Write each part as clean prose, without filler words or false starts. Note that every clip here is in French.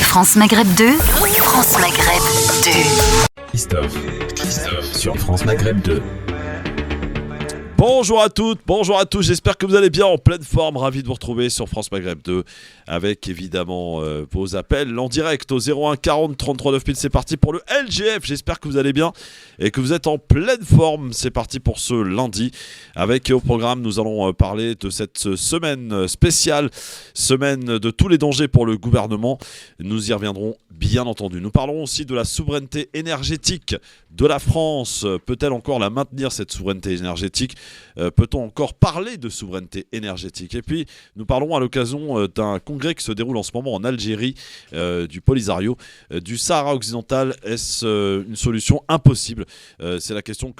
France Maghreb 2, France Maghreb 2. Christophe sur France Maghreb 2. Bonjour à toutes, bonjour à tous, j'espère que vous allez bien, en pleine forme, ravi de vous retrouver sur France Maghreb 2 avec évidemment vos appels en direct au 01 40 33 9000, c'est parti pour le LGF, j'espère que vous allez bien et que vous êtes en pleine forme, c'est parti pour ce lundi avec au programme nous allons parler de cette semaine spéciale, semaine de tous les dangers pour le gouvernement, nous y reviendrons bien entendu. Nous parlons aussi de la souveraineté énergétique de la France, peut-elle encore la maintenir cette souveraineté énergétique ? Peut-on encore parler de souveraineté énergétique ? Et puis, nous parlons à l'occasion d'un congrès qui se déroule en ce moment en Algérie, du Polisario, du Sahara occidental. Est-ce une solution impossible ? C'est la question à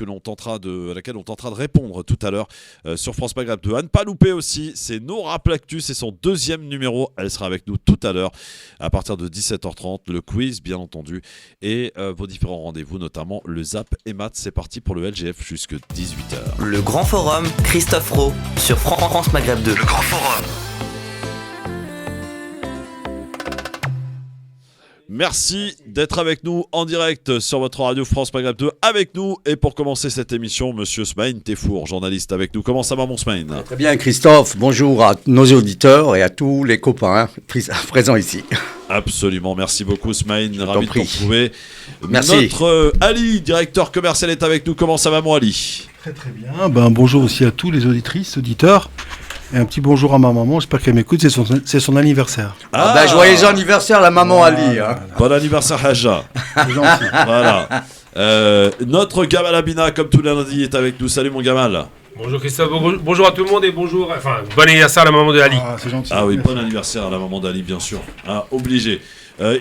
laquelle on tentera de répondre tout à l'heure sur France Maghreb 2. À ne pas louper aussi, c'est Nora Plactus, c'est son deuxième numéro. Elle sera avec nous tout à l'heure à partir de 17h30. Le quiz, bien entendu, et vos différents rendez-vous, notamment le Zap et Maths. C'est parti pour le LGF jusque 18h. Le Grand Forum, Christophe Rowe sur France Maghreb 2. Le Grand Forum. Merci d'être avec nous en direct sur votre radio France Maghreb 2 avec nous. Et pour commencer cette émission, monsieur Smaïn Tefour, journaliste avec nous. Comment ça va, mon Smaïn ? Très bien, Christophe. Bonjour à nos auditeurs et à tous les copains présents ici. Absolument, merci beaucoup Smaïn, ravi de te retrouver. Merci. Notre Ali, directeur commercial, est avec nous. Comment ça va, mon Ali ? Très très bien, bonjour aussi à tous les auditrices, auditeurs. Et un petit bonjour à ma maman, j'espère qu'elle m'écoute, c'est son anniversaire. Joyeux anniversaire la maman Ali. Bon anniversaire Haja. C'est gentil. Voilà. Notre Gamal Abina, comme tous les lundis, est avec nous. Salut mon Gamal. Bonjour Christophe, bonjour à tout le monde et bon anniversaire à la maman de Ali. Ah, c'est gentil. Ah oui, bon anniversaire à la maman d'Ali, bien sûr. Obligé.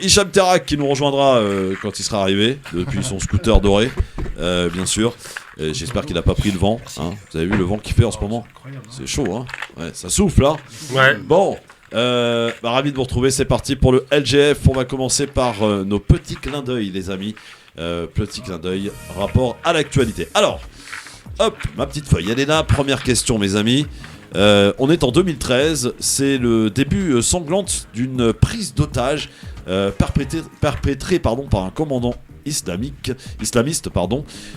Hicham Terak qui nous rejoindra quand il sera arrivé, depuis son scooter doré, bien sûr. J'espère qu'il n'a pas pris le vent. Hein. Vous avez vu le vent qu'il fait en ce moment ? C'est chaud, hein ? Ouais, ça souffle, hein ? Ouais. Bon, ravi de vous retrouver. C'est parti pour le LGF. On va commencer par nos petits clins d'œil, les amis. Petit clin d'œil, rapport à l'actualité. Alors, hop, ma petite feuille. Elle est là. Première question, mes amis. On est en 2013. C'est le début sanglante d'une prise d'otage perpétrée par un commandant islamiste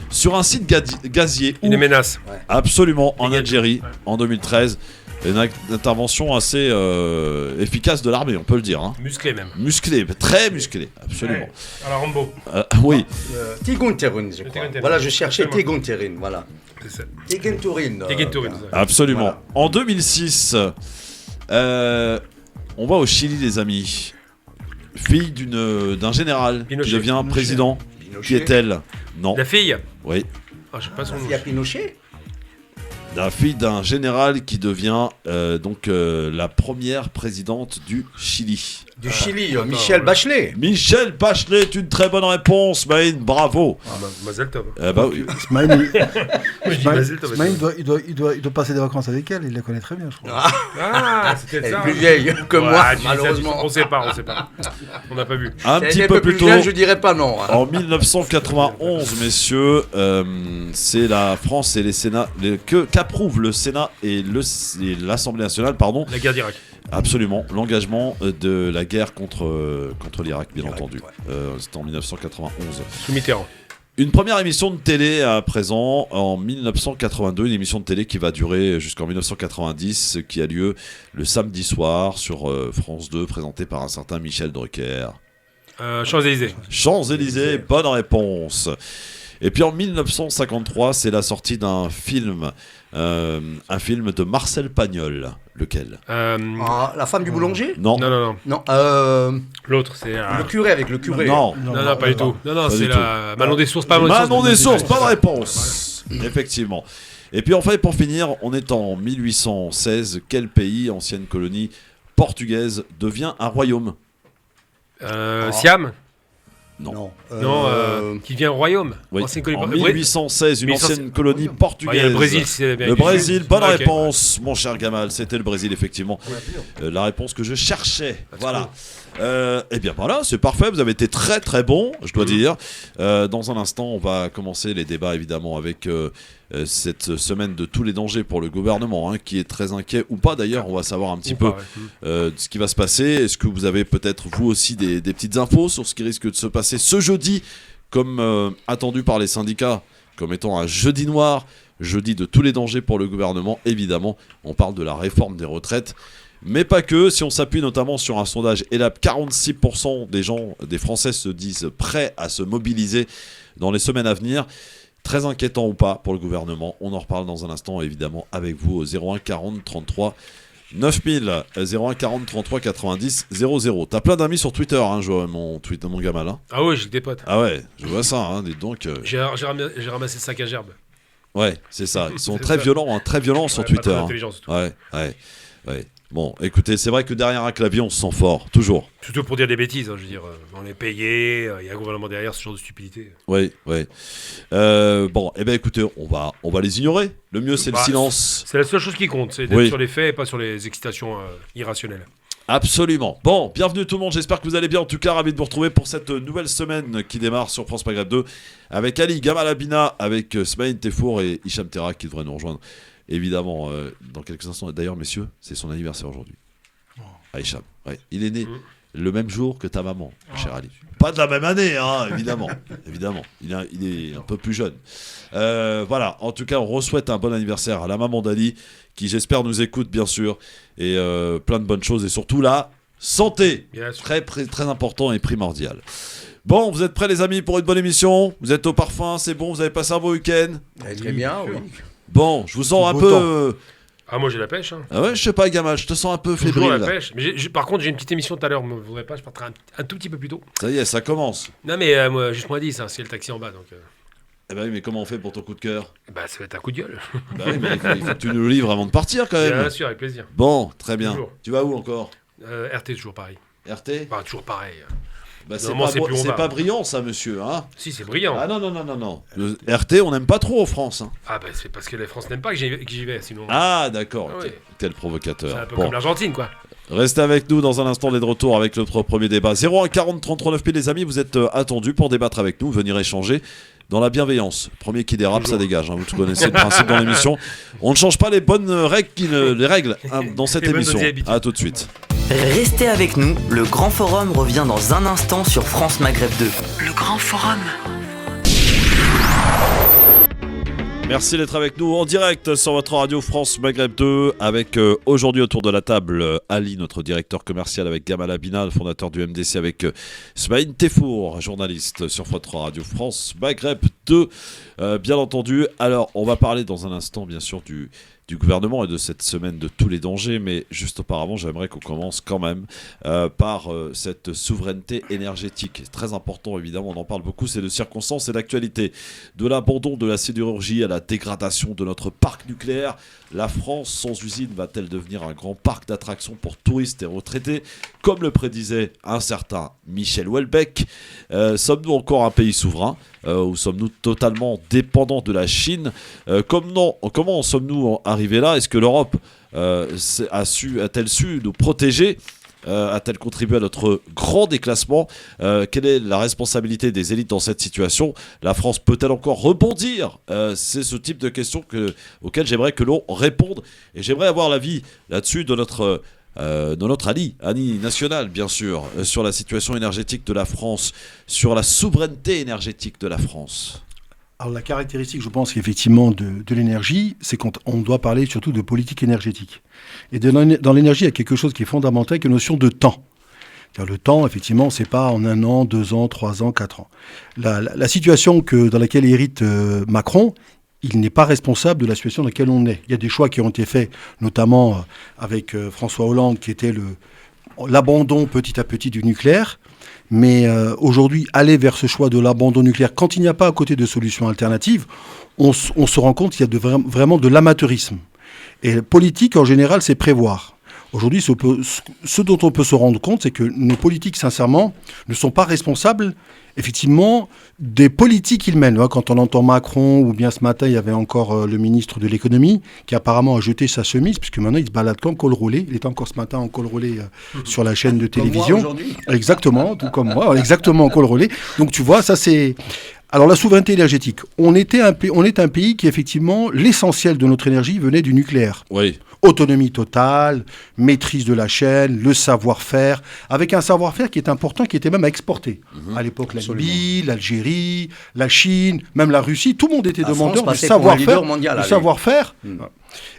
sur un site gazier. Une menace. Absolument, en Algérie, en 2013. Une intervention assez efficace de l'armée, on peut le dire. Hein. Musclé même. Musclé, très musclé, absolument. Ouais. Alors Rambo. Oui. Tigunterin, je crois. Tigunterin. Voilà, je cherchais Tigunterin, voilà. C'est ça. Tigunterin. Tigunterin. Absolument. Voilà. En 2006, on va au Chili, les amis. Fille d'un général Pinochet. qui devient président. Qui est-elle ? Non. La fille. Oui. Ah, je sais pas son nom. Il y a Pinochet. La fille d'un général qui devient la première présidente du Chili. Du Chili, Michel Bachelet. Michel Bachelet est une très bonne réponse, Maïn, bravo. Mazel Tov. Oui. Ismaël, Je dis Mazel Tov. il doit passer des vacances avec elle, il la connaît très bien, je crois. Ah, c'était Elle ça. est plus vieille que moi, tu dis ça, malheureusement. on sait pas. On n'a pas vu. Un Si petit elle est peu un plus tôt, vieille, je dirais pas non. en 1991, messieurs, c'est la France et les Sénats qu'approuvent le Sénat et l'Assemblée nationale, La guerre d'Irak. Absolument, l'engagement de la guerre contre l'Irak, bien entendu. C'était en 1991. Sous Mitterrand. Une première émission de télé à présent en 1982, une émission de télé qui va durer jusqu'en 1990, qui a lieu le samedi soir sur France 2, présentée par un certain Michel Drucker. Champs-Élysées. Champs-Élysées, bonne réponse. Et puis en 1953, c'est la sortie d'un film, un film de Marcel Pagnol. Lequel ? La femme du boulanger ? Non. Non. Non, L'autre, c'est. le curé avec le curé. Non. Non, pas du tout. Non, Pas c'est du la Manon des Sources, pas Manon des Sources, bonne réponse. Effectivement. Et puis enfin, pour finir, on est en 1816. Quel pays, ancienne colonie portugaise, devient un royaume ? Siam. Non. Qui devient royaume. Oui. Ancienne colonie En portugaise. 1816, une ancienne colonie Il y portugaise. a le Brésil, c'est bien. Le Brésil, bonne Ok. réponse, mon cher Gamal. C'était le Brésil, effectivement. La réponse que je cherchais. Voilà. Eh bien voilà, c'est parfait, vous avez été très très bon, je dois dire. Dans un instant, on va commencer les débats évidemment avec cette semaine de tous les dangers pour le gouvernement, qui est très inquiet ou pas d'ailleurs. On va savoir un petit peu de ce qui va se passer. Est-ce que vous avez peut-être vous aussi des petites infos sur ce qui risque de se passer ce jeudi, comme attendu par les syndicats, comme étant un jeudi noir, jeudi de tous les dangers pour le gouvernement. Évidemment, on parle de la réforme des retraites. Mais pas que, si on s'appuie notamment sur un sondage ELAB, 46% des Français se disent prêts à se mobiliser dans les semaines à venir. Très inquiétant ou pas pour le gouvernement, on en reparle dans un instant évidemment avec vous au 01 40 33 9000, 01 40 33 90 00. T'as plein d'amis sur Twitter, je vois mon gamin là. Ah oui, j'ai des potes. Ah ouais, je vois ça, dites donc. J'ai ramassé le sac à gerbes. Ouais, c'est ça, ils sont très violents sur Twitter. Ouais. Bon, écoutez, c'est vrai que derrière un clavier, on se sent fort, toujours. Surtout pour dire des bêtises, je veux dire, on est payé, il y a un gouvernement derrière, ce genre de stupidité. Oui. Bon, écoutez, on va les ignorer. Le mieux, c'est le silence. C'est la seule chose qui compte, c'est d'être sur les faits et pas sur les excitations irrationnelles. Absolument. Bon, bienvenue tout le monde, j'espère que vous allez bien. En tout cas, ravi de vous retrouver pour cette nouvelle semaine qui démarre sur France Maghreb 2 avec Ali Gamalabina, avec Smaïn Tefour et Hicham Terra qui devraient nous rejoindre. Évidemment, dans quelques instants. D'ailleurs, messieurs, c'est son anniversaire aujourd'hui. Hicham, il est né le même jour que ta maman, cher Ali. Pas de la même année, évidemment. Il est un peu plus jeune. Voilà, en tout cas, on souhaite un bon anniversaire à la maman d'Ali, qui j'espère nous écoute, bien sûr. Et plein de bonnes choses. Et surtout, la santé. Très, très important et primordial. Bon, vous êtes prêts, les amis, pour une bonne émission? Vous êtes au parfum, c'est bon? Vous avez passé un beau week-end? Très bien, oui. Bon, je vous sens un peu... Ah, moi j'ai la pêche. Ah ouais, je sais pas, Gamal, je te sens un peu fébrile. Toujours la pêche. Mais par contre, j'ai une petite émission tout à l'heure. Vous ne voudrez pas, je partirai un tout petit peu plus tôt. Ça y est, ça commence. Non, mais juste moi 10, c'est le taxi en bas. Donc, Eh ben oui, mais comment on fait pour ton coup de cœur? ça va être un coup de gueule. Bah oui, mais il faut que tu nous le livres avant de partir quand même. Bien sûr, avec plaisir. Bon, très bien. Toujours. Tu vas où encore? RT, toujours pareil. RT? Bah, toujours pareil. Bah, c'est pas brillant ça, monsieur. Si, c'est brillant. Ah non. Le RT, on n'aime pas trop en France. Ah bah c'est parce que la France n'aime pas que j'y vais, sinon... Ah d'accord, Ah, oui. Quel provocateur. C'est un peu comme l'Argentine, quoi. Restez avec nous dans un instant, on est de retour avec notre premier débat. 01 40 33 9000, les amis, vous êtes attendus pour débattre avec nous, venir échanger dans la bienveillance. Premier qui dérape, ça dégage. Vous connaissez le principe dans l'émission. On ne change pas les bonnes règles, les règles dans cette émission. À tout de suite. Restez avec nous, le Grand Forum revient dans un instant sur France Maghreb 2. Le Grand Forum. Merci d'être avec nous en direct sur votre radio France Maghreb 2 avec aujourd'hui autour de la table Ali, notre directeur commercial, avec Gamal Abina, le fondateur du MDC, avec Smaïn Tefour, journaliste sur votre radio France Maghreb 2, bien entendu. Alors on va parler dans un instant bien sûr du gouvernement et de cette semaine de tous les dangers, mais juste auparavant j'aimerais qu'on commence quand même par cette souveraineté énergétique. C'est très important évidemment, on en parle beaucoup, c'est de circonstance et d'actualité. De l'abandon de la sidérurgie à la dégradation de notre parc nucléaire, la France sans usine va-t-elle devenir un grand parc d'attractions pour touristes et retraités, comme le prédisait un certain Michel Houellebecq? Sommes-nous encore un pays souverain ou sommes-nous totalement dépendants de la Chine? Comment sommes-nous arrivés là? Est-ce que l'Europe a-t-elle su nous protéger? A-t-elle contribué à notre grand déclassement? Quelle est la responsabilité des élites dans cette situation? La France peut-elle encore rebondir? C'est ce type de questions auxquelles j'aimerais que l'on réponde. Et j'aimerais avoir l'avis là-dessus de notre Ali national, bien sûr, sur la situation énergétique de la France, sur la souveraineté énergétique de la France. Alors la caractéristique, je pense, effectivement, de l'énergie, c'est qu'on doit parler surtout de politique énergétique. Et dans l'énergie, il y a quelque chose qui est fondamental, qui est la notion de temps. C'est-à-dire le temps, effectivement, c'est pas en 1 an, 2 ans, 3 ans, 4 ans. La situation dans laquelle hérite Macron, il n'est pas responsable de la situation dans laquelle on est. Il y a des choix qui ont été faits, notamment avec François Hollande, qui était l'abandon petit à petit du nucléaire. Mais aujourd'hui, aller vers ce choix de l'abandon nucléaire, quand il n'y a pas à côté de solutions alternatives, on se rend compte qu'il y a vraiment de l'amateurisme. Et politique, en général, c'est prévoir. Aujourd'hui, ce dont on peut se rendre compte, c'est que nos politiques, sincèrement, ne sont pas responsables, effectivement, des politiques qu'ils mènent. Quand on entend Macron, ou bien ce matin, il y avait encore le ministre de l'économie, qui apparemment a jeté sa chemise, puisque maintenant, il se balade en col roulé. Il était encore ce matin en col roulé sur la chaîne de télévision. Comme moi aujourd'hui. Exactement, tout comme moi, exactement en col roulé. Donc tu vois, ça c'est... Alors la souveraineté énergétique, on est un pays qui, effectivement, l'essentiel de notre énergie venait du nucléaire. Oui. Autonomie totale, maîtrise de la chaîne, le savoir-faire, avec un savoir-faire qui est important, qui était même à exporter. À l'époque, la Libye, l'Algérie, la Chine, même la Russie, tout le monde était demandeur du savoir-faire.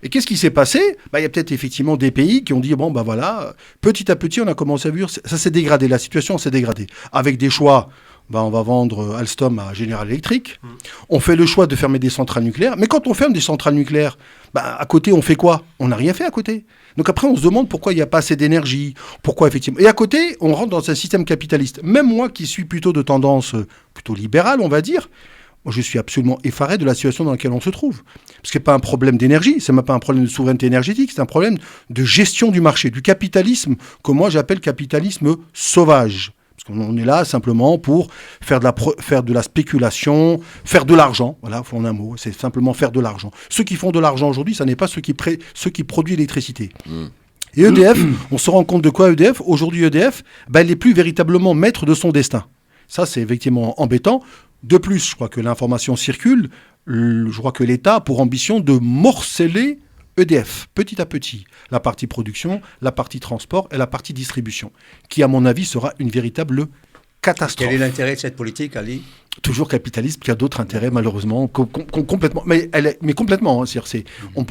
Et qu'est-ce qui s'est passé ? Il y a peut-être effectivement des pays qui ont dit, voilà, petit à petit, on a commencé à vivre, ça s'est dégradé, la situation s'est dégradée. Avec des choix, on va vendre Alstom à General Electric, on fait le choix de fermer des centrales nucléaires, mais quand on ferme des centrales nucléaires, à côté, on fait quoi ? On n'a rien fait à côté. Donc après, on se demande pourquoi il n'y a pas assez d'énergie, pourquoi effectivement... Et à côté, on rentre dans un système capitaliste. Même moi qui suis plutôt de tendance plutôt libérale, on va dire, je suis absolument effaré de la situation dans laquelle on se trouve. Parce que ce n'est pas un problème d'énergie, ce n'est même pas un problème de souveraineté énergétique, c'est un problème de gestion du marché, du capitalisme que moi j'appelle capitalisme sauvage. Parce qu'on est là simplement pour faire de la spéculation, faire de l'argent. Voilà, en un mot, c'est simplement faire de l'argent. Ceux qui font de l'argent aujourd'hui, ça n'est pas ceux qui produisent l'électricité. Et EDF, on se rend compte de quoi EDF ? Aujourd'hui, EDF, elle n'est plus véritablement maître de son destin. Ça, c'est effectivement embêtant. De plus, je crois que l'information circule. Je crois que l'État a pour ambition de morceler EDF, petit à petit, la partie production, la partie transport et la partie distribution, qui, à mon avis, sera une véritable catastrophe. Quel est l'intérêt de cette politique, Ali ? Toujours capitalisme, qui a d'autres intérêts, malheureusement, complètement. Mais complètement,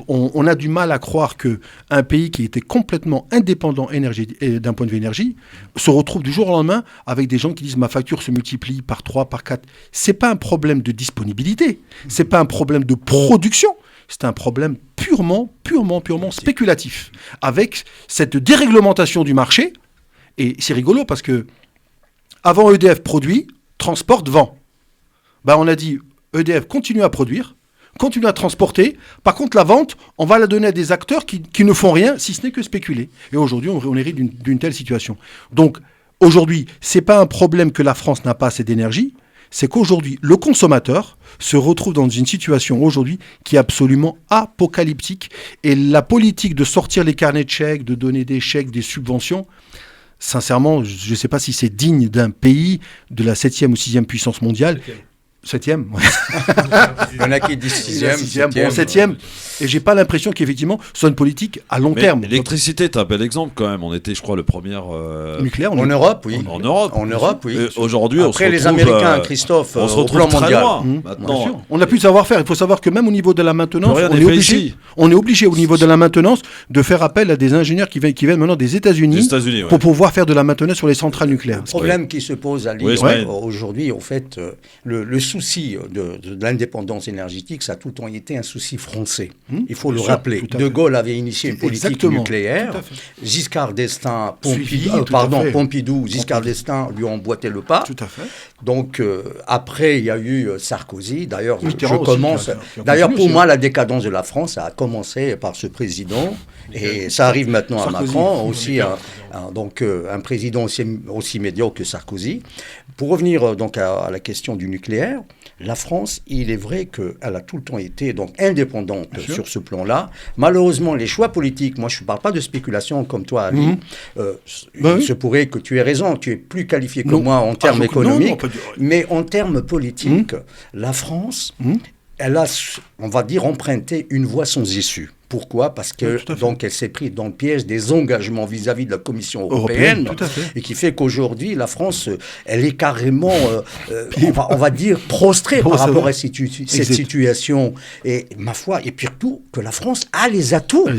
on a du mal à croire qu'un pays qui était complètement indépendant d'un point de vue énergie se retrouve du jour au lendemain avec des gens qui disent « ma facture se multiplie par 3, par 4 ». Ce n'est pas un problème de disponibilité, ce n'est pas un problème de production. C'est un problème purement spéculatif, avec cette déréglementation du marché. Et c'est rigolo parce que avant EDF produit, transporte, vend. On a dit EDF continue à produire, continue à transporter. Par contre, la vente, on va la donner à des acteurs qui ne font rien, si ce n'est que spéculer. Et aujourd'hui, on hérite d'une telle situation. Donc, aujourd'hui, ce n'est pas un problème que la France n'a pas assez d'énergie. C'est qu'aujourd'hui, le consommateur se retrouve dans une situation aujourd'hui qui est absolument apocalyptique. Et la politique de sortir les carnets de chèques, de donner des chèques, des subventions, sincèrement, je ne sais pas si c'est digne d'un pays de la 7e ou 6e puissance mondiale. 7e, ouais. Il y en a qui disent 6e, 7e. Et j'ai pas l'impression qu'effectivement, ce soit une politique à long terme. L'électricité est un bel exemple quand même. On était, je crois, le premier nucléaire en Europe, oui. En Europe, oui. Aujourd'hui, après les Américains, Christophe, on se retrouve très loin. Maintenant, on n'a plus de savoir-faire. Il faut savoir que même au niveau de la maintenance, on est obligé au niveau de la maintenance de faire appel à des ingénieurs qui viennent maintenant des États-Unis pour pouvoir faire de la maintenance sur les centrales nucléaires. Le problème qui se pose à Lyon aujourd'hui, en fait, le souci de l'indépendance énergétique, ça a tout le temps été un souci français. Il faut le rappeler. De Gaulle avait initié une politique nucléaire. Giscard d'Estaing, Pompidou, Giscard d'Estaing lui ont emboîté le pas. Tout à fait. Donc, après, il y a eu Sarkozy. D'ailleurs, pour moi, la décadence de la France a commencé par ce président. Et ça arrive maintenant à Sarkozy, Macron, aussi un président aussi médiocre que Sarkozy. Pour revenir donc à la question du nucléaire, la France, il est vrai qu'elle a tout le temps été donc indépendante sur ce plan-là. Malheureusement, les choix politiques, moi je ne parle pas de spéculation comme toi, Ali, il se pourrait que tu aies raison, tu es plus qualifié que moi en termes économiques, mais en termes politiques, la France, elle a, on va dire, emprunté une voie sans issue. Pourquoi ? Parce que donc elle s'est prise dans le piège des engagements vis-à-vis de la Commission européenne, et qui fait qu'aujourd'hui la France, elle est carrément, on va dire, prostrée par rapport à cette situation. Et ma foi, et puis surtout que la France a les atouts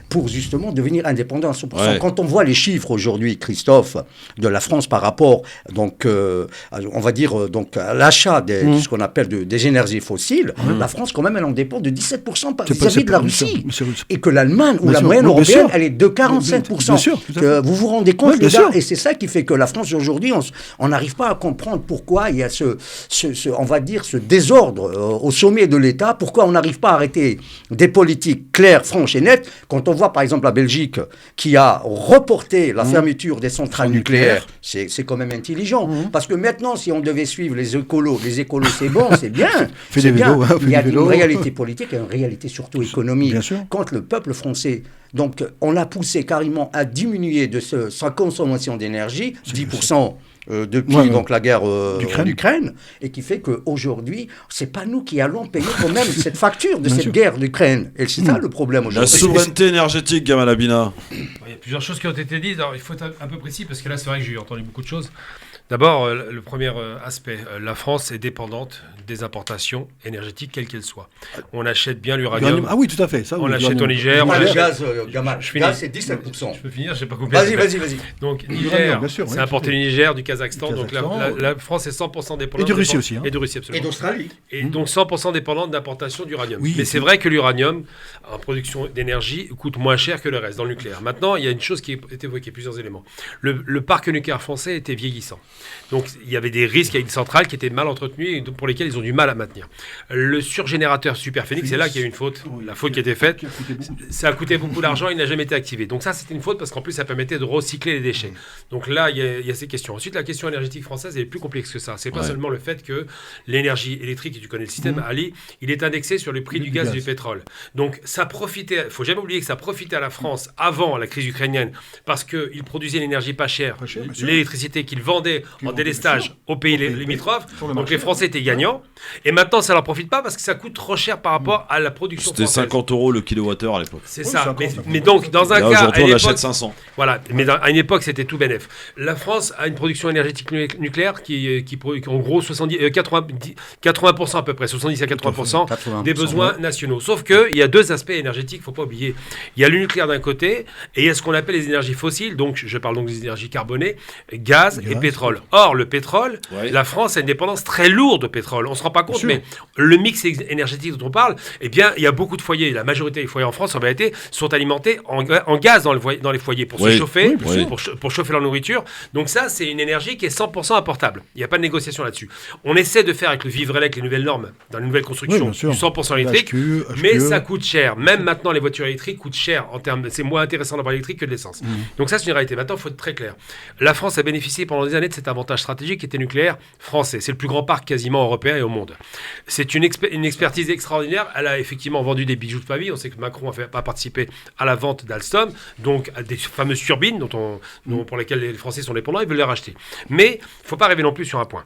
pour justement devenir indépendante à 100%. Ouais. Quand on voit les chiffres aujourd'hui, Christophe, de la France par rapport, donc, on va dire, donc à l'achat de ce qu'on appelle des énergies fossiles, la France quand même elle en dépend de 17% vis-à-vis de la Russie. et que l'Allemagne ou Bien la sûr, moyenne oui, bien européenne, sûr. elle est de 45%. Bien sûr, tout à fait. Vous vous rendez compte, Oui, bien les gars? sûr. Et c'est ça qui fait que la France aujourd'hui, on n'arrive pas à comprendre pourquoi il y a on va dire, ce désordre au sommet de l'État, pourquoi on n'arrive pas à arrêter des politiques claires, franches et nettes. Quand on voit par exemple la Belgique qui a reporté la fermeture des centrales nucléaires, c'est quand même intelligent. Parce que maintenant, si on devait suivre les écolos c'est bon, c'est bien. Fais c'est des bien. vélos, Il y a fais des une vélos. réalité politique et une réalité surtout économique. Bien sûr. Quand le peuple français, donc on l'a poussé carrément à diminuer de sa consommation d'énergie, 10%. Depuis donc la guerre d'Ukraine, et qui fait qu'aujourd'hui, c'est pas nous qui allons payer quand même cette facture de cette guerre d'Ukraine. Et c'est ça le problème La aujourd'hui. souveraineté énergétique, Gamal Abina. Il y a plusieurs choses qui ont été dites. Alors, il faut être un peu précis parce que là, c'est vrai que j'ai entendu beaucoup de choses. D'abord, le premier aspect, la France est dépendante des importations énergétiques, quelles qu'elles soient. On achète bien l'uranium. Ah oui, tout à fait. Ça, On oui, l'achète au l'uranium. Niger. On Le l'achète. gaz, Gamal, Je finis. gaz, c'est 17%. Je peux finir, je sais pas combien. Vas-y. Donc, L'uranium, Niger, bien sûr, c'est oui, importé tout du à fait. Niger, du Kazakhstan. Du Donc, Kazakhstan, la France est 100% dépendante. Et de Russie aussi, hein. Et de Russie, Et absolument. d'Australie. Et donc 100% dépendante d'importation d'uranium. Oui, Mais c'est vrai que l'uranium, en production d'énergie, coûte moins cher que le reste dans le nucléaire. Maintenant, il y a une chose qui est évoquée, plusieurs éléments. Le parc nucléaire français était vieillissant. Donc il y avait des risques avec une centrale qui était mal entretenue et pour lesquels ils ont du mal à maintenir. Le surgénérateur Superphénix, c'est là qu'il y a eu une faute. La faute qui a été faite, ça a coûté beaucoup d'argent, il n'a jamais été activé. Donc ça, c'était une faute parce qu'en plus, ça permettait de recycler les déchets. Donc là, il y a ces questions. Ensuite, la question énergétique française elle est plus complexe que ça. C'est pas seulement le fait que l'énergie électrique, et tu connais le système, Ali, il est indexé sur le prix du gaz et du pétrole. Donc ça profitait, il faut jamais oublier que ça profitait à la France avant la crise ukrainienne parce qu'il produisait l'énergie pas chère, bien sûr. l'électricité qu'il vendait en délestage aux pays limitrophes. Sur le Donc marché. les Français étaient gagnants. Et maintenant, ça leur profite pas parce que ça coûte trop cher par rapport à la production C'était française. 50 € le kilowattheure à l'époque. C'est Oui, ça. 50, Mais, 50. mais donc, dans un Là, cas, à aujourd'hui, on l'époque, l'achète 500. voilà, mais à une époque, c'était tout bénef. La France a une production énergétique nucléaire qui produit en gros 80% à peu près, 70 à 80% 80%, des besoins nationaux. Sauf qu'il y a deux aspects énergétiques, il ne faut pas oublier. Il y a le nucléaire d'un côté et il y a ce qu'on appelle les énergies fossiles, donc je parle donc des énergies carbonées, gaz et pétrole. Or, le pétrole, la France a une dépendance très lourde de pétrole. On ne se rend pas compte, sûr. mais le mix énergétique dont on parle, eh bien, il y a beaucoup de foyers. La majorité des foyers en France, en vérité, sont alimentés en gaz dans les foyers pour se chauffer, pour chauffer leur nourriture. Donc ça, c'est une énergie qui est 100% importable. Il n'y a pas de négociation là-dessus. On essaie de faire avec le vivre avec les nouvelles normes, dans les nouvelles constructions, bien sûr. du 100% électrique, HQE. mais ça coûte cher. Même maintenant, les voitures électriques coûtent cher en termes. C'est moins intéressant d'avoir l'électrique que de l'essence. Donc ça, c'est une réalité. Maintenant, il faut être très clair. La France a bénéficié pendant des années de cet avantage stratégique qui était nucléaire français. C'est le plus grand parc quasiment européen et au monde. C'est une expertise extraordinaire. Elle a effectivement vendu des bijoux de famille. On sait que Macron a participé à la vente d'Alstom, donc à des fameuses turbines pour lesquelles les Français sont dépendants. Ils veulent les racheter. Mais il ne faut pas rêver non plus sur un point.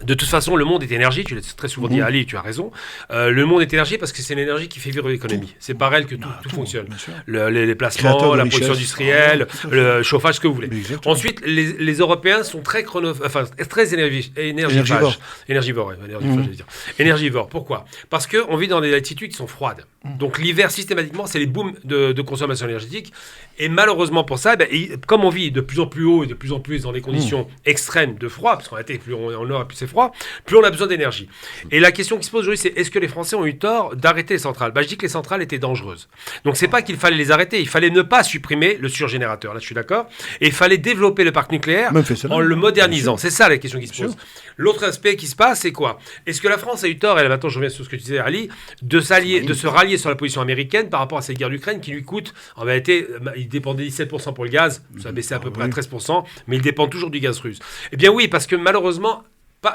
De toute façon, le monde est énergie, tu l'as très souvent dit, Ali, tu as raison. Le monde est énergie parce que c'est l'énergie qui fait vivre l'économie. C'est par elle que tout fonctionne. bien sûr. Les placements, Créateur de la production richesse. industrielle, Tout à fait. le chauffage, ce que vous voulez. Mais exactement. Ensuite, les Européens sont très Énergivores. Énergivores. Pourquoi ? Parce qu'on vit dans des latitudes qui sont froides. Donc l'hiver, systématiquement, c'est les booms de consommation énergétique. Et malheureusement pour ça, comme on vit de plus en plus haut et de plus en plus dans des conditions extrêmes de froid, parce qu'en réalité, plus on est en nord, plus c'est froid, plus on a besoin d'énergie. Et la question qui se pose aujourd'hui, c'est est-ce que les Français ont eu tort d'arrêter les centrales ? Je dis que les centrales étaient dangereuses. Donc c'est pas qu'il fallait les arrêter, il fallait ne pas supprimer le surgénérateur. Là, je suis d'accord. Et il fallait développer le parc nucléaire Même fait cela. en le modernisant. Bien sûr. C'est ça la question qui se Bien pose. sûr. L'autre aspect qui se passe, c'est quoi ? Est-ce que la France a eu tort, et là maintenant je reviens sur ce que tu disais, Ali, de se rallier sur la position américaine par rapport à cette guerre d'Ukraine qui lui coûte, en vérité, il dépendait 17% pour le gaz, ça a baissé à peu près à 13%, mais il dépend toujours du gaz russe. Eh bien oui, parce que malheureusement,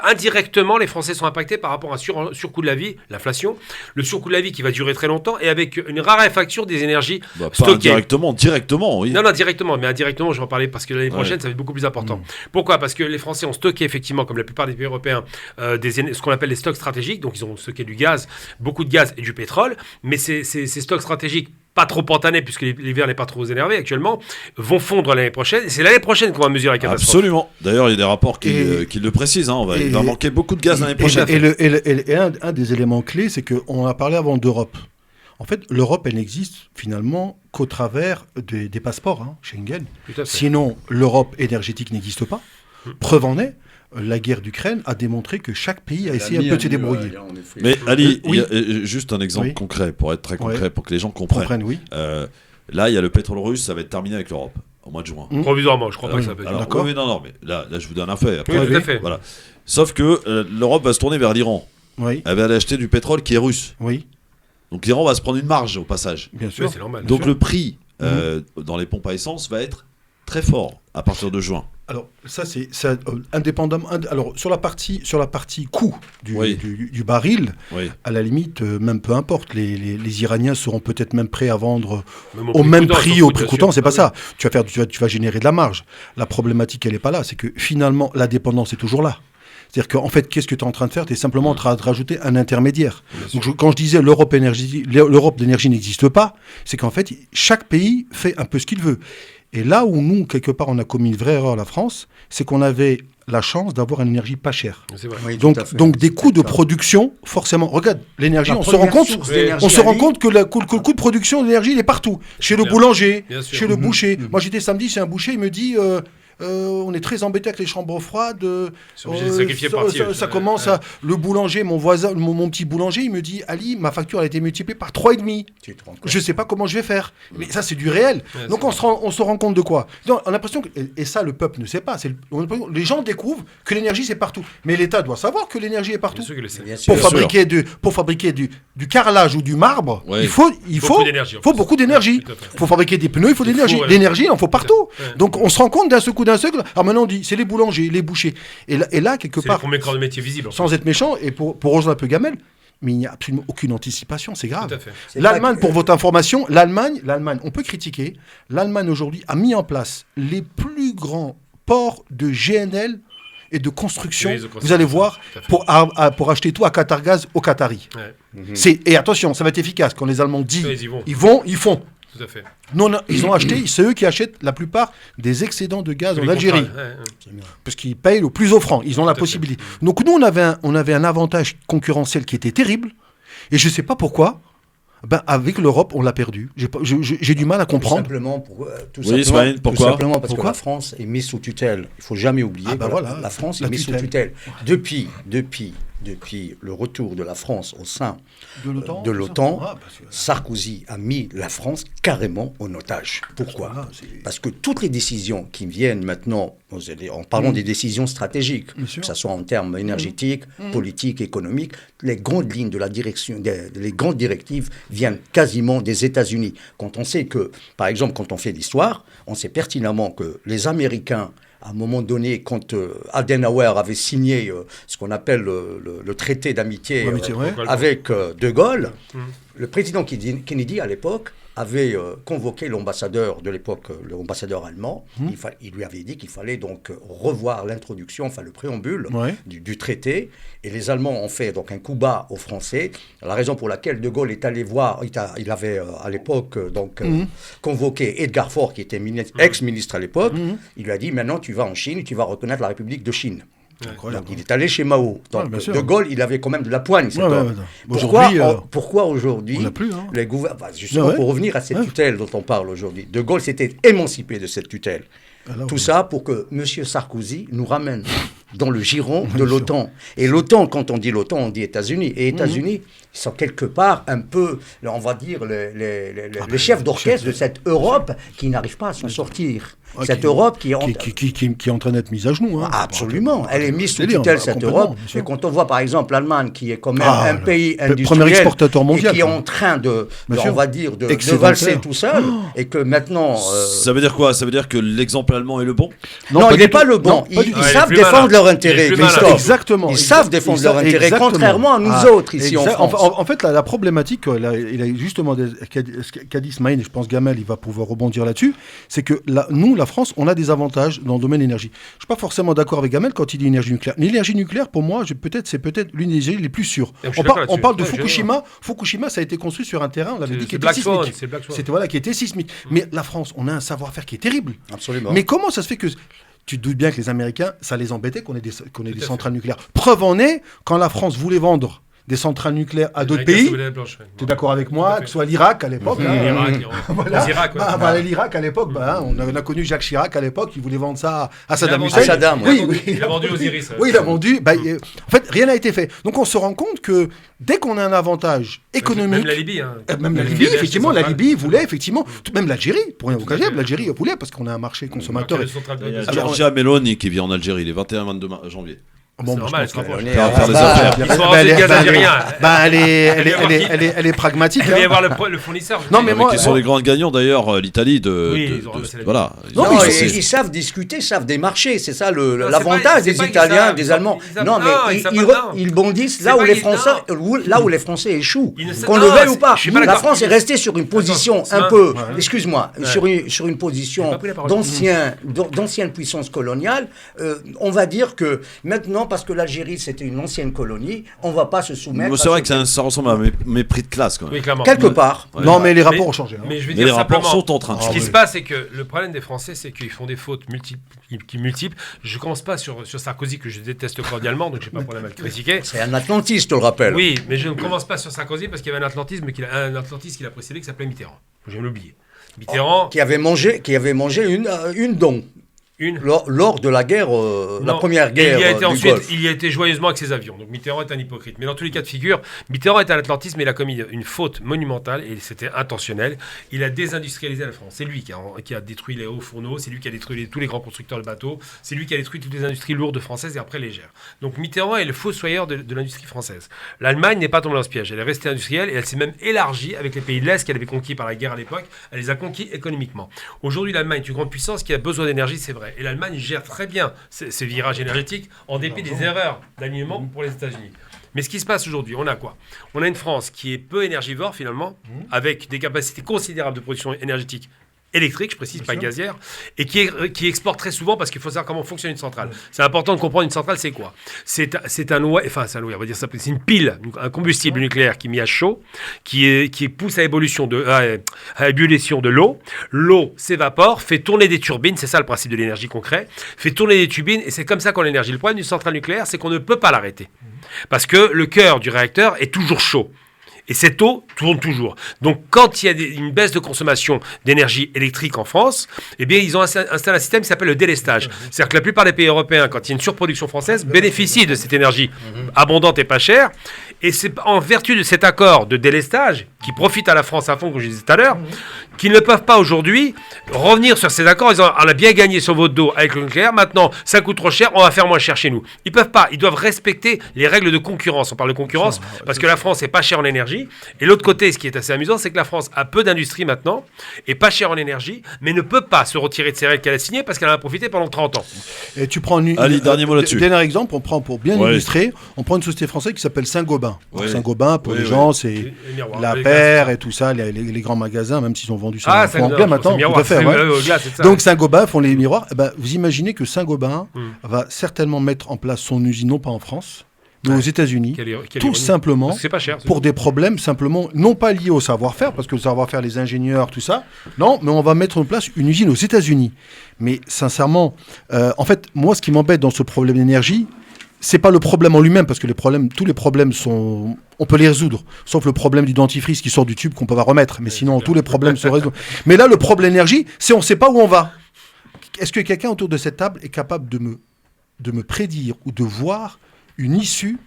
indirectement, les Français sont impactés par rapport à un surcoût de la vie, l'inflation, le surcoût de la vie qui va durer très longtemps et avec une raréfaction des énergies Pas stockées. directement, oui. Non, directement. Mais indirectement, je vais en parler parce que l'année prochaine, ça va être beaucoup plus important. Pourquoi ? Parce que les Français ont stocké, effectivement, comme la plupart des pays européens, ce qu'on appelle les stocks stratégiques. Donc, ils ont stocké du gaz, beaucoup de gaz et du pétrole. Mais ces stocks stratégiques, pas trop pantanés, puisque l'hiver n'est pas trop énervé actuellement, vont fondre l'année prochaine. Et c'est l'année prochaine qu'on va mesurer la catastrophe. Absolument. D'ailleurs, il y a des rapports qui le précisent. Il va manquer beaucoup de gaz l'année prochaine. Et un des éléments clés, c'est qu'on a parlé avant d'Europe. En fait, l'Europe, elle n'existe finalement qu'au travers des passeports, Schengen. Tout à fait. Sinon, l'Europe énergétique n'existe pas. Preuve en est, la guerre d'Ukraine a démontré que chaque pays a essayé un peu de se débrouiller. Mais Ali, oui. il y a juste un exemple Oui. concret, pour être très concret, Ouais. pour que les gens comprennent. Oui. Là, il y a le pétrole russe, ça va être terminé avec l'Europe au mois de juin. Provisoirement, je crois pas que ça peut être. Alors, D'accord. oui, non, mais là, je vous donne un fait. Après, Oui, tout à fait. voilà. Sauf que l'Europe va se tourner vers l'Iran. Oui. Elle va aller acheter du pétrole qui est russe. Oui. Donc l'Iran va se prendre une marge au passage. Bien Oui, sûr. c'est normal. Donc le prix dans les pompes à essence va être très fort à partir de juin. Alors ça c'est indépendamment. Alors sur la partie coût Oui. du baril, Oui. à la limite même peu importe. Les Iraniens seront peut-être même prêts à vendre Même au même prix, au prix bien coûtant. sûr. C'est pas Ah ça. Tu vas générer de la marge. La problématique elle est pas là. C'est que finalement la dépendance est toujours là. C'est-à-dire qu'en fait, qu'est-ce que tu es en train de faire? Tu es simplement en train de rajouter un intermédiaire. Donc, quand je disais l'Europe d'énergie n'existe pas, c'est qu'en fait, chaque pays fait un peu ce qu'il veut. Et là où nous, quelque part, on a commis une vraie erreur, la France, c'est qu'on avait la chance d'avoir une énergie pas chère. oui. C'est vrai. Oui, tout à fait. Donc des C'est coûts de ça. production, forcément. Regarde, l'énergie, La on se rend première compte, source d'énergie, on se rend Ali, compte que le coût de production d'énergie, il est partout. Chez le Bien. boulanger, Bien sûr. chez le boucher. Moi, j'étais samedi chez un boucher, il me dit... on est très embêté avec les chambres froides. C'est obligé de sacrifier partie, ça ouais. commence Ouais. à... Le boulanger, mon voisin, mon petit boulanger, il me dit, Ali, ma facture a été multipliée par 3,5. Tu te rends compte. Je sais pas comment je vais faire. Mais ça, c'est du réel. Ouais, Donc, c'est on se rend compte de quoi? Non, on a l'impression que... Et ça, le peuple ne sait pas. Les gens découvrent que l'énergie, c'est partout. Mais l'État doit savoir que l'énergie est partout. Bien sûr qu'il le sait. Bien sûr. Pour fabriquer du carrelage ou du marbre, Ouais. il faut Beaucoup d'énergie, en faut plus. beaucoup d'énergie. Tout à fait. Pour fabriquer des pneus, il faut de Des l'énergie. fours, ouais. L'énergie, il en faut partout. Ouais. Donc on se rend compte d'un seul coup. Alors maintenant on dit, c'est les boulangers, les bouchers. Et là quelque C'est le part, premier corps de métier visible. en sans être méchant, et pour rejoindre un peu Gamel, mais il n'y a absolument aucune anticipation, c'est fait. grave. Tout à fait. C'est L'Allemagne, pas- pour votre information, l'Allemagne, on peut critiquer, l'Allemagne aujourd'hui a mis en place les plus grands ports de GNL et de construction, Oui, de construction, vous allez voir, tout à fait. pour acheter tout à Qatargaz aux Qataris. Ouais. Et attention, ça va être efficace. Quand les Allemands disent, Oui, ils y vont. ils font. Tout à fait. Non, ils ont acheté, c'est eux qui achètent la plupart des excédents de gaz Tous en les Algérie. contrats, ouais. Parce qu'ils payent le plus offrant. Ils ont la Tout à possibilité. Donc nous, on avait un avantage concurrentiel qui était terrible. Et je ne sais pas pourquoi. Avec l'Europe, on l'a perdu. J'ai du mal à comprendre. Tout Oui, Ismaël, pourquoi simplement parce Pourquoi que la France est mise sous tutelle. Il ne faut jamais oublier Ah bah que voilà, la France la est mise sous tutelle. tutelle. Depuis le retour de la France au sein De l'OTAN, de tout l'OTAN, ça. Ah, parce que- Sarkozy a mis la France carrément en otage. Pourquoi? Ah, c'est- Parce que toutes les décisions qui viennent maintenant, en parlant des décisions stratégiques, Bien sûr. que ce soit en termes énergétiques, politiques, économiques, les grandes lignes de la direction, les grandes directives viennent quasiment des États-Unis. Quand on sait que, par exemple, quand on fait l'histoire, on sait pertinemment que les Américains, à un moment donné, quand Adenauer avait signé ce qu'on appelle le traité d'amitié L'amitié, ouais. avec De Gaulle, le président Kennedy, à l'époque, avait convoqué l'ambassadeur de l'époque, l'ambassadeur allemand. Il lui avait dit qu'il fallait donc revoir l'introduction, enfin le préambule Ouais. du traité. Et les Allemands ont fait donc un coup bas aux Français. La raison pour laquelle De Gaulle est allé voir, il avait à l'époque convoqué Edgar Faure, qui était ex-ministre à l'époque. Il lui a dit, maintenant tu vas en Chine, tu vas reconnaître la République de Chine. Incroyable. Donc il est allé chez Mao. Donc bien sûr. De Gaulle, il avait quand même de la poigne, cet Ouais, homme. ouais, ouais. Aujourd'hui, Pourquoi aujourd'hui on n'a plus, hein. les justement, Ouais. pour revenir à cette tutelle dont on parle aujourd'hui, De Gaulle s'était émancipé de cette tutelle. Alors, Tout oui. ça pour que M. Sarkozy nous ramène dans le giron de l'OTAN. Et l'OTAN, quand on dit l'OTAN, on dit États-Unis. Et États-Unis, ils sont quelque part un peu, on va dire, les chefs d'orchestre de cette Europe qui n'arrive pas à s'en sortir. Ouais, Cette Europe qui est qui est en train d'être mise à genoux. Hein. Absolument, elle est mise sous Délire, tutelle, bah, cette complètement, Europe. bien sûr. Et quand on voit par exemple l'Allemagne, qui est quand même Ah, un pays le industriel, premier exportateur mondial, et qui est quoi. en train Bien sûr. on va dire, de Excédentaire. valser tout seul, et que maintenant... Ça veut dire quoi? Ça veut dire que l'exemple allemand est le bon? non, pas il du n'est tout. pas le bon. Non, pas Ils, du tout. ils Ouais, il est savent plus défendre malin. leur Il est intérêt, plus malin. Christophe. Exactement. Ils savent défendre leur intérêt, Exactement. contrairement à nous Ah, autres ici en France. En fait, la problématique, il a justement ce qu'a dit Ismaël, et je pense Gamel, il va pouvoir rebondir là-dessus, c'est que nous, la France, on a des avantages dans le domaine énergie. Je ne suis pas forcément d'accord avec Gamel quand il dit énergie nucléaire. L'énergie nucléaire, pour moi, c'est peut-être l'une des énergies les plus sûres. Je suis On d'accord parle là-dessus. de Ouais, je suis Fukushima. Fukushima, ça a été construit sur un terrain, on l'avait dit, qui C'est était Black Swan. sismique. C'est Black Swan. C'était qui était sismique. Mais la France, on a un savoir-faire qui est terrible. Absolument. Mais comment ça se fait que... Tu te doutes bien que les Américains, ça les embêtait qu'on ait des à fait. centrales nucléaires. Preuve en est, quand la France voulait vendre des centrales nucléaires à d'autres Avec la pays. sobriété blanche, ouais. Tu es d'accord avec moi, Tout à fait. que ce soit l'Irak à l'époque. hein. L'Irak, Voilà. les Irak, ouais. L'Irak à l'époque, on a connu Jacques Chirac à l'époque, il voulait vendre ça à Saddam vendu- Hussein. Saddam, oui, ouais. oui. Il a vendu aux Iris. Oui, il a vendu. En fait, rien n'a été fait. Donc on se rend compte que dès qu'on a un avantage économique, Même la Libye. Hein. même la La Libye, Libye, effectivement, la centrale. Libye voulait, effectivement, même l'Algérie, pour rien vous cacher, l'Algérie voulait, parce qu'on a un marché consommateur. Il y a Alors, Giorgia Meloni qui vit en Algérie les 21-22 janvier. Bon, C'est moi, je normal, pense elle se rapproche. On est Faire à- les bah, affaires. Ils sont Bah, rentrés de elle est- gaz bah, algérien. elle est pragmatique. Il va y hein. avoir le fournisseur. Non, mais moi- Qui sont les grands gagnants d'ailleurs, l'Italie Oui, ils ont ramassé la voilà. Non, Non, mais ils, c'est- ils savent discuter, ils savent démarcher. C'est ça Non, c'est l'avantage pas- c'est des pas qu'ils Italiens, savent, des ils savent- Allemands. ils savent- Non, non, mais ils savent ils, pas, non. ils bondissent C'est là où pas les qu'ils- Français, non. là où les Français échouent. Ils ne savent- Qu'on le non, veuille ou pas. je suis pas La d'accord. France est restée sur une position Attends, un c'est peu, un- excuse-moi, sur une J'ai position pas pris la parole. d'ancienne puissance coloniale. On va dire que maintenant, parce que l'Algérie c'était une ancienne colonie, on va pas se soumettre. C'est vrai que ça ressemble à un mépris de classe quand même. Oui, clairement. quelque part. Ouais. Non, mais les rapports ont changé. hein. Mais je veux Mais dire les rapports simplement, sont en train de ce qui changer. se passe, c'est que le problème des Français, c'est qu'ils font des fautes multiples. Je commence pas sur Sarkozy, que je déteste cordialement, donc j'ai pas de problème à le critiquer. C'est un atlantiste, je le rappelle. Oui, mais je ne commence pas sur Sarkozy parce qu'il y avait un Atlantisme qui l'a précédé qui s'appelait Mitterrand. Faut jamais l'oublier. Mitterrand, Qui avait mangé une dent lors de la guerre, la non, première guerre il y a été du ensuite, Golfe. il y a été joyeusement avec ses avions. Donc Mitterrand est un hypocrite. Mais dans tous les cas de figure, Mitterrand est un atlantisme, mais il a commis une faute monumentale et c'était intentionnel. Il a désindustrialisé la France. C'est lui qui a détruit les hauts fourneaux, c'est lui qui a détruit tous les grands constructeurs de bateaux, c'est lui qui a détruit toutes les industries lourdes françaises et après légères. Donc Mitterrand est le fossoyeur de l'industrie française. L'Allemagne n'est pas tombée dans ce piège. Elle est restée industrielle et elle s'est même élargie avec les pays de l'Est qu'elle avait conquis par la guerre à l'époque. Elle les a conquis économiquement. Aujourd'hui, l'Allemagne est une grande puissance qui a besoin d'énergie, c'est vrai. Et l'Allemagne gère très bien ces virages énergétiques en dépit des erreurs d'alignement pour les États-Unis. Mais ce qui se passe aujourd'hui, on a quoi? On a une France qui est peu énergivore finalement, avec des capacités considérables de production énergétique électrique, je précise, pas gazière, et qui exporte très souvent parce qu'il faut savoir comment fonctionne une centrale. C'est important de comprendre une centrale, c'est quoi? C'est un noyau, on va dire ça, c'est une pile, un combustible nucléaire qui est mis à chaud, qui pousse à ébullition de l'eau. L'eau s'évapore, fait tourner des turbines, c'est ça le principe de l'énergie qu'on crée, fait tourner des turbines, et c'est comme ça qu'on a l'énergie. Le problème d'une centrale nucléaire, c'est qu'on ne peut pas l'arrêter. Parce que le cœur du réacteur est toujours chaud. Et cette eau tourne toujours. Donc, quand il y a une baisse de consommation d'énergie électrique en France, eh bien, ils ont installé un système qui s'appelle le délestage. C'est-à-dire que la plupart des pays européens, quand il y a une surproduction française, bénéficient de cette énergie abondante et pas chère. Et c'est en vertu de cet accord de délestage, qui profite à la France à fond, comme je disais tout à l'heure, qu'ils ne peuvent pas aujourd'hui revenir sur ces accords en disant on a bien gagné sur votre dos avec le nucléaire, maintenant ça coûte trop cher, on va faire moins cher chez nous. Ils peuvent pas, ils doivent respecter les règles de concurrence. On parle de concurrence parce que la France est pas chère en énergie. Et l'autre côté, ce qui est assez amusant, c'est que la France a peu d'industrie maintenant, est pas chère en énergie, mais ne peut pas se retirer de ces règles qu'elle a signées parce qu'elle en a profité pendant 30 ans. Et tu prends Ali, dernier mot là-dessus. Dernier exemple, on prend pour bien Ouais. illustrer, on prend une société française qui s'appelle Saint-Gobain. Ouais. Saint-Gobain, pour Ouais, les ouais. gens, c'est Les miroirs, la les paire glaces, et tout ça, les grands magasins, même s'ils ont vendu ça Ah, en ça anglais maintenant. Tout à fait, ouais. Donc Saint-Gobain font les miroirs. Eh ben, vous imaginez que Saint-Gobain va certainement mettre en place son usine, non pas en France, mais aux États-Unis, tout simplement c'est pas cher. pour des problèmes simplement, non pas liés au savoir-faire, parce que le savoir-faire, les ingénieurs, tout ça, non, mais on va mettre en place une usine aux États-Unis. Mais sincèrement, en fait, moi, ce qui m'embête dans ce problème d'énergie, c'est pas le problème en lui-même, parce que tous les problèmes sont, on peut les résoudre, sauf le problème du dentifrice qui sort du tube qu'on peut pas remettre. Mais sinon, tous les problèmes se résolvent. Mais là, le problème d'énergie, c'est on sait pas où on va. Est-ce que quelqu'un autour de cette table est capable de me prédire ou de voir une issue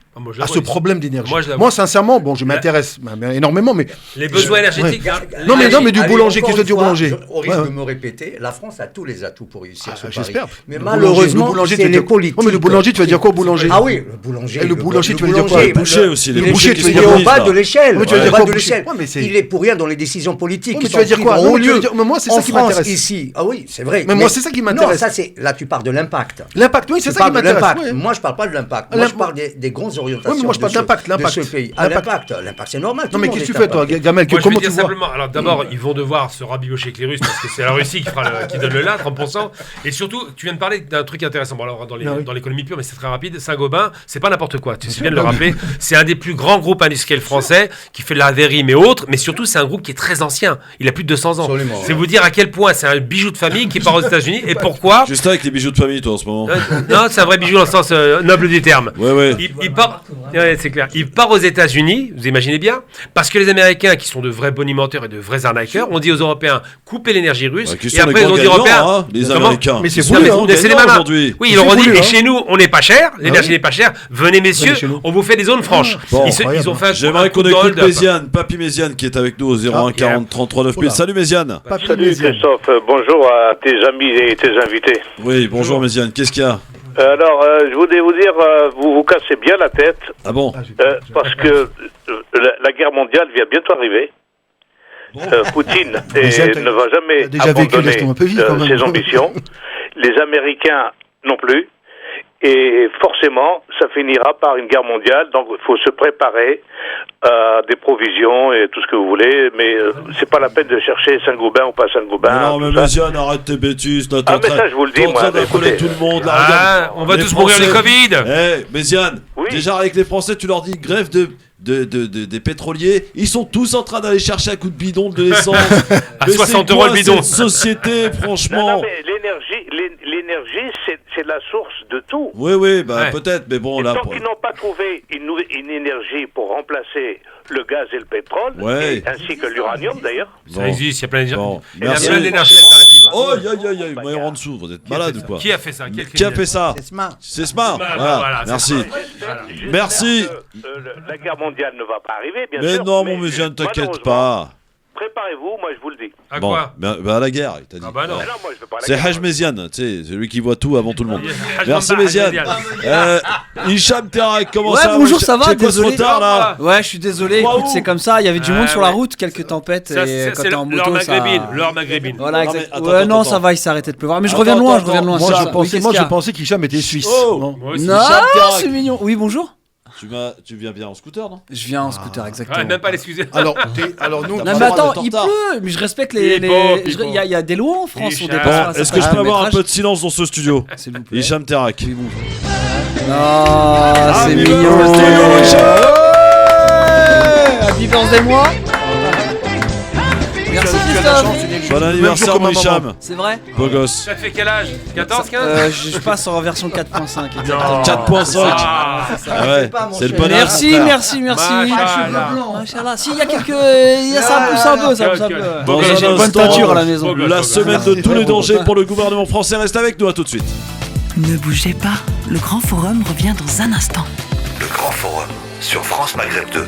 à ce problème d'énergie? Moi, sincèrement, bon, je m'intéresse énormément, mais les besoins énergétiques. Non, mais du boulanger, qu'est-ce que tu dis au boulanger? Au risque de me répéter, la France a tous les atouts pour réussir ce pari. J'espère. Mais malheureusement, c'est les politiques. Oh, mais le boulanger, tu vas dire quoi au boulanger? Ah oui, le boulanger. Et le boulanger, tu vas dire quoi? Le boucher aussi. Il Les bouchers, est tu veux il est dire au quoi, bas là? de l'échelle. Ouais, tu vas dire Au bas quoi, de boucher? l'échelle. Ouais, mais c'est- Il est pour rien dans les décisions politiques. Ouais, mais qui tu vas sont dire quoi? prises Non, au mais tu vas lieu. dire- mais moi, c'est En ça qui France, m'intéresse. ici. Ah oui, c'est vrai. Mais moi, c'est ça qui m'intéresse. Non, ça c'est là tu parles de l'impact. L'impact, oui, c'est Tu ça qui parles de m'intéresse. l'impact. ouais. Moi, je parle pas de l'impact. Moi, je parle des grandes orientations. Oui, mais moi, je parle d'impact, de ce pays. Ah, l'impact, c'est normal. Non, mais qu'est-ce que tu fais, toi, Gamel? Moi, je Comment vais tu dire vois? simplement, alors d'abord, ils vont devoir se rabibocher avec les Russes parce que c'est la Russie qui donne le là, 30%. Et surtout, tu viens de parler d'un truc intéressant. Bon, alors, dans l'économie pure, mais c'est très rapide. Saint-Gobain, c'est pas n'importe quoi. Tu sais bien de le rappeler. C'est un des plus grands groupes industriels français qui fait de la verrie, mais autres. Mais surtout, c'est un groupe qui est très ancien. Il a plus de 200 ans. Absolument, C'est vous dire à quel point c'est un bijou de famille qui part aux États-Unis et pourquoi. Juste avec les bijoux de famille, toi, en ce moment. Non, c'est un vrai bijou dans le sens noble du terme. Ouais. Il part part, ouais, c'est clair. Il part aux États-Unis, vous imaginez bien, parce que les Américains, qui sont de vrais bonimenteurs et de vrais arnaqueurs, ont dit aux Européens coupez l'énergie russe. Ouais, Et après, ils ont dit aux Européens. les Comment Américains. Mais c'est Ils sont voulu, les hein. grands C'est les gagnants malins. aujourd'hui. Oui, ils leur ont dit, voulu, et hein. chez nous, on n'est pas cher, l'énergie oui. n'est pas chère, venez messieurs, chez nous. on vous fait des zones franches. Bon, Ils ont fait un J'aimerais coup qu'on de écoute hold-up. Méziane, Papy Méziane qui est avec nous au 01 40 33 9000. Oula. Salut Méziane. Papy Salut Méziane. Christophe, bonjour à tes amis et tes invités. Oui, bonjour Méziane, qu'est-ce qu'il y a? Alors, je voulais vous dire, vous vous cassez bien la tête, Ah bon? parce que la guerre mondiale vient bientôt arriver. Poutine Déjà, ne va jamais t'as déjà vécu, abandonner laisse-nous un peu vivre, quand même. ses ambitions. Les Américains non plus. Et forcément, ça finira par une guerre mondiale. Donc, il faut se préparer à des provisions et tout ce que vous voulez. Mais c'est pas la peine de chercher Saint-Gobain ou pas Saint-Gobain. Non, mais tout ça. Méziane, arrête tes bêtises. Là, Ah, mais ça, je vous le dis, t'es en moi, train mais d'affoler écoutez. tout le monde. Là, Ah, regarde. on va Les tous mourir du Français- Covid. Eh, Méziane, Oui. déjà avec les Français, tu leur dis grève des pétroliers. Ils sont tous en train d'aller chercher un coup de bidon de l'essence. À Mais 60 c'est € quoi le bidon. cette société, franchement. Non, mais l'énergie, c'est la source de tout. Oui, bah Ouais. peut-être, mais bon, Et là. tant qu'ils n'ont pas trouvé une énergie pour remplacer le gaz et le pétrole, Ouais. et ainsi que l'uranium d'ailleurs. Ça existe, il y a plein d'énergie. Bon, Il y a merci. plein d'énergies alternatives. Oh, aïe, moi, en dessous, vous êtes malade ou quoi? Qui a fait ça? Quel Qui a criminel fait ça? C'est smart. C'est smart. Bah, Voilà, voilà, c'est merci. ça. Voilà. J'espère Merci. que, la guerre mondiale ne va pas arriver, bien Mais sûr. non, mon Méziane, t'inquiète malheureusement, pas. Préparez-vous, moi je vous le dis. À Bon, quoi? bah à la guerre, il t'a dit. Ah bah non. Mais non, moi je veux pas la C'est guerre. Haj Méziane, tu sais, c'est lui qui voit tout avant tout le monde. Haj Merci Mamba, Méziane. Hicham Terak, comment Ouais, ça va? bonjour, ça va, C'est quoi ce désolé. retard là? Ouais, je suis désolé, Waouh. écoute, c'est comme ça, il y avait du monde sur la ouais. route, quelques tempêtes, Ça, et c'est quand t'es en l'heure moto, ça... maghrébine. L'heure maghrébine. Voilà, Non, mais exact. attends, Ouais, non, attends. ça va, il s'est arrêté de pleuvoir, mais je Attends, reviens de loin, attends, je reviens de loin. Moi, c'est je ça. pensais, Oui, moi, qu'est-ce je qu'il y a pensais qu'Hicham était suisse. Oh. Non. Moi aussi. Non, Hicham Terak. c'est mignon. Oui, bonjour. Tu viens bien en scooter, non? Je viens en scooter, exactement. Ouais, même pas l'excuser. Alors nous, Non, T'as mais pas le droit attends, d'être il en retard. pleut, mais je respecte Il est les... beau, il est beau. Il y a des lois en France, on Hicham. dépasse Bon, pas un est-ce que je certain peux avoir un métrage. peu de silence dans ce studio? S'il vous plaît. Hicham Terak. Ah, c'est Happy mignon. birthday, mon Hicham. Ouais, Happy birthday, moi. Merci Christophe. Bon anniversaire, mon Hicham. C'est vrai. Beau gosse. Ça te fait quel âge? 14, 15? Je passe en version 4.5. Non. 4.5. Ah, Ah ouais, c'est le bonheur. Merci, merci, merci. Machallah. Machallah. Si, il y a quelques. Ça pousse un peu, ça pousse un peu. Dans J'ai un J'ai une bonne instant, teinture à la maison. Beau gosse, La beau gosse. semaine de tous les dangers pour le gouvernement français. Reste avec nous, à tout de suite. Ne bougez pas, le Grand Forum revient dans un instant. Le Grand Forum sur France Maghreb 2.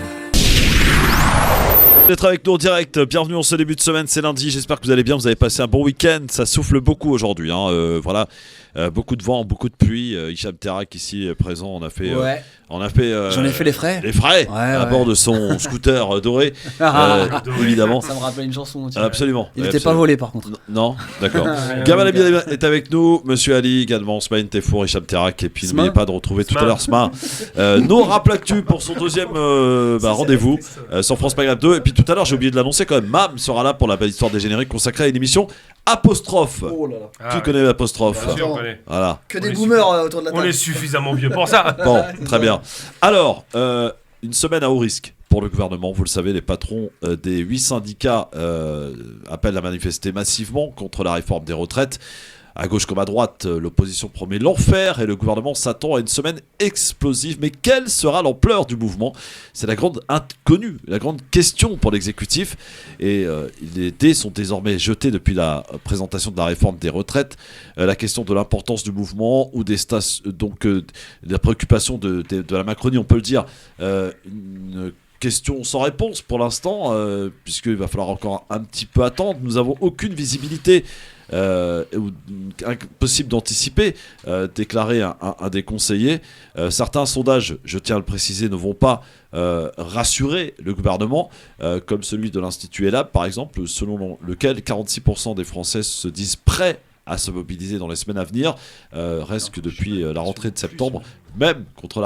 D'être avec nous en direct, bienvenue en ce début de semaine, c'est lundi, j'espère que vous allez bien, vous avez passé un bon week-end, ça souffle beaucoup aujourd'hui, hein. Voilà, beaucoup de vent, beaucoup de pluie, Hicham Terak ici présent, on a fait, J'en ai fait les frais. les frais Ouais, à ouais. bord de son scooter doré, évidemment, Ça me rappelle une chanson. tu vois. absolument. Il n'était pas volé par contre. Non, d'accord. Gamal Abid est avec nous, Monsieur Ali également, Smaïn Tefour, Hicham Terak, et puis n'oubliez pas de retrouver tout à l'heure Sma. Nos Raplactu pour son deuxième rendez-vous sur France Maghreb 2. Et puis tout à l'heure, j'ai oublié de l'annoncer quand même, Mam sera là pour la belle histoire des génériques consacrée à une émission Apostrophe. Oh là là. Qui Ah, connaît l'apostrophe? bien sûr, on connaît. Voilà. Que On des est boomers autour de la On table. est suffisamment vieux pour ça. Bon, très bien. Alors, une semaine à haut risque pour le gouvernement. Vous le savez, les patrons des 8 syndicats appellent à manifester massivement contre la réforme des retraites. À gauche comme à droite, l'opposition promet l'enfer et le gouvernement s'attend à une semaine explosive. Mais quelle sera l'ampleur du mouvement? C'est la grande inconnue, la grande question pour l'exécutif. Et les dés sont désormais jetés depuis la présentation de la réforme des retraites. La question de l'importance du mouvement ou des de la préoccupation de la Macronie, on peut le dire, une question sans réponse pour l'instant, puisqu'il va falloir encore un petit peu attendre. Nous n'avons aucune visibilité. Impossible d'anticiper, déclarait un des conseillers. Certains sondages, je tiens à le préciser, ne vont pas rassurer le gouvernement, comme celui de l'Institut ELAB par exemple, selon lequel 46% des Français se disent prêts à se mobiliser dans les semaines à venir. Reste que depuis la rentrée de septembre, même contre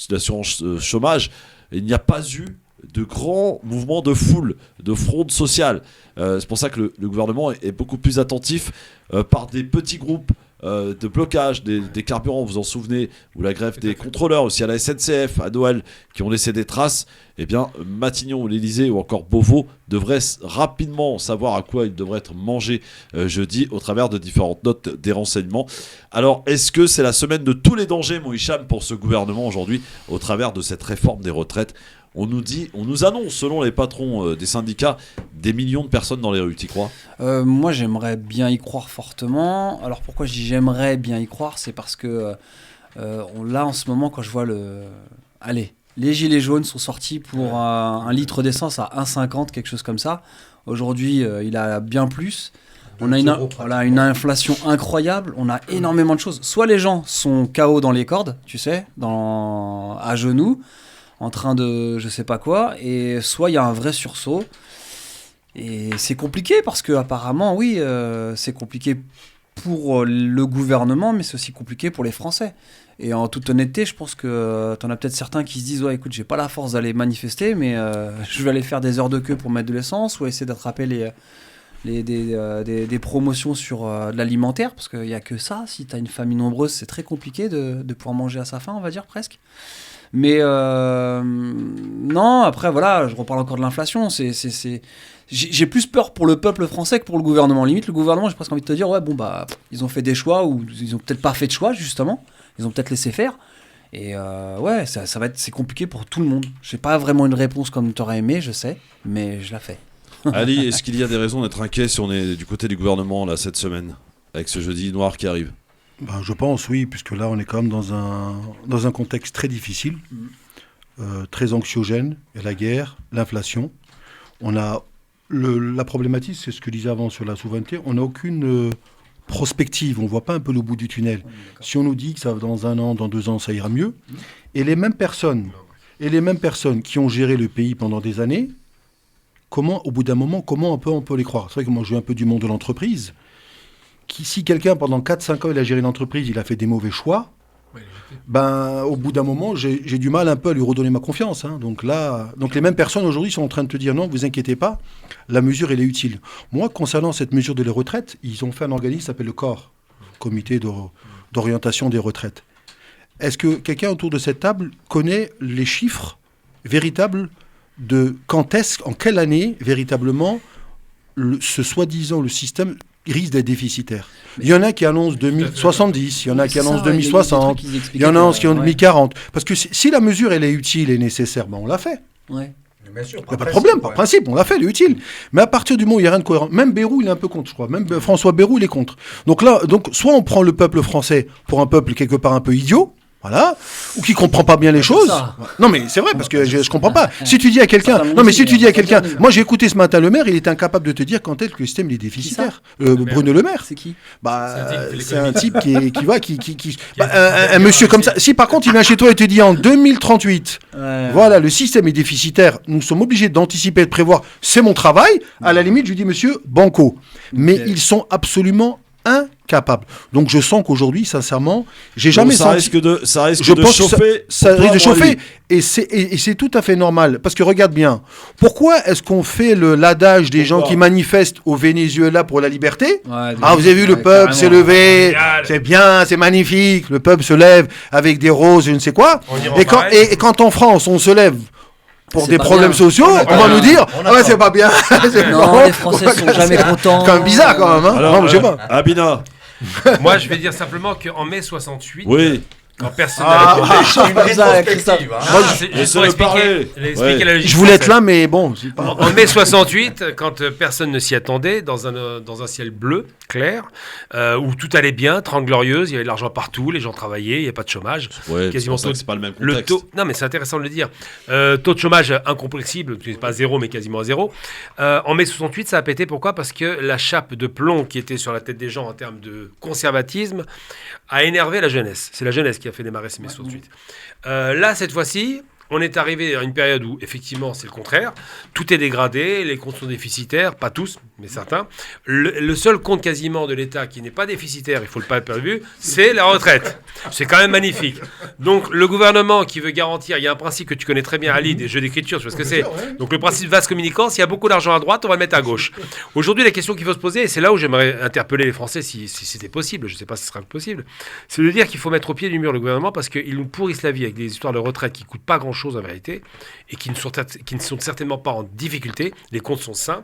l'assurance chômage, il n'y a pas eu de grands mouvements de foule, de fronde sociale. C'est pour ça que le gouvernement est beaucoup plus attentif par des petits groupes de blocage des carburants, vous vous en souvenez, ou la grève des contrôleurs aussi à la SNCF, à Noël, qui ont laissé des traces, eh bien Matignon ou l'Élysée ou encore Beauvau devraient rapidement savoir à quoi ils devraient être mangés jeudi au travers de différentes notes des renseignements. Alors, est-ce que c'est la semaine de tous les dangers, mon Hicham, pour ce gouvernement aujourd'hui au travers de cette réforme des retraites? On nous annonce, selon les patrons des syndicats, des millions de personnes dans les rues, t'y crois? Moi, j'aimerais bien y croire fortement. Alors, pourquoi je dis j'aimerais bien y croire? C'est parce que là, en ce moment, quand je vois les gilets jaunes sont sortis pour un litre d'essence à 1,50, quelque chose comme ça. Aujourd'hui, il a bien plus. On a une inflation incroyable, on a énormément de choses. Soit les gens sont KO dans les cordes, tu sais, à genoux, en train de je sais pas quoi, et soit il y a un vrai sursaut. Et c'est compliqué parce que apparemment, oui, c'est compliqué pour le gouvernement, mais c'est aussi compliqué pour les Français. Et en toute honnêteté, je pense que t'en as peut-être certains qui se disent « Ouais, écoute, j'ai pas la force d'aller manifester, mais je vais aller faire des heures de queue pour mettre de l'essence ou essayer d'attraper des promotions sur de l'alimentaire, parce qu'il n'y a que ça. Si tu as une famille nombreuse, c'est très compliqué de pouvoir manger à sa faim, on va dire, presque. Mais non, après, voilà, je reparle encore de l'inflation. J'ai plus peur pour le peuple français que pour le gouvernement. Limite, le gouvernement, j'ai presque envie de te dire, ouais, bon, bah, ils ont fait des choix, ou ils ont peut-être pas fait de choix, justement. Ils ont peut-être laissé faire. Et ouais, c'est compliqué pour tout le monde. J'ai pas vraiment une réponse comme tu aurais aimé, je sais, mais je la fais. Ali, est-ce qu'il y a des raisons d'être inquiet si on est du côté du gouvernement là, cette semaine, avec ce jeudi noir qui arrive? Je pense, oui, puisque là, on est quand même dans un contexte très difficile, très anxiogène. Il y a la guerre, l'inflation. On a la problématique, c'est ce que je disais avant sur la souveraineté, on n'a aucune prospective, on ne voit pas un peu le bout du tunnel. Si on nous dit que ça, dans 1 an, dans 2 ans, ça ira mieux, et les mêmes personnes qui ont géré le pays pendant des années, au bout d'un moment, comment on peut les croire? C'est vrai que moi, je viens un peu du monde de l'entreprise. Si quelqu'un, pendant 4-5 ans, il a géré l'entreprise, il a fait des mauvais choix, au bout d'un moment, j'ai du mal un peu à lui redonner ma confiance. Donc les mêmes personnes aujourd'hui sont en train de te dire non, vous inquiétez pas, la mesure, elle est utile. Moi, concernant cette mesure de les retraites, ils ont fait un organisme qui s'appelle le COR, Comité d'orientation des retraites. Est-ce que quelqu'un autour de cette table connaît les chiffres véritables de en quelle année, véritablement, ce soi-disant, le système risque d'être déficitaire? Il y en a qui annoncent 2070, il y en a qui annoncent 2060, il y en a qui ont 2040. Parce que si la mesure, elle est utile et nécessaire, on l'a fait. Ouais. Bien sûr, il n'y a pas de problème, par principe, on l'a fait, elle est utile. Mais à partir du moment où il n'y a rien de cohérent, même Bayrou, il est un peu contre, je crois. Même François Bayrou, il est contre. Donc soit on prend le peuple français pour un peuple quelque part un peu idiot, voilà, ou qui comprend pas bien les choses. Non mais c'est vrai parce que je comprends pas. Si tu dis à quelqu'un, moi j'ai écouté ce matin le maire, il est incapable de te dire quand est-ce que le système est déficitaire. Bruno Le Maire. C'est qui? C'est un type un monsieur comme ça. Si par contre il vient chez toi et te dit en 2038, voilà, le système est déficitaire, nous sommes obligés d'anticiper, de prévoir, c'est mon travail. À la limite, je lui dis monsieur banco. Mais ils sont absolument incapable. Donc je sens qu'aujourd'hui, sincèrement, j'ai jamais senti. Ça risque de chauffer. Ça risque de chauffer. Et c'est tout à fait normal. Parce que regarde bien, pourquoi est-ce qu'on fait l'adage des gens qui manifestent au Venezuela pour la liberté? Vous avez vu, le peuple s'est levé, c'est bien, c'est magnifique, le peuple se lève avec des roses, je ne sais quoi. Et quand en France, on se lève pour des problèmes sociaux, on va nous dire c'est pas bien. Non, les Français sont jamais contents. C'est quand même bizarre quand même. Alors, non, je sais pas. Abina. Moi, je vais dire simplement qu'en mai 68, oui. Quand personne n'avait Christophe. Je voulais être là, mais bon. En mai 68, quand personne ne s'y attendait, dans un ciel bleu, clair, où tout allait bien, 30 glorieuses, il y avait de l'argent partout, les gens travaillaient, il n'y avait pas de chômage. Ouais, quasiment c'est pas le même contexte. Non, mais c'est intéressant de le dire. Taux de chômage incompressible, c'est pas zéro, mais quasiment à zéro. En mai 68, ça a pété. Pourquoi? Parce que la chape de plomb qui était sur la tête des gens en termes de conservatisme a énervé la jeunesse. C'est la jeunesse qui a fait démarrer ces mai 68. Là, cette fois-ci, On est arrivé à une période où, effectivement, c'est le contraire. Tout est dégradé, les comptes sont déficitaires, pas tous, mais certains. Le seul compte quasiment de l'État qui n'est pas déficitaire, il faut le pas perdre de vue, c'est la retraite. C'est quand même magnifique. Donc, le gouvernement qui veut garantir, il y a un principe que tu connais très bien, Ali, des jeux d'écriture, tu vois ce que c'est. Donc, le principe vase communicant, s'il y a beaucoup d'argent à droite, on va le mettre à gauche. Aujourd'hui, la question qu'il faut se poser, et c'est là où j'aimerais interpeller les Français si c'était possible, je ne sais pas si ce sera possible, c'est de dire qu'il faut mettre au pied du mur le gouvernement parce qu'ils nous pourrissent la vie avec des histoires de retraite qui ne coûtent pas grand-chose en vérité et qui ne sont certainement pas en difficulté. Les comptes sont sains.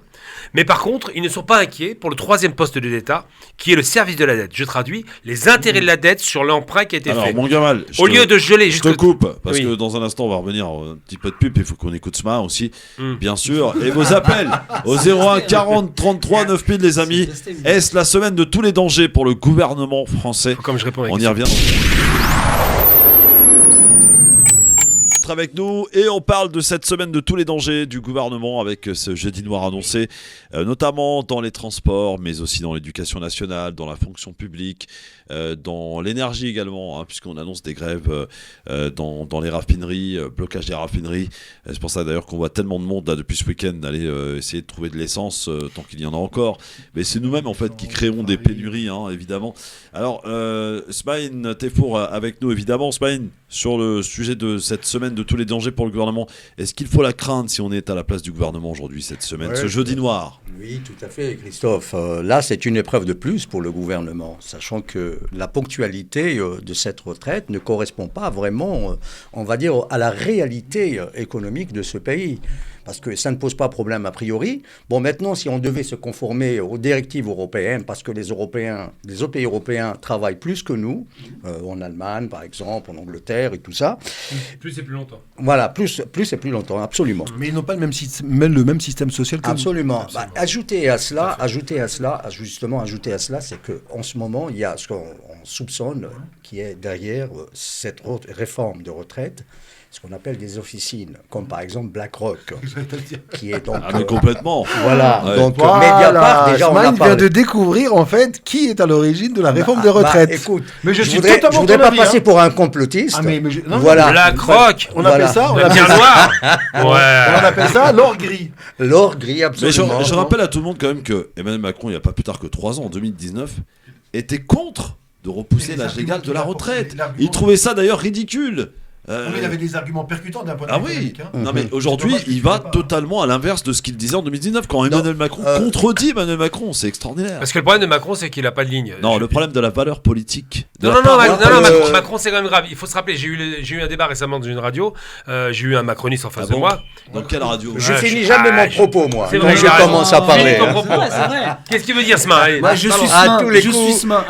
Mais par contre, ils ne sont pas inquiets pour le troisième poste de l'État qui est le service de la dette. Je traduis, les intérêts de la dette sur l'emprunt qui a été fait. Alors, mon Gamal, au lieu de geler... Je te coupe, parce que dans un instant, on va revenir un petit peu de pub, il faut qu'on écoute Sma aussi, bien sûr. Et vos appels au 01 40 33 9000, les amis. Est-ce la semaine de tous les dangers pour le gouvernement français? Comme je réponds à la on y revient. Avec nous et on parle de cette semaine de tous les dangers du gouvernement avec ce jeudi noir annoncé, notamment dans les transports, mais aussi dans l'éducation nationale, dans la fonction publique, dans l'énergie également, hein, puisqu'on annonce des grèves dans les raffineries, blocage des raffineries. C'est pour ça d'ailleurs qu'on voit tellement de monde là, depuis ce week-end aller essayer de trouver de l'essence tant qu'il y en a encore. Mais c'est nous-mêmes en fait qui créons des pénuries, hein, évidemment. Alors, Smaïn Tefour avec nous évidemment. Smaïn, sur le sujet de cette semaine de tous les dangers pour le gouvernement, est-ce qu'il faut la craindre si on est à la place du gouvernement aujourd'hui cette semaine, ce jeudi noir? Oui, tout à fait, Christophe. Là, c'est une épreuve de plus pour le gouvernement, sachant que la ponctualité de cette retraite ne correspond pas vraiment, on va dire, à la réalité économique de ce pays. Parce que ça ne pose pas problème a priori. Bon, maintenant, si on devait se conformer aux directives européennes, parce que les autres pays européens travaillent plus que nous, en Allemagne, par exemple, en Angleterre et tout ça. Plus et plus longtemps. Voilà, plus et plus longtemps, absolument. Mais ils n'ont pas le même système social que nous. Absolument. Bah, ajouter à cela, c'est qu'en ce moment, il y a ce qu'on soupçonne qui est derrière cette réforme de retraite, ce qu'on appelle des officines, comme par exemple BlackRock, qui est donc... Ah, mais complètement. Voilà. Ouais. Donc, voilà. Mediapart, déjà, on a vient parlé. de découvrir, en fait, qui est à l'origine de la réforme des retraites. Écoute, mais je voudrais pas passer pour un complotiste. Ah, mais non, voilà. BlackRock, on appelle ça... noir. Ouais. On appelle ça l'or gris. L'or gris, absolument. Mais je rappelle à tout le monde quand même que Emmanuel Macron, il n'y a pas plus tard que 3 ans, en 2019, était contre de repousser l'âge légal de la retraite. Il trouvait ça d'ailleurs ridicule. Il avait des arguments percutants d'un point de vue économique. Non mais aujourd'hui, il va totalement à l'inverse de ce qu'il disait en 2019 quand Emmanuel Macron contredit Emmanuel Macron, c'est extraordinaire. Parce que le problème de Macron, c'est qu'il n'a pas de ligne. Non, le problème de la valeur politique. Non, Macron, c'est quand même grave. Il faut se rappeler, j'ai eu un débat récemment dans une radio, j'ai eu un macroniste en face de moi. Dans quelle radio? Je finis jamais mon propos, moi. C'est vrai, je commence à parler. C'est vrai. Qu'est-ce qu'il veut dire, Sma? Moi, je suis Sma.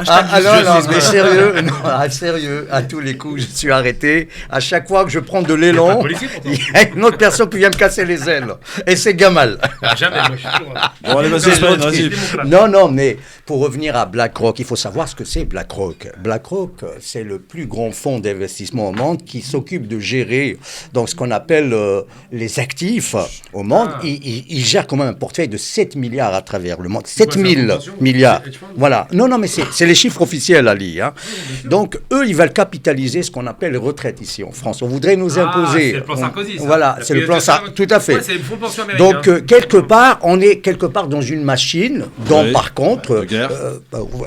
Sérieux, à tous les coups, je suis arrêté. À chaque fois que je prends de l'élan, il y a une autre personne qui vient me casser les ailes. Et c'est Gamal. Jamais, moi, je suis toujours... Bon, allez, vas-y. Non, mais pour revenir à BlackRock, il faut savoir ce que c'est BlackRock. BlackRock, c'est le plus grand fonds d'investissement au monde qui s'occupe de gérer donc, ce qu'on appelle les actifs au monde. Il gère quand même un portefeuille de 7 milliards à travers le monde. 7 000 milliards. Voilà. Non, mais c'est les chiffres officiels, Ali. Hein. Donc, eux, ils veulent capitaliser ce qu'on appelle les retraites ici en France. On voudrait nous imposer. C'est le plan Sarkozy, ça. Voilà, c'est le plan Sarkozy. Tout à fait. Ouais, c'est le fonds de pension américain. Donc, quelque part, on est quelque part dans une machine dont, par contre...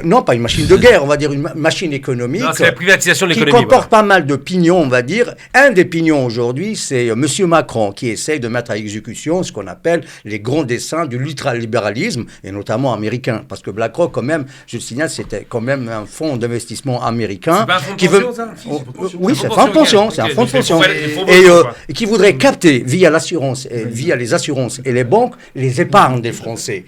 non, pas une machine de guerre, on va dire une machine économique. Non, c'est la privatisation de l'économie. Qui comporte pas mal de pignons, on va dire. Un des pignons aujourd'hui, c'est M. Macron qui essaye de mettre à exécution ce qu'on appelle les grands desseins de l'ultralibéralisme, et notamment américain. Parce que BlackRock, quand même, je le signale, c'était quand même un fonds d'investissement américain. C'est pas un fonds de pension, ça? Oui, c'est un fonds de pension. C'est un fonds de pension. Et qui voudrait capter via l'assurance, via les assurances et les banques, les épargnes des Français.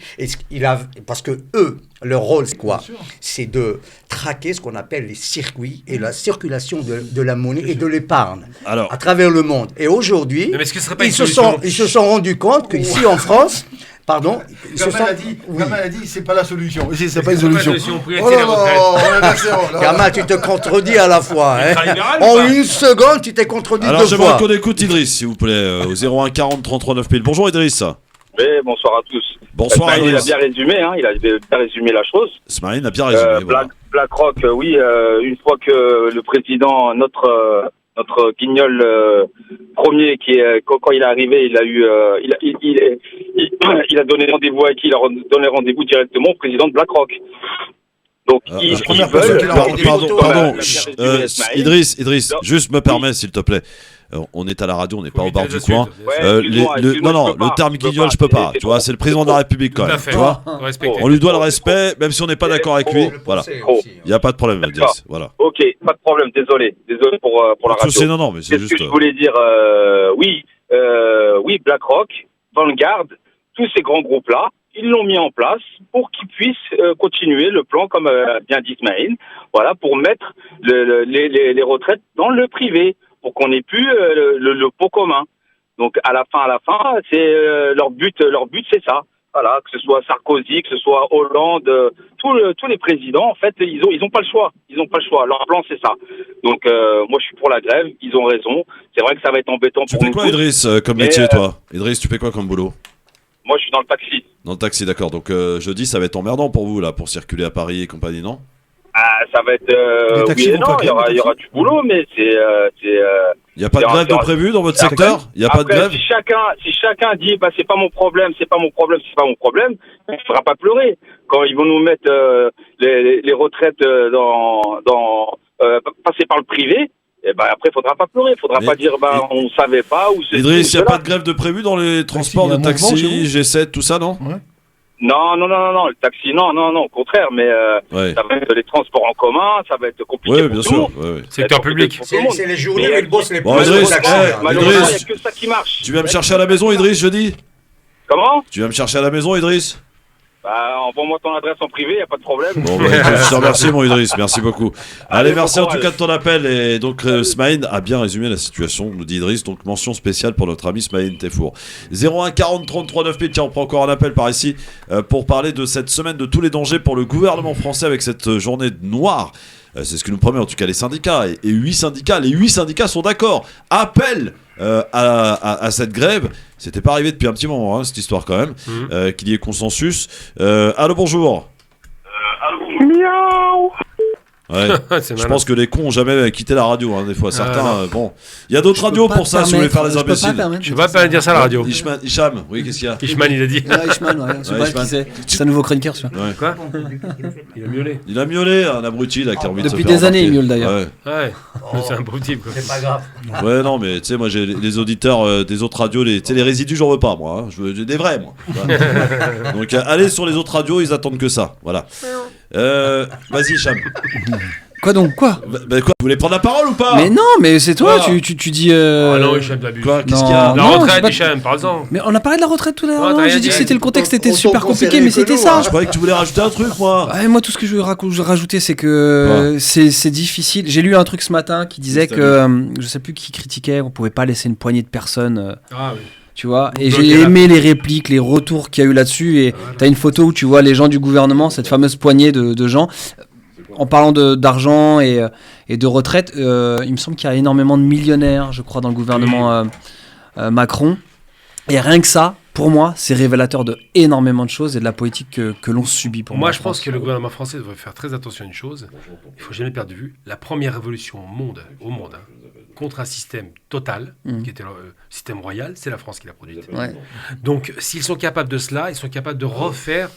Parce que eux, leur rôle, c'est quoi? C'est de traquer ce qu'on appelle les circuits et la circulation de la monnaie et de l'épargne à travers le monde. Et aujourd'hui, ils se sont rendus compte qu'ici en France... Pardon. Gamal a dit, c'est pas la solution. C'est pas une solution. Gamal, tu te contredis à la fois. En une seconde, tu t'es contredit 2 fois. Alors, j'aimerais qu'on écoute Idriss, s'il vous plaît, au 01 40 33 9000. Bonjour Idriss. Oui, bonsoir à tous. Bonsoir Idriss. Il a bien résumé, il a bien résumé la chose. Smaïn a bien résumé. BlackRock, oui, une fois que le président, notre notre guignol premier qui est quand il est arrivé, il a eu il a donné rendez-vous à qui? Il a donné rendez-vous directement au président de BlackRock. Donc la première personne qui l'a rencontré. Pardon, Idriss, juste me permets s'il te plaît. On est à la radio, on n'est pas au bar du coin. Le terme guignol, je peux pas. Tu vois, c'est le président de la République quand même. Tu vois, on lui doit le respect, même si on n'est pas d'accord avec lui. Voilà, il n'y a pas de problème, Idriss. Voilà. Ok, pas de problème. Désolé pour la radio. Non, mais c'est juste. Ce que je voulais dire, oui, BlackRock, Vanguard, tous ces grands groupes-là, ils l'ont mis en place pour qu'ils puissent continuer le plan, comme bien dit Smaïn, voilà, pour mettre les retraites dans le privé, pour qu'on n'ait plus le pot commun. Donc à la fin, c'est leur but c'est ça. Voilà, que ce soit Sarkozy, que ce soit Hollande, tous les présidents, en fait, ils ont pas le choix. Ils ont pas le choix. Leur plan c'est ça. Donc moi je suis pour la grève. Ils ont raison. C'est vrai que ça va être embêtant pour nous. Tu fais quoi, Idriss, comme métier, toi? Idriss, tu fais quoi comme boulot? Moi je suis dans le taxi. Dans le taxi, d'accord. Donc jeudi, ça va être emmerdant pour vous là, pour circuler à Paris et compagnie, non? Ça va être oui et non, il y aura du boulot, mais c'est il n'y a pas de grève de prévu dans votre secteur? Il n'y a pas de grève? Si chacun dit c'est pas mon problème, il ne faudra pas pleurer. Quand ils vont nous mettre les retraites passer par le privé, et après il faudra pas pleurer, il faudra pas dire on savait pas ou c'est. Idriss, il n'y a pas de grève de prévu dans les transports de taxi, G7, tout ça, non? Ouais. Non, le taxi, non, au contraire, mais ça va être les transports en commun, ça va être compliqué. Oui, bien sûr. Secteur public. C'est les journées où ils bossent les plus. Idriss, malheureusement, il n'y a que ça qui marche. Tu viens me chercher à la maison, Idriss, jeudi? Comment? Tu viens me chercher à la maison, Idriss? Envoie-moi ton adresse en privé, il n'y a pas de problème. Bon, je te remercie, mon Idriss, merci beaucoup. Allez, merci en tout cas de ton appel. Et donc, Smaïn a bien résumé la situation, nous dit Idriss. Donc, mention spéciale pour notre ami Smaïn Tefour. 01 40 33 9000. Tiens, on prend encore un appel par ici pour parler de cette semaine de tous les dangers pour le gouvernement français avec cette journée noire. C'est ce que nous promet en tout cas les syndicats. Et 8 syndicats, les 8 syndicats sont d'accord. Appel à cette grève. C'était pas arrivé depuis un petit moment, cette histoire quand même, qu'il y ait consensus. Allô, bonjour. Miaou. Ouais. Je pense que les cons ont jamais quitté la radio, des fois. Certains, bon. Il y a d'autres radios pour ça, si vous voulez faire les imbéciles. Je vais pas dire ça à la radio. Hicham, oui, qu'est-ce qu'il y a? Hicham, il a dit. C'est un nouveau chroniqueur, celui-là. Quoi? Il a miaulé. Il a miaulé, un abruti là qui a envie de se faire. Depuis des années, il miaule d'ailleurs. Ouais. C'est un beau type, quoi. C'est pas grave. Ouais, non, mais tu sais, moi j'ai les auditeurs des autres radios, les résidus, j'en veux pas, moi. Je veux des vrais, moi. Donc allez sur les autres radios, ils attendent que ça. Voilà. Vas-y, Hicham. Quoi donc? Quoi? Quoi? Vous voulez prendre la parole ou pas? Mais non, mais c'est toi, tu dis. Ah non, Hicham, t'abuses. Quoi? Qu'est-ce qu'il y a? La retraite, Hicham, parle-en. Mais on a parlé de la retraite tout à l'heure. Ouais, J'ai dit que c'était le contexte était super compliqué, mais c'était ça. Je croyais que tu voulais rajouter un truc, moi. Ouais, moi, tout ce que je veux rajouter, c'est que c'est difficile. J'ai lu un truc ce matin qui disait que je sais plus qui critiquait, on pouvait pas laisser une poignée de personnes. Ah oui. Tu vois, et j'ai aimé les répliques, les retours qu'il y a eu là-dessus. Et t'as une photo où tu vois les gens du gouvernement, cette fameuse poignée de gens. En parlant d'argent et de retraite, il me semble qu'il y a énormément de millionnaires, je crois, dans le gouvernement Macron. Et rien que ça, pour moi, c'est révélateur de énormément de choses et de la politique que l'on subit. Pour moi, je pense que le gouvernement français devrait faire très attention à une chose. Il ne faut jamais perdre de vue la première révolution au monde, contre un système total, qui était le système royal, c'est la France qui l'a produite. Ouais. Donc, s'ils sont capables de cela, ils sont capables de refaire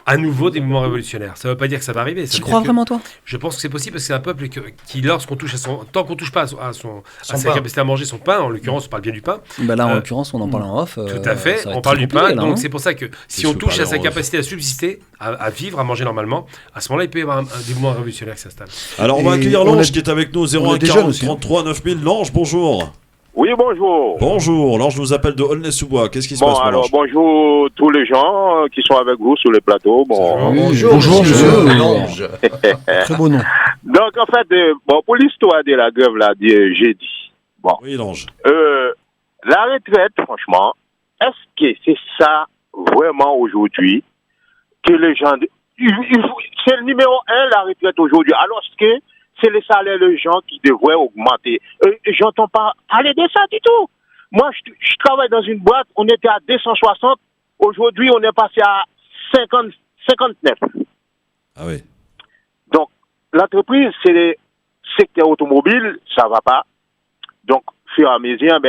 à nouveau des mouvements révolutionnaires. Ça ne veut pas dire que ça va arriver. Tu crois vraiment, toi? Je pense que c'est possible parce que c'est un peuple qui lorsqu'on touche à son... Tant qu'on ne touche pas à sa capacité à manger son pain, en l'occurrence, on parle bien du pain. Bah là, en l'occurrence, on en parle en off. Tout à fait, on parle du pain. Donc c'est pour ça que si on touche à sa capacité à subsister, à vivre, à manger normalement, à ce moment-là, il peut y avoir des mouvements révolutionnaires qui s'installent. Alors on va accueillir Lange qui est avec nous, 01 40 33 9000. Lange, bonjour. Oui, bonjour. Bonjour, Lange nous appelle de Aulnay-sous-Bois. Qu'est-ce qui se passe, alors, bonjour tous les gens qui sont avec vous sur les plateaux. Bonjour, Lange. Très beau nom. Donc, en fait, pour l'histoire de la grève, là, j'ai dit. Bon. Oui, Lange. La retraite, franchement, est-ce que c'est ça vraiment aujourd'hui que les gens... C'est le numéro 1, la retraite aujourd'hui. Alors que c'est les salaires des gens qui devraient augmenter. J'entends pas parler de ça du tout. Moi, je travaille dans une boîte, on était à 260. Aujourd'hui, on est passé à 59. Ah oui. Donc, l'entreprise, c'est le secteur automobile, ça va pas. Donc, fur et à mesure,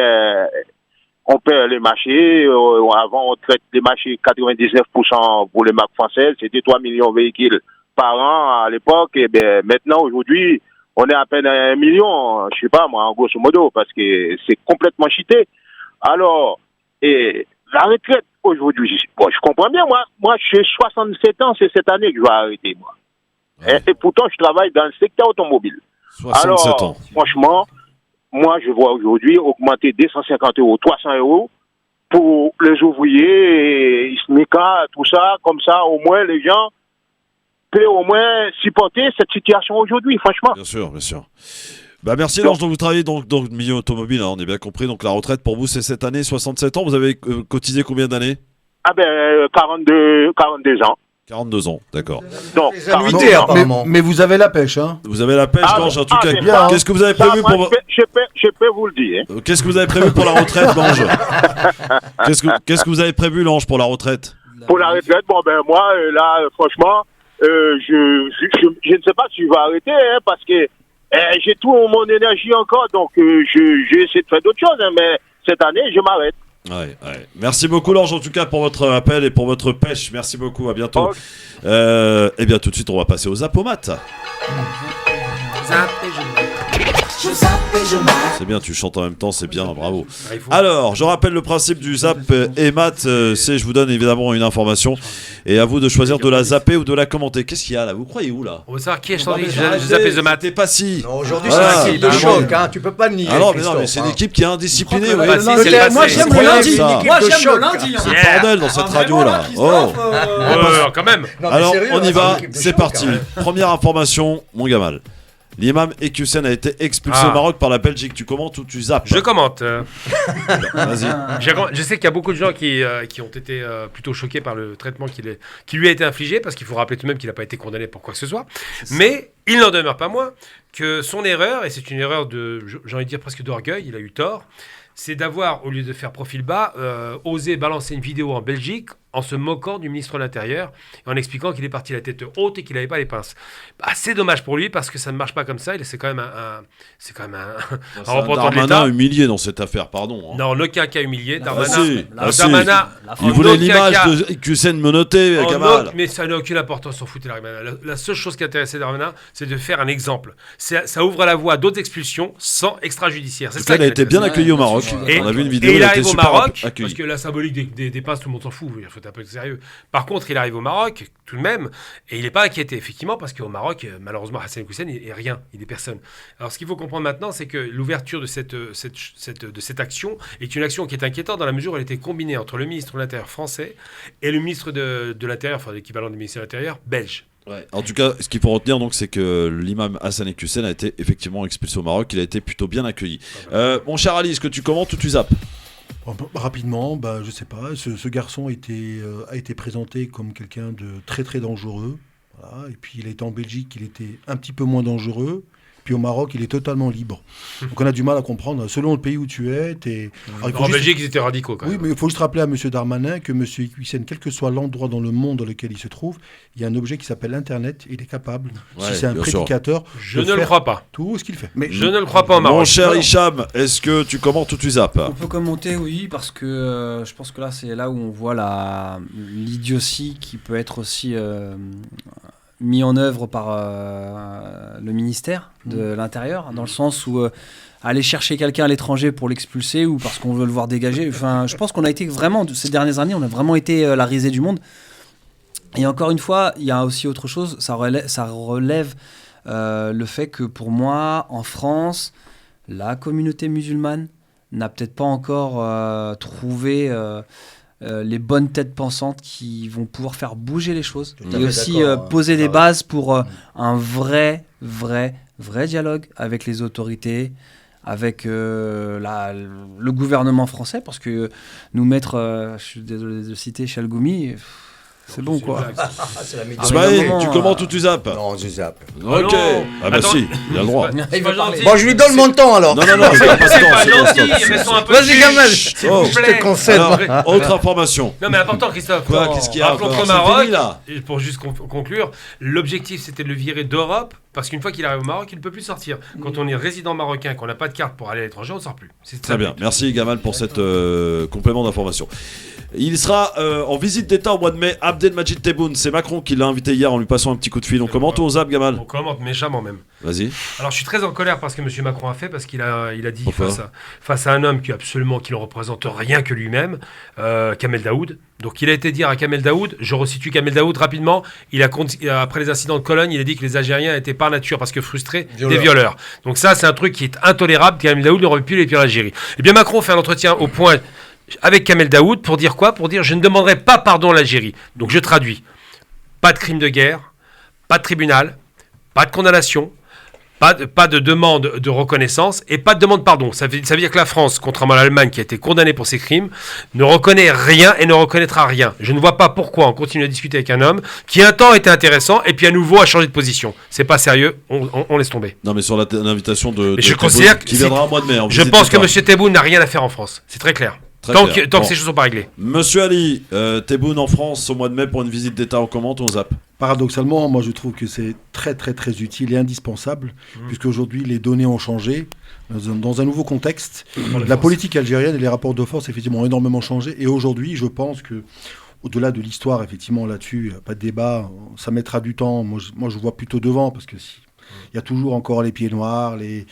on perd les marchés. Avant, on traite les marchés 99% pour les marques françaises. C'était 3 millions de véhicules par an à l'époque. Et maintenant, aujourd'hui, on est à peine à 1 million, je sais pas moi, en grosso modo, parce que c'est complètement cheaté. Alors, et la retraite, aujourd'hui, je comprends bien, moi, j'ai 67 ans, c'est cette année que je vais arrêter, moi. Ouais. Et pourtant, je travaille dans le secteur automobile. 67 ans. Franchement, moi, je vois aujourd'hui augmenter 250 €, 300 € pour les ouvriers, SMICA, tout ça, comme ça, au moins, les gens peut au moins supporter cette situation aujourd'hui, franchement. Bien sûr, bien sûr. Merci Lange, donc vous travaillez dans le milieu automobile, on est bien compris. Donc la retraite pour vous c'est cette année, 67 ans. Vous avez cotisé combien d'années? 42 ans. 42 ans, d'accord. Donc, annuités, apparemment. Mais vous avez la pêche, hein? Vous avez la pêche, Lange, en tout cas. Bien, qu'est-ce que vous avez prévu pour... Je peux vous le dire. Qu'est-ce que vous avez prévu pour la retraite, Lange? Qu'est-ce que vous avez prévu, Lange, pour la retraite? Pour la retraite, moi, là, franchement... je ne sais pas si je vais arrêter, hein, parce que j'ai tout mon énergie encore, donc j'ai essayé de faire d'autres choses, hein, mais cette année, je m'arrête. Ouais. Merci beaucoup, Lange, en tout cas, pour votre appel et pour votre pêche. Merci beaucoup, à bientôt. Okay. Et bien, tout de suite, on va passer aux Zapomates. C'est bien, tu chantes en même temps, c'est bien, bravo. Alors, je rappelle le principe du zap et mat, c'est je vous donne évidemment une information et à vous de choisir de la zapper ou de la commenter. Qu'est-ce qu'il y a là? Vous croyez où là? On veut savoir qui est chanté. Je zappé The Mat. T'es pas si. Aujourd'hui, c'est une équipe de choc, hein, tu peux pas le nier. Ah non, mais c'est une équipe qui est indisciplinée. Moi, j'aime le lundi. Moi, j'aime le lundi. C'est le bordel dans cette radio là. Oh, quand même. Alors, on y va, c'est parti. Première information, mon gamal. L'imam Ekusen a été expulsé au Maroc par la Belgique. Tu commentes ou tu zappes? Je commente. Vas-y. Je sais qu'il y a beaucoup de gens qui ont été plutôt choqués par le traitement qui lui a été infligé, parce qu'il faut rappeler tout de même qu'il n'a pas été condamné pour quoi que ce soit. Mais il n'en demeure pas moins que son erreur, et c'est une erreur j'ai envie de dire presque d'orgueil, il a eu tort, c'est d'avoir, au lieu de faire profil bas, osé balancer une vidéo en Belgique en se moquant du ministre de l'Intérieur et en expliquant qu'il est parti la tête haute et qu'il n'avait pas les pinces. C'est dommage pour lui parce que ça ne marche pas comme ça. C'est quand même un représentant de l'État. Darmanin humilié dans cette affaire, pardon. Non, en aucun cas humilié. Darmanin, il voulait l'image de Ekusen menotté, Kamal. Mais ça n'a aucune importance, s'en foutait Darmanin. La seule chose qui intéressait Darmanin, c'est de faire un exemple. Ça ouvre la voie à d'autres expulsions sans extrajudiciaire. C'est ça. Il a été bien accueilli au Maroc. On a vu une vidéo, il arrive au Maroc, accueilli. parce que la symbolique des pinces, tout le monde s'en fout. Il faut être un peu sérieux. Par contre, il arrive au Maroc, tout de même, et il n'est pas inquiété, effectivement, parce qu'au Maroc, malheureusement, Hassan Ekusen est rien, il est personne. Alors, ce qu'il faut comprendre maintenant, c'est que l'ouverture de cette action est une action qui est inquiétante dans la mesure où elle était combinée entre le ministre de l'Intérieur français et le ministre de l'Intérieur, enfin l'équivalent du ministère de l'Intérieur, belge. Ouais. En tout cas, ce qu'il faut retenir, donc, c'est que l'imam Hassan Ekusen a été effectivement expulsé au Maroc. Il a été plutôt bien accueilli. Mon cher Ali, est-ce que tu commentes ou tu zappes? Rapidement, je sais pas. Ce garçon a été présenté comme quelqu'un de très très dangereux. Voilà. Et puis il a été en Belgique, il était un petit peu moins dangereux. Puis au Maroc, il est totalement libre. Donc on a du mal à comprendre. Selon le pays où tu es, en Belgique, ils étaient radicaux quand même. Oui, mais il faut juste rappeler à M. Darmanin que M. Ekusen, quel que soit l'endroit dans le monde dans lequel il se trouve, il y a un objet qui s'appelle Internet. Et il est capable, si c'est un prédicateur, je ne le crois pas. Tout ce qu'il fait. Mais je ne le crois pas au Maroc. Mon cher Hicham, est-ce que tu commentes ou tu zappes? On peut commenter, oui, parce que je pense que là, c'est là où on voit l'idiotie qui peut être aussi mis en œuvre par le ministère de l'Intérieur, dans le sens où aller chercher quelqu'un à l'étranger pour l'expulser ou parce qu'on veut le voir dégager. Enfin, je pense qu'on a été vraiment, ces dernières années, on a vraiment été la risée du monde. Et encore une fois, il y a aussi autre chose, ça relève le fait que pour moi, en France, la communauté musulmane n'a peut-être pas encore trouvé les bonnes têtes pensantes qui vont pouvoir faire bouger les choses et aussi poser des bases pour un vrai dialogue avec les autorités, avec le gouvernement français, parce que nous mettre, je suis désolé de citer Chalgoumi, c'est bon quoi. C'est la médiation. Ismaël, tu commentes ou tu zappes? Non, je zappe. Ok. Ah bah si, il a le droit. Bon, je lui donne mon temps alors. Non, c'est pas gentil. Vas-y, Kamel. Je te concède. Autre information. Non, mais important, Christophe. Quoi? Qu'est-ce qu'il y a contre Maroc, pour juste conclure, l'objectif c'était de le virer d'Europe parce qu'une fois qu'il arrive au Maroc, il ne peut plus sortir. Quand on est résident marocain, qu'on n'a pas de carte pour aller à l'étranger, on ne sort plus. C'est Très bien, merci Gamal pour cette complément d'information. Il sera en visite d'État au mois de mai. Abdelmajid Tebboune, c'est Macron qui l'a invité hier en lui passant un petit coup de fil. On commente ou on zappe, Gamal? On commente méchamment même. Vas-y. Alors je suis très en colère parce que M. Macron a fait, parce qu'il a dit Pourquoi? face à un homme qui ne représente rien que lui-même, Kamel Daoud. Donc il a été dire à Kamel Daoud, je resitue Kamel Daoud rapidement, après les incidents de Cologne, il a dit que les Algériens étaient par nature, parce que frustrés, des violeurs. Donc ça c'est un truc qui est intolérable, Kamel Daoud n'aurait plus les pieds en Algérie. Eh bien Macron fait un entretien au point avec Kamel Daoud pour dire quoi? Pour dire je ne demanderai pas pardon à l'Algérie. Donc je traduis, pas de crime de guerre, pas de tribunal, pas de condamnation, pas de demande de reconnaissance et pas de demande de pardon. Ça veut dire que la France, contrairement à l'Allemagne qui a été condamnée pour ses crimes, ne reconnaît rien et ne reconnaîtra rien. Je ne vois pas pourquoi on continue à discuter avec un homme qui un temps était intéressant et puis à nouveau a changé de position. C'est pas sérieux, on laisse tomber. Non mais sur l'invitation de je Tebboune, considère qui viendra au mois de mai. Je pense que M. Tebboune n'a rien à faire en France. C'est très clair. Tant que ces choses sont pas réglées. Monsieur Ali, Tebboune en France au mois de mai pour une visite d'État, on commente ou on zappe? Paradoxalement, moi je trouve que c'est très très très utile et indispensable, puisque aujourd'hui les données ont changé. Dans un nouveau contexte, la politique algérienne et les rapports de force effectivement ont énormément changé. Et aujourd'hui, je pense que au-delà de l'histoire, effectivement, là-dessus, pas de débat, ça mettra du temps. Moi, je vois plutôt devant, parce que il y a toujours encore les pieds noirs, les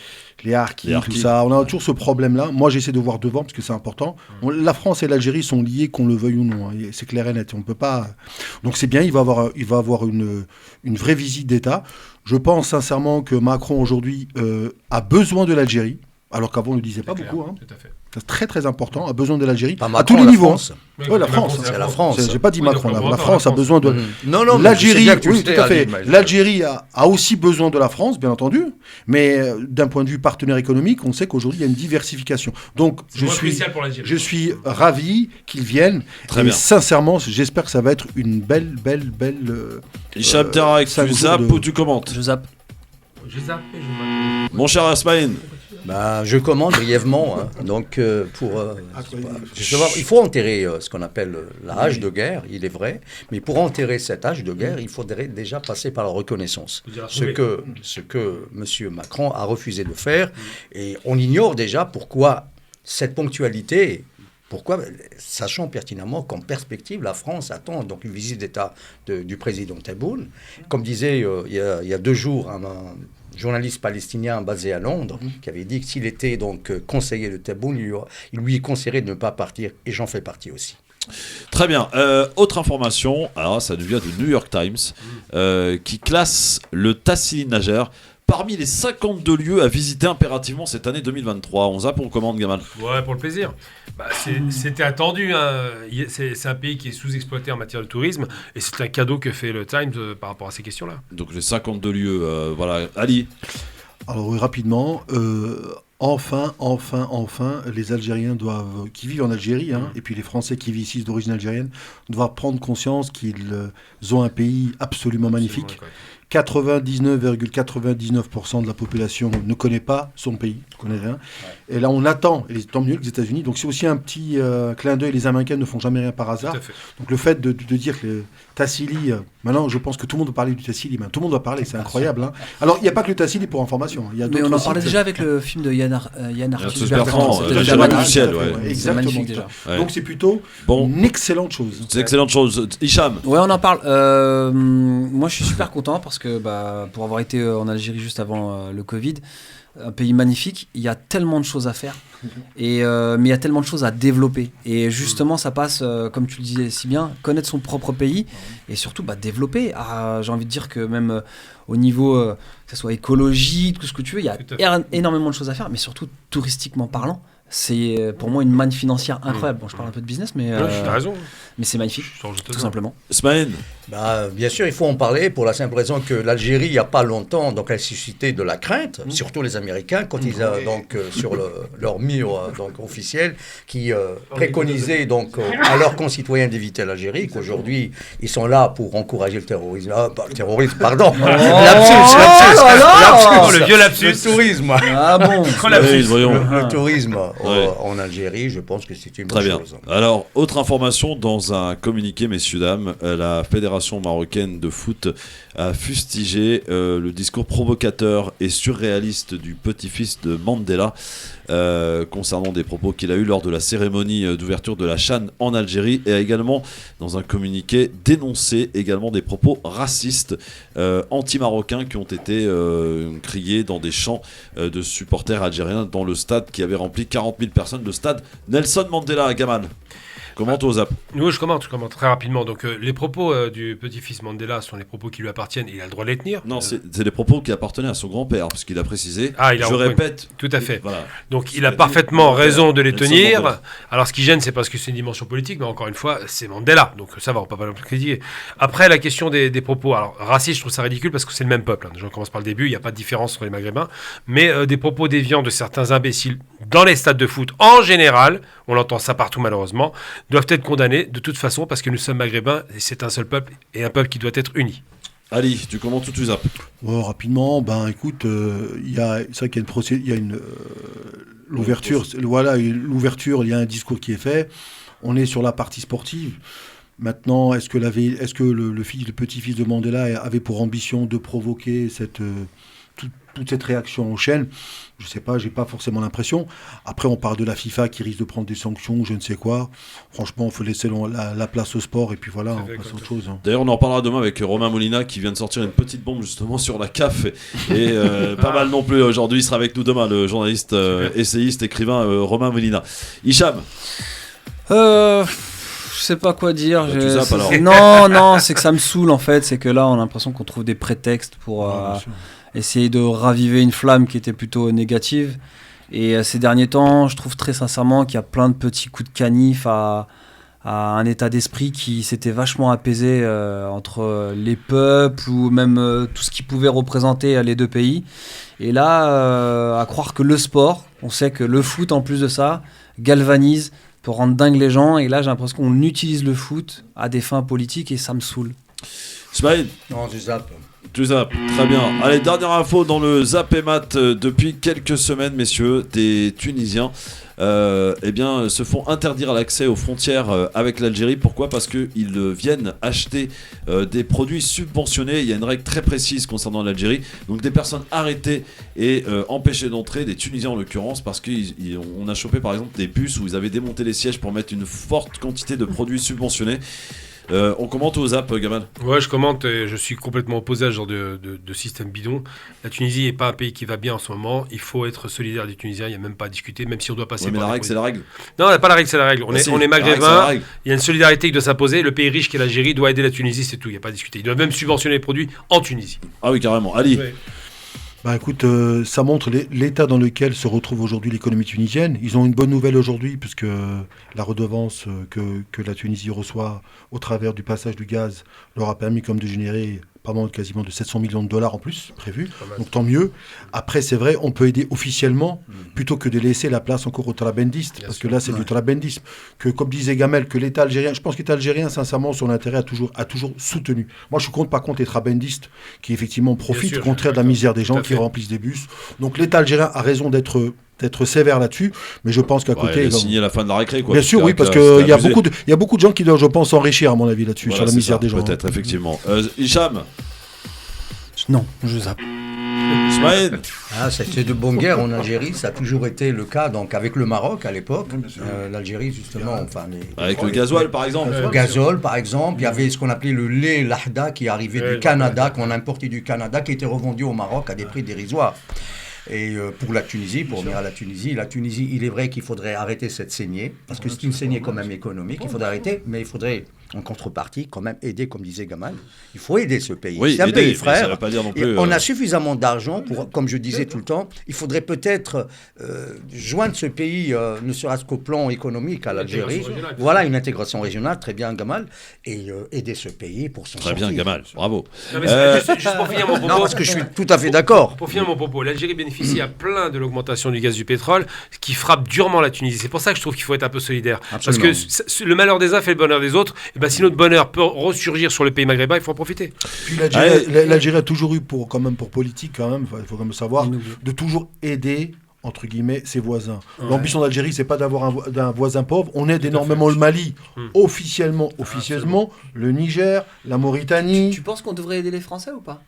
harkis, tout ça. On a toujours ce problème-là. Moi, j'essaie de voir devant parce que c'est important. La France et l'Algérie sont liés, qu'on le veuille ou non. Hein. C'est clair et net. On peut pas. Donc c'est bien. Il va avoir une vraie visite d'État. Je pense sincèrement que Macron aujourd'hui a besoin de l'Algérie, alors qu'avant on ne le disait pas beaucoup. Hein. Tout à fait. C'est très très important, a besoin de l'Algérie Macron, à tous les niveaux. France. Oui, la France. C'est la France. J'ai pas dit Macron. donc, La France a besoin de. Non, l'Algérie, oui, tout à fait. L'Algérie a aussi besoin de la France, bien entendu, mais d'un point de vue partenaire économique, on sait qu'aujourd'hui il y a une diversification. Donc je suis ravi qu'ils viennent. Très et bien. Sincèrement, j'espère que ça va être une belle. Hicham Terac, tu zappes ou tu commentes? Je zappe. Mon cher Asmaïn. Je commande brièvement. Hein. Donc, il faut enterrer ce qu'on appelle la hache de guerre, il est vrai. Mais pour enterrer cette hache de guerre, il faudrait déjà passer par la reconnaissance. Ce que M. Macron a refusé de faire. Et on ignore déjà pourquoi cette ponctualité. Pourquoi, sachant pertinemment qu'en perspective, la France attend donc une visite d'État du président Tebboune. Comme disait il y a 2 jours un journaliste palestinien basé à Londres, qui avait dit que s'il était donc conseiller de Tebboune, il lui conseillerait de ne pas partir, et j'en fais partie aussi. Très bien. Autre information, alors ça devient du New York Times, qui classe le Tassili Najer parmi les 52 lieux à visiter impérativement cette année 2023. On zappe, on commande, Gamal? Ouais, pour le plaisir. C'était attendu. Hein. C'est un pays qui est sous-exploité en matière de tourisme et c'est un cadeau que fait le Times par rapport à ces questions-là. Donc les 52 lieux, voilà. Ali? Alors rapidement, enfin, les Algériens qui vivent en Algérie, hein, et puis les Français qui vivent ici d'origine algérienne, doivent prendre conscience qu'ils ont un pays absolument magnifique. 99,99% de la population ne connaît pas son pays, ne connaît rien. Ouais. Et là, on attend, et tant mieux que les États-Unis. Donc, c'est aussi un petit clin d'œil. Les Américains ne font jamais rien par hasard. Donc, le fait de dire que le Tassili, maintenant, je pense que tout le monde doit parler du Tassili. Tout le monde doit parler, c'est incroyable. Hein. Alors, il n'y a pas que le Tassili pour information. Il y a mais on en parlait déjà avec le film de Yann Arthus Bertrand, Le Diamant du ciel. Exactement. Déjà. Ouais. Donc, c'est plutôt une excellente chose. C'est une excellente chose. Hicham? Ouais, on en parle. Moi, je suis super content parce que pour avoir été en Algérie juste avant le Covid, un pays magnifique, il y a tellement de choses à faire, mais il y a tellement de choses à développer. Et justement, ça passe, comme tu le disais si bien, connaître son propre pays et surtout développer. J'ai envie de dire que même au niveau, que ce soit écologique, tout ce que tu veux, il y a énormément de choses à faire, mais surtout touristiquement parlant. C'est pour moi une manne financière incroyable. Bon, je parle un peu de business, mais t'as raison. Mais c'est magnifique, tout simplement. Smaïn? Bien sûr, il faut en parler pour la simple raison que l'Algérie, il n'y a pas longtemps, donc elle suscitait de la crainte, surtout les Américains, quand ils sur leur mur officiel, qui préconisaient donc à leurs concitoyens d'éviter l'Algérie, qu'aujourd'hui ils sont là pour encourager le terrorisme. Le terrorisme, pardon. Le vieux lapsus. Le tourisme. Ah bon. Le tourisme. en Algérie, je pense que c'est une bonne Très bien. chose. Alors, autre information, dans un communiqué, messieurs, dames, la Fédération marocaine de foot a fustigé le discours provocateur et surréaliste du petit-fils de Mandela concernant des propos qu'il a eus lors de la cérémonie d'ouverture de la CHAN en Algérie, et a également, dans un communiqué, dénoncé également des propos racistes anti-marocains qui ont été criés dans des chants de supporters algériens dans le stade qui avait rempli 40 000 personnes, le stade Nelson Mandela à Gaman. Commente aux apps. Oui, je commente très rapidement. Donc, les propos du petit-fils Mandela sont les propos qui lui appartiennent. Il a le droit de les tenir. Non, c'est les propos qui appartenaient à son grand-père, parce qu'il a précisé. Je répète. Tout à fait. Voilà. Donc, il a parfaitement raison de les tenir. Alors, ce qui gêne, c'est parce que c'est une dimension politique, mais encore une fois, c'est Mandela. Donc, ça va, on ne peut pas le critiquer. Après, la question des propos. Alors, racistes, je trouve ça ridicule parce que c'est le même peuple. Je commence par le début. Il n'y a pas de différence entre les Maghrébins. Mais des propos déviants de certains imbéciles dans les stades de foot en général, on entend ça partout malheureusement, doivent être condamnés de toute façon parce que nous sommes maghrébins et c'est un seul peuple et un peuple qui doit être uni. Ali, tu commentes tout de suite. Rapidement, écoute, c'est vrai qu'il y a l'ouverture, l'ouverture, il y a un discours qui est fait. On est sur la partie sportive. Maintenant, est-ce que le petit-fils de Mandela avait pour ambition de provoquer toute cette réaction en chaîne? Je ne sais pas, j'ai pas forcément l'impression. Après, on parle de la FIFA qui risque de prendre des sanctions, je ne sais quoi. Franchement, il faut laisser la place au sport et puis voilà, on passe à autre chose. D'ailleurs, on en parlera demain avec Romain Molina qui vient de sortir une petite bombe justement sur la CAF et pas mal non plus aujourd'hui. Il sera avec nous demain, le journaliste, essayiste, écrivain Romain Molina. Hicham. Je sais pas quoi dire. Tu zappes, alors. Non, c'est que ça me saoule en fait. C'est que là, on a l'impression qu'on trouve des prétextes pour essayer de raviver une flamme qui était plutôt négative. Et ces derniers temps, je trouve très sincèrement qu'il y a plein de petits coups de canif à un état d'esprit qui s'était vachement apaisé entre les peuples ou même tout ce qui pouvait représenter les deux pays. Et là, à croire que le sport, on sait que le foot en plus de ça, galvanise, peut rendre dingue les gens. Et là, j'ai l'impression qu'on utilise le foot à des fins politiques et ça me saoule. Ismaël. Non, je zappe. Tu zappes, très bien. Allez, dernière info dans le Zap et Mat. Depuis quelques semaines, messieurs, des Tunisiens se font interdire l'accès aux frontières avec l'Algérie. Pourquoi ? Parce qu'ils viennent acheter des produits subventionnés. Il y a une règle très précise concernant l'Algérie. Donc des personnes arrêtées et empêchées d'entrer, des Tunisiens en l'occurrence, parce qu'on a chopé par exemple des bus où ils avaient démonté les sièges pour mettre une forte quantité de produits subventionnés. On commente aux apps, Gamal. Ouais, je commente. Je suis complètement opposé à ce genre de système bidon. La Tunisie n'est pas un pays qui va bien en ce moment. Il faut être solidaire des Tunisiens. Il n'y a même pas à discuter, même si on doit passer par. Mais la règle, c'est la règle. Non, pas la règle, c'est la règle. On est maghrébins. Il y a une solidarité qui doit s'imposer. Le pays riche qui est l'Algérie doit aider la Tunisie, c'est tout. Il n'y a pas à discuter. Ils doivent même subventionner les produits en Tunisie. Ah oui, carrément. Ali. Ouais. Écoute, ça montre l'état dans lequel se retrouve aujourd'hui l'économie tunisienne. Ils ont une bonne nouvelle aujourd'hui, puisque la redevance que la Tunisie reçoit au travers du passage du gaz leur a permis comme de générer quasiment de 700 millions de dollars en plus prévu, donc tant mieux. Après, c'est vrai, on peut aider officiellement plutôt que de laisser la place encore aux trabendistes, parce que là, c'est du trabendisme. Que, comme disait Gamel, que l'État algérien, je pense que l'État algérien, sincèrement, son intérêt a toujours soutenu. Moi, je compte pas contre les trabendistes qui, effectivement, profitent au contraire de la misère des gens qui remplissent des bus. Donc, l'État algérien a raison d'être sévère là-dessus, mais je pense qu'à côté... Il a signé la fin de la récré, quoi. Bien sûr, oui, parce qu'il y a beaucoup de gens qui doivent, je pense, s'enrichir, à mon avis, là-dessus, sur la misère des gens. Peut-être, effectivement. Hicham. Non, je zappe. Ismaël. C'était de bonne guerre en Algérie, ça a toujours été le cas, donc avec le Maroc à l'époque, l'Algérie justement, avec le gasoil par exemple. Le gazole par exemple, il y avait ce qu'on appelait le lait Lahda qui arrivait du Canada, qu'on importait du Canada, qui était revendu au Maroc à des prix dérisoires. Et pour la Tunisie, pour venir à la Tunisie, il est vrai qu'il faudrait arrêter cette saignée, parce que c'est une saignée quand même économique, il faudrait arrêter, mais il faudrait en contrepartie quand même aider, comme disait Gamal. Il faut aider ce pays. Oui, c'est un pays frère. Ça veut pas dire non plus, on a suffisamment d'argent pour, comme je disais tout le temps, il faudrait peut-être joindre ce pays, ne serait-ce qu'au plan économique à l'Algérie. Voilà, une intégration régionale, très bien Gamal, et aider ce pays pour son Très bien Gamal, bravo. Non, mais juste pour finir mon propos. Non, parce que je suis tout à fait d'accord. Pour finir mon propos, l'Algérie bénéficie à plein de l'augmentation du gaz du pétrole, ce qui frappe durement la Tunisie. C'est pour ça que je trouve qu'il faut être un peu solidaire. Absolument. Parce que le malheur des uns fait le bonheur des autres. Et ben, si notre bonheur peut ressurgir sur le pays maghrébin, il faut en profiter. Puis l'Algérie a toujours eu pour politique, quand même, il faut quand même savoir, de toujours aider entre guillemets, ses voisins. Ouais. L'ambition d'Algérie, c'est pas d'avoir un voisin pauvre. On aide énormément le Mali, officieusement, le Niger, la Mauritanie. Tu penses qu'on devrait aider les Français ou pas?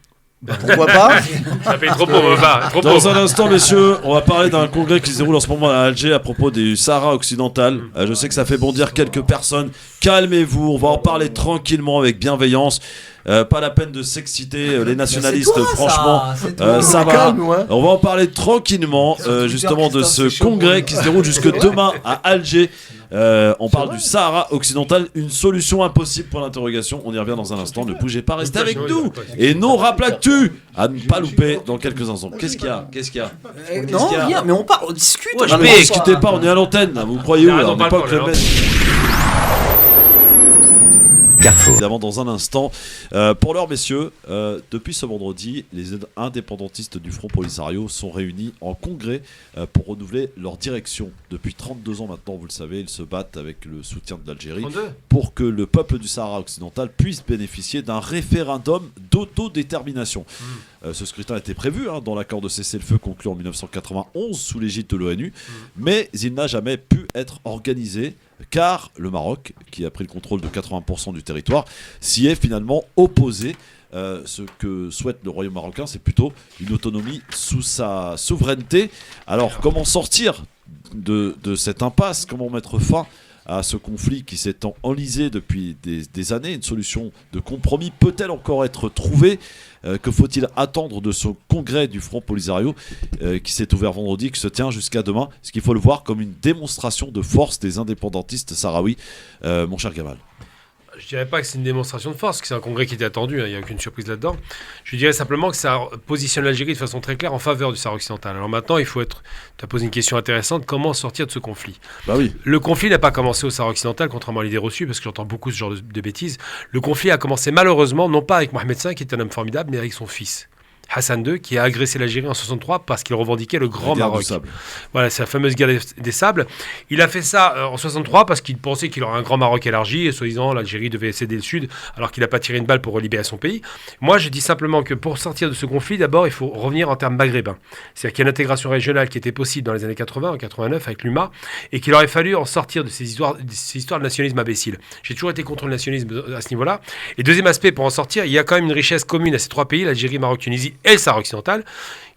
Pourquoi pas? Ça fait trop pauvre, trop Dans pauvre. un instant, messieurs, on va parler d'un congrès qui se déroule en ce moment à Alger à propos du Sahara occidental. Je sais que ça fait bondir quelques personnes. Calmez-vous, on va en parler tranquillement avec bienveillance. Pas la peine de s'exciter, les nationalistes, toi, franchement, ça va. Calme, ouais. On va en parler tranquillement, justement, de ce congrès qui se déroule jusque demain à Alger. On parle du Sahara occidental, une solution impossible pour l'interrogation. On y revient dans un instant. Ne bougez pas, restez avec nous. Et non, rap l'actu à ne pas louper dans quelques instants. Qu'est-ce qu'il y a? Non, rien, mais on parle, on discute. Ah, mais discutez pas, on est à l'antenne. Vous croyez où? On n'est pas au Club Med. Évidemment, dans un instant. Pour l'heure, messieurs, depuis ce vendredi, les indépendantistes du Front Polisario sont réunis en congrès pour renouveler leur direction. Depuis 32 ans maintenant, vous le savez, ils se battent avec le soutien de l'Algérie pour que le peuple du Sahara occidental puisse bénéficier d'un référendum d'autodétermination. Ce scrutin était prévu dans l'accord de cessez-le-feu conclu en 1991 sous l'égide de l'ONU, mais il n'a jamais pu être organisé car le Maroc, qui a pris le contrôle de 80% du territoire, s'y est finalement opposé. Ce que souhaite le royaume marocain, c'est plutôt une autonomie sous sa souveraineté. Alors, comment sortir de cette impasse? Comment mettre fin à ce conflit qui s'est enlisé depuis des années? Une solution de compromis peut-elle encore être trouvée? Que faut-il attendre de ce congrès du Front Polisario qui s'est ouvert vendredi, qui se tient jusqu'à demain? Est-ce qu'il faut le voir comme une démonstration de force des indépendantistes sahraouis, mon cher Gamal? Je dirais pas que c'est une démonstration de force, que c'est un congrès qui était attendu, il n'y a aucune surprise là-dedans. Je dirais simplement que ça positionne l'Algérie de façon très claire en faveur du Sahara occidental. Alors maintenant, tu as posé une question intéressante, comment sortir de ce conflit? Bah oui. Le conflit n'a pas commencé au Sahara occidental, contrairement à l'idée reçue, parce que j'entends beaucoup ce genre de bêtises. Le conflit a commencé malheureusement, non pas avec Mohamed V, qui est un homme formidable, mais avec son fils. Hassan II, qui a agressé l'Algérie en 63 parce qu'il revendiquait le Grand Maroc. Voilà, c'est la fameuse guerre des sables. Il a fait ça en 63 parce qu'il pensait qu'il aurait un Grand Maroc élargi et soi-disant l'Algérie devait céder le Sud alors qu'il n'a pas tiré une balle pour libérer son pays. Moi, je dis simplement que pour sortir de ce conflit, d'abord, il faut revenir en termes maghrébins. C'est-à-dire qu'il y a une intégration régionale qui était possible dans les années 80, en 89 avec l'UMA, et qu'il aurait fallu en sortir de ces histoires de nationalisme imbécile. J'ai toujours été contre le nationalisme à ce niveau-là. Et deuxième aspect, pour en sortir, il y a quand même une richesse commune à ces trois pays, l'Algérie, Maroc, Tunisie et le Sahara occidental,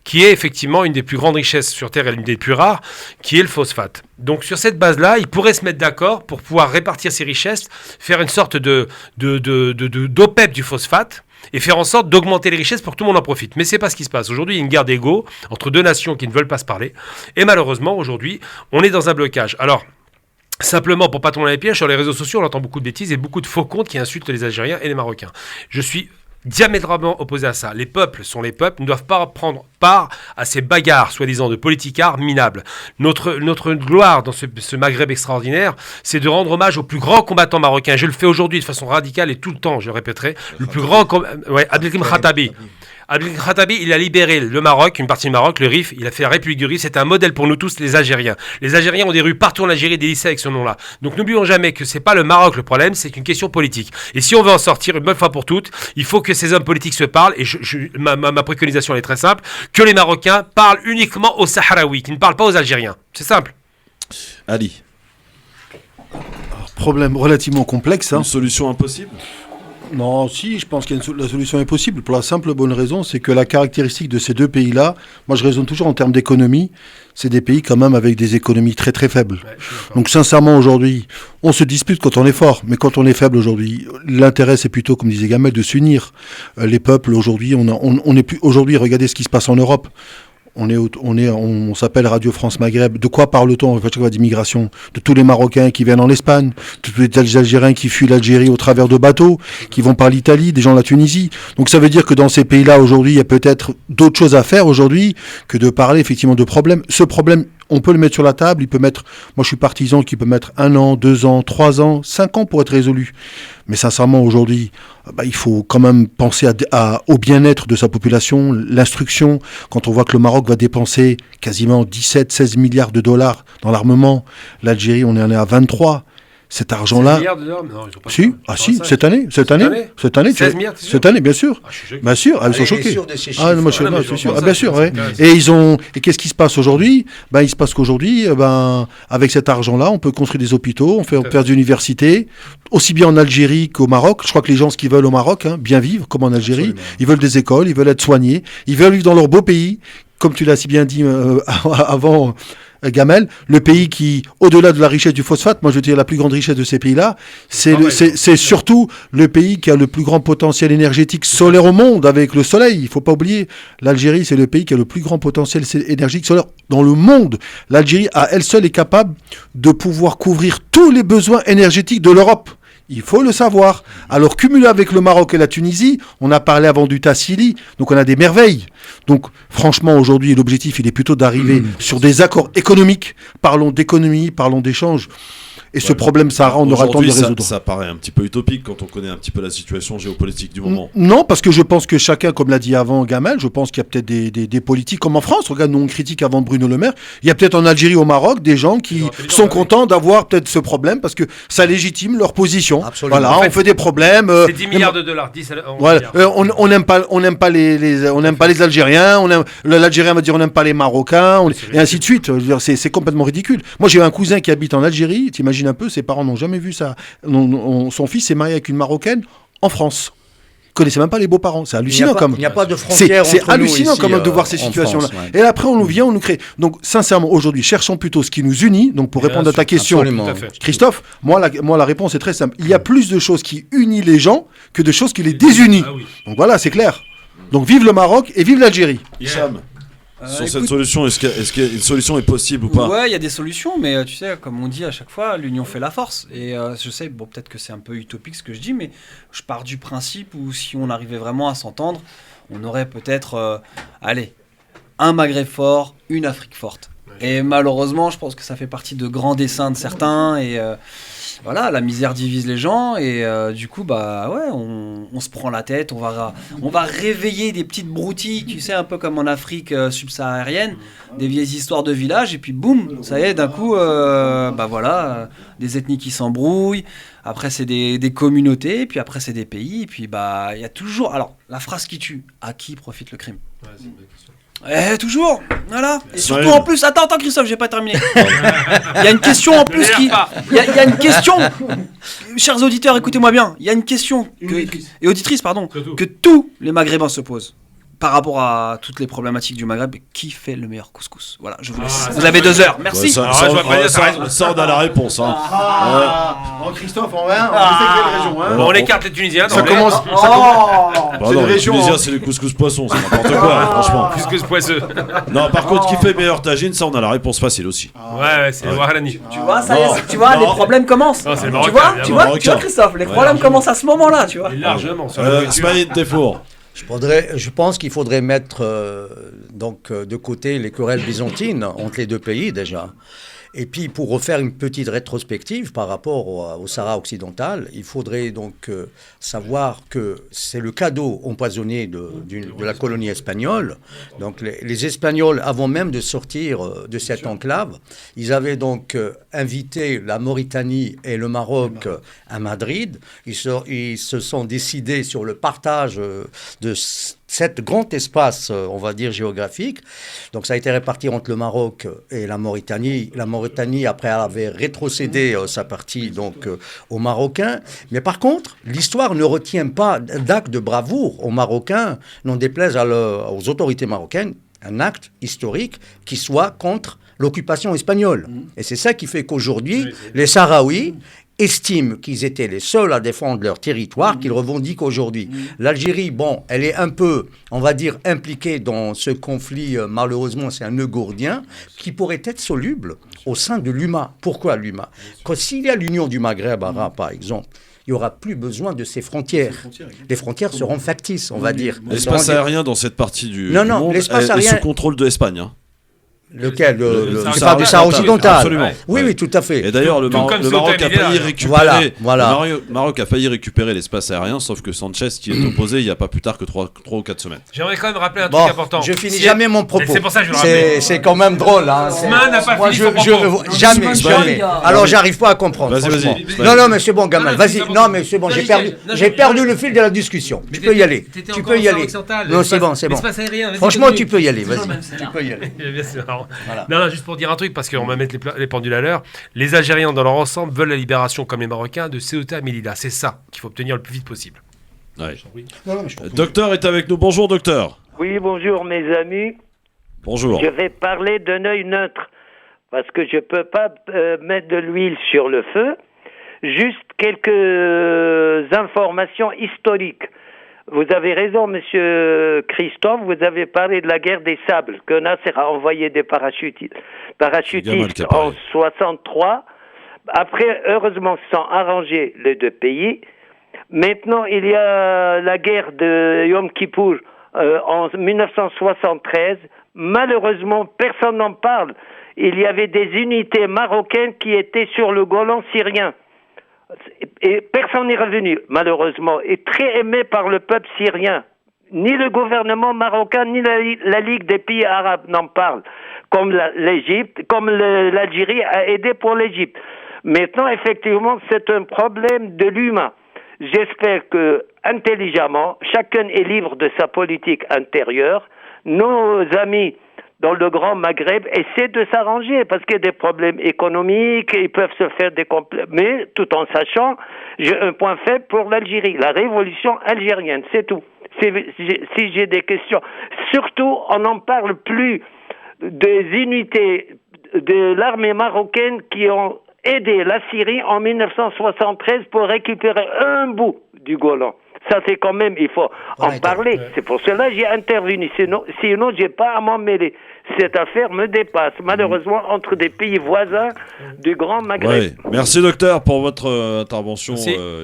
qui est effectivement une des plus grandes richesses sur Terre et l'une des plus rares, qui est le phosphate. Donc sur cette base-là, ils pourraient se mettre d'accord pour pouvoir répartir ces richesses, faire une sorte d'OPEP du phosphate, et faire en sorte d'augmenter les richesses pour que tout le monde en profite. Mais c'est pas ce qui se passe. Aujourd'hui, il y a une guerre d'ego entre deux nations qui ne veulent pas se parler, et malheureusement, aujourd'hui, on est dans un blocage. Alors, simplement, pour pas tomber dans les pièges, sur les réseaux sociaux, on entend beaucoup de bêtises et beaucoup de faux comptes qui insultent les Algériens et les Marocains. Je suis diamétralement opposé à ça. Les peuples sont les peuples, ne doivent pas prendre part à ces bagarres, soi-disant, de politicards minables. Notre gloire dans ce Maghreb extraordinaire, c'est de rendre hommage aux plus grands combattants marocains. Je le fais aujourd'hui de façon radicale et tout le temps, je le répéterai. Le plus grand... Abdelkrim Khattabi. Abdelkrim Khattabi, il a libéré le Maroc, une partie du Maroc, le Rif, il a fait la République du Rif, c'est un modèle pour nous tous, les Algériens. Les Algériens ont des rues partout en Algérie, des lycées avec ce nom-là. Donc n'oublions jamais que c'est pas le Maroc le problème, c'est une question politique. Et si on veut en sortir une bonne fois pour toutes, il faut que ces hommes politiques se parlent, et ma préconisation elle est très simple, que les Marocains parlent uniquement aux Sahraouis, qui ne parlent pas aux Algériens. C'est simple. Ali. Problème relativement complexe. Une solution impossible? Non, si, je pense que la solution est possible pour la simple bonne raison, c'est que la caractéristique de ces deux pays-là, moi je raisonne toujours en termes d'économie, c'est des pays quand même avec des économies très très faibles. Ouais, donc sincèrement aujourd'hui, on se dispute quand on est fort, mais quand on est faible aujourd'hui, l'intérêt c'est plutôt, comme disait Gamel, de s'unir. Les peuples aujourd'hui, on est plus aujourd'hui, regardez ce qui se passe en Europe. On s'appelle Radio France Maghreb. De quoi parle-t-on d'immigration? De tous les Marocains qui viennent en Espagne, de tous les Algériens qui fuient l'Algérie au travers de bateaux, qui vont par l'Italie, des gens de la Tunisie. Donc ça veut dire que dans ces pays-là aujourd'hui, il y a peut-être d'autres choses à faire aujourd'hui que de parler effectivement de problèmes. Ce problème, on peut le mettre sur la table, il peut mettre, moi je suis partisan qu'il peut mettre 1 an, 2 ans, 3 ans, 5 ans pour être résolu. Mais sincèrement aujourd'hui, il faut quand même penser au bien-être de sa population, l'instruction. Quand on voit que le Maroc va dépenser quasiment 17-16 milliards de dollars dans l'armement, l'Algérie on est à 23. cet argent-là. 16 milliards de dollars? Non, ils ont pas Si, cette année, 16 milliards, cette année, bien sûr. Bien sûr, ils sont choqués. Moi, je suis sûr. Bien sûr, ouais. Et qu'est-ce qui se passe aujourd'hui? Il se passe qu'aujourd'hui, avec cet argent-là, on peut construire des hôpitaux, on peut faire des universités, aussi bien en Algérie qu'au Maroc. Je crois que les gens, ce qu'ils veulent au Maroc, bien vivre, comme en Algérie, absolument. Ils veulent des écoles, ils veulent être soignés, ils veulent vivre dans leur beau pays, comme tu l'as si bien dit avant. Gamel, le pays qui, au-delà de la richesse du phosphate, moi je veux dire la plus grande richesse de ces pays-là, c'est surtout le pays qui a le plus grand potentiel énergétique solaire au monde avec le soleil. Il ne faut pas oublier, l'Algérie c'est le pays qui a le plus grand potentiel énergétique solaire dans le monde. L'Algérie à elle seule est capable de pouvoir couvrir tous les besoins énergétiques de l'Europe. Il faut le savoir. Alors, cumulé avec le Maroc et la Tunisie, on a parlé avant du Tassili, donc on a des merveilles. Donc, franchement, aujourd'hui, l'objectif, il est plutôt d'arriver sur des accords économiques. Parlons d'économie, parlons d'échange. Et ce problème, Sahara, on aura le temps de le résoudre. Ça paraît un petit peu utopique quand on connaît un petit peu la situation géopolitique du moment. Non, parce que je pense que chacun, comme l'a dit avant Gamel, je pense qu'il y a peut-être des politiques, comme en France, regarde, nous on critique avant Bruno Le Maire, il y a peut-être en Algérie, au Maroc, des gens qui sont contents d'avoir peut-être ce problème, parce que ça légitime leur position. Absolument. Voilà, on fait des problèmes. C'est 10 milliards de dollars, 10 voilà, on n'aime pas les Algériens, l'Algérien va dire on n'aime pas les Marocains, et ainsi de suite. Je veux dire, c'est complètement ridicule. Moi, j'ai un cousin qui habite en Algérie, t'imagines un peu, ses parents n'ont jamais vu ça. Son fils s'est marié avec une Marocaine en France. Ils connaissaient même pas les beaux-parents. C'est hallucinant. Il n'y a pas de frontière entre nous. C'est hallucinant de voir ces situations-là. France, ouais. Et après, on nous crée. Donc, sincèrement, aujourd'hui, cherchons plutôt ce qui nous unit. Donc, pour répondre à ta question, Christophe, moi, la réponse est très simple. Il y a plus de choses qui unissent les gens que de choses qui les désunissent. Ah oui. Donc, voilà, c'est clair. Donc, vive le Maroc et vive l'Algérie. Hicham. Sur cette solution, est-ce qu'une solution est possible ou pas? Ouais, il y a des solutions, mais tu sais, comme on dit à chaque fois, l'union fait la force. Et je sais, bon, peut-être que c'est un peu utopique ce que je dis, mais je pars du principe où si on arrivait vraiment à s'entendre, on aurait peut-être, un Maghreb fort, une Afrique forte. Et malheureusement, je pense que ça fait partie de grands desseins de certains et voilà, la misère divise les gens et du coup, on se prend la tête, on va réveiller des petites broutilles, tu sais, un peu comme en Afrique subsaharienne, des vieilles histoires de village et puis boum, ça y est, d'un coup, des ethnies qui s'embrouillent, après c'est des communautés, puis après c'est des pays, et puis il y a toujours, alors, la phrase qui tue, à qui profite le crime? Ouais, c'est une bonne question. Toujours, voilà. Et surtout en plus, attends Christophe, j'ai pas terminé. Il y a une question en plus il y a une question, chers auditeurs, écoutez-moi bien. Il y a une question et auditrices, pardon, que tous les Maghrébins se posent par rapport à toutes les problématiques du Maghreb. Qui fait le meilleur couscous? Voilà, je vous laisse. Vous avez 2 heures. Merci. Ça, on a la réponse. Christophe, on sait quelle région. On écarte les Tunisiens. Ça commence. Les Tunisiens, c'est les couscous poissons, c'est n'importe quoi, franchement. Couscous poisseux. Non, par contre, qui fait le meilleur tagine, ça, on a la réponse facile aussi. Ouais, c'est le Wahalani. Tu vois, ça y est, tu vois, les problèmes commencent. Non, c'est le Marocain. Tu vois, Christophe, les problèmes commencent à ce moment-là, tu vois. Largement. Ismaïl Defour. Je pense qu'il faudrait mettre de côté les querelles byzantines entre les deux pays déjà. Et puis, pour refaire une petite rétrospective par rapport au Sahara occidental, il faudrait donc savoir que c'est le cadeau empoisonné de la colonie espagnole. Donc, les Espagnols, avant même de sortir de cette enclave, ils avaient donc invité la Mauritanie et le Maroc à Madrid. Ils se sont décidés sur le partage de cet grand espace, on va dire, géographique. Donc, ça a été réparti entre le Maroc et la Mauritanie. La Mauritanie, après, avait rétrocédé sa partie donc, aux Marocains. Mais par contre, l'histoire ne retient pas d'acte de bravoure aux Marocains, n'en déplaise aux autorités marocaines, un acte historique qui soit contre l'occupation espagnole. Et c'est ça qui fait qu'aujourd'hui, les Sahraouis estiment qu'ils étaient les seuls à défendre leur territoire, qu'ils revendiquent aujourd'hui. L'Algérie, elle est un peu, on va dire, impliquée dans ce conflit, malheureusement, c'est un nœud gordien, qui pourrait être soluble au sein de l'UMA. Pourquoi l'UMA? Quand s'il y a l'union du Maghreb arabe, par exemple, il n'y aura plus besoin de ces frontières. Les frontières seront factices, on va dire. L'espace aérien dans cette partie du monde l'espace aérien est sous contrôle de l'Espagne. Lequel Le Tu Sahara parles du Sahara occidental. Absolument. Oui, oui, tout à fait. Et d'ailleurs, le Maroc a failli récupérer. Voilà. Le Maroc a failli récupérer l'espace aérien, sauf que Sanchez qui est opposé il n'y a pas plus tard que 3 ou 4 semaines. J'aimerais quand même rappeler un truc important. Je finis jamais mon propos. C'est pour ça que je le rappelle. C'est quand même drôle. Hein. Sman n'a pas fini son propos. Jamais. Alors, j'arrive pas à comprendre. Vas-y. Non, mais c'est bon, Gamal. Vas-y. Non, mais c'est bon. J'ai perdu le fil de la discussion. Tu peux y aller. Tu peux y aller. Non, c'est bon. Franchement, tu peux y aller. Vas-y. Tu peux y aller. Non, juste pour dire un truc, parce qu'on va mettre les pendules à l'heure. Les Algériens, dans leur ensemble, veulent la libération, comme les Marocains, de Ceuta et Melilla. C'est ça qu'il faut obtenir le plus vite possible. Ouais. Docteur est avec nous. Bonjour, docteur. Oui, bonjour, mes amis. Bonjour. Je vais parler d'un œil neutre, parce que je ne peux pas mettre de l'huile sur le feu. Juste quelques informations historiques. Vous avez raison, monsieur Christophe, vous avez parlé de la guerre des sables, que Nasser a envoyé des parachutistes en 63. Après, heureusement, se sont arrangés les deux pays. Maintenant, il y a la guerre de Yom Kippour en 1973. Malheureusement, personne n'en parle. Il y avait des unités marocaines qui étaient sur le Golan syrien. Et personne n'est revenu, malheureusement, et très aimé par le peuple syrien. Ni le gouvernement marocain, ni la Ligue des pays arabes n'en parlent, comme l'Égypte, comme l'Algérie a aidé pour l'Égypte. Maintenant, effectivement, c'est un problème de l'humain. J'espère que, intelligemment, chacun est libre de sa politique intérieure. Nos amis dans le Grand Maghreb essaient de s'arranger parce qu'il y a des problèmes économiques, ils peuvent se faire des mais tout en sachant, j'ai un point faible pour l'Algérie, la révolution algérienne, c'est tout. Si j'ai des questions, surtout on n'en parle plus des unités de l'armée marocaine qui ont aidé la Syrie en 1973 pour récupérer un bout du Golan. Ça, c'est quand même, il faut en parler. C'est pour cela que j'ai intervenu. Sinon, je n'ai pas à m'en mêler. Cette affaire me dépasse, malheureusement, entre des pays voisins du Grand Maghreb. Ouais. Merci, docteur, pour votre intervention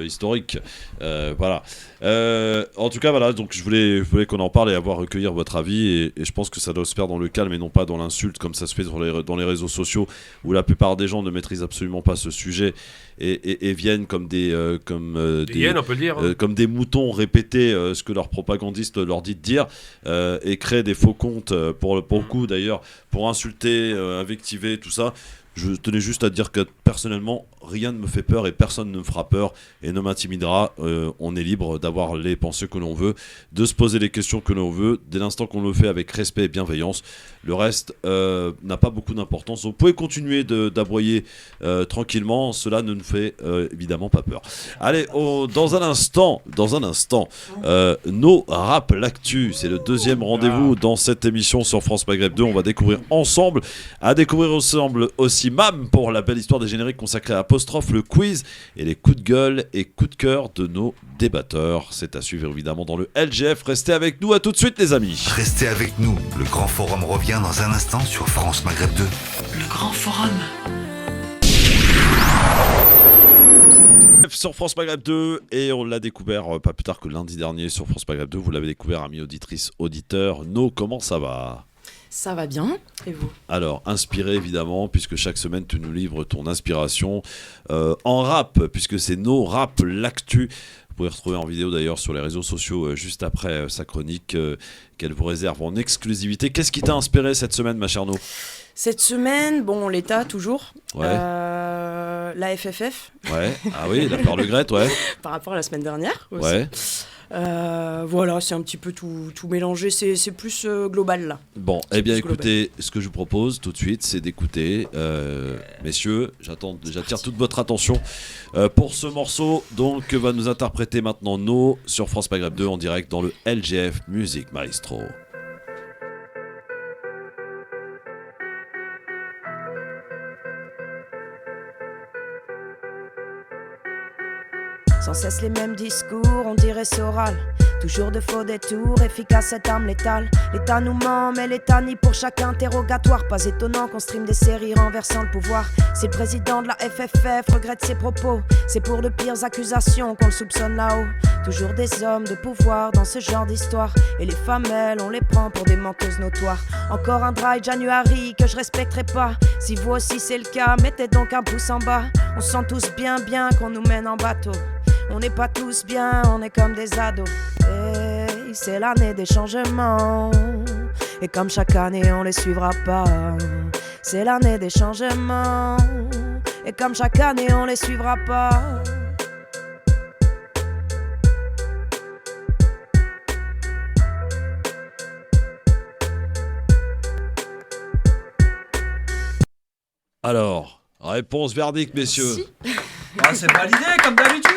historique. Voilà. En tout cas, voilà, donc je voulais qu'on en parle et avoir recueillir votre avis. Et je pense que ça doit se faire dans le calme et non pas dans l'insulte, comme ça se fait dans les réseaux sociaux, où la plupart des gens ne maîtrisent absolument pas ce sujet et viennent comme des hyènes, on peut le dire, hein. Comme des moutons répéter ce que leur propagandiste leur dit de dire et créer des faux comptes pour le coup d'ailleurs pour insulter, invectiver, tout ça. Je tenais juste à dire que personnellement, rien ne me fait peur et personne ne me fera peur et ne m'intimidera. On est libre d'avoir les pensées que l'on veut, de se poser les questions que l'on veut, dès l'instant qu'on le fait avec respect et bienveillance. Le reste n'a pas beaucoup d'importance. Vous pouvez continuer d'aboyer tranquillement, cela ne nous fait évidemment pas peur. Allez, dans un instant, nos rap l'actu, c'est le deuxième rendez-vous dans cette émission sur France Maghreb 2. On va découvrir ensemble aussi MAM pour la belle histoire des génériques consacrée à Apostrophe, le quiz et les coups de gueule et coups de cœur de nos débatteurs. C'est à suivre évidemment dans le LGF. Restez avec nous, à tout de suite les amis. Restez avec nous, le Grand Forum revient dans un instant sur France Maghreb 2. Le Grand Forum. Sur France Maghreb 2 et on l'a découvert pas plus tard que lundi dernier sur France Maghreb 2. Vous l'avez découvert, amis auditrices, auditeurs. No, comment ça va ? Ça va bien, et vous ? Alors, inspiré évidemment, puisque chaque semaine tu nous livres ton inspiration en rap, puisque c'est nos rap l'actu. Vous pouvez retrouver en vidéo d'ailleurs sur les réseaux sociaux juste après sa chronique qu'elle vous réserve en exclusivité. Qu'est-ce qui t'a inspiré cette semaine, ma chère No ? Cette semaine, bon, l'État toujours. Ouais. La FFF. Ouais. Ah oui, la peur de Grette, ouais. Par rapport à la semaine dernière aussi. Ouais. Voilà, c'est un petit peu tout mélangé, c'est plus global là. Bon, eh bien écoutez, ce que je vous propose tout de suite, c'est d'écouter, messieurs, j'attire toute votre attention pour ce morceau donc que va nous interpréter maintenant No sur France Maghreb 2 en direct dans le LGF Music Maestro. Sans cesse les mêmes discours, on dirait c'est oral. Toujours de faux détours, efficace cette arme létale. L'État nous ment, mais l'État nie pour chaque interrogatoire. Pas étonnant qu'on stream des séries renversant le pouvoir. Si le président de la FFF regrette ses propos, c'est pour de pires accusations qu'on le soupçonne là-haut. Toujours des hommes de pouvoir dans ce genre d'histoire. Et les femmes, elles, on les prend pour des menteuses notoires. Encore un dry January que je respecterai pas. Si vous aussi c'est le cas, mettez donc un pouce en bas. On sent tous bien qu'on nous mène en bateau. On n'est pas tous bien, on est comme des ados. Et c'est l'année des changements. Et comme chaque année on les suivra pas. C'est l'année des changements. Et comme chaque année on les suivra pas. Alors, réponse verdict, messieurs. Ah, c'est validé comme d'habitude.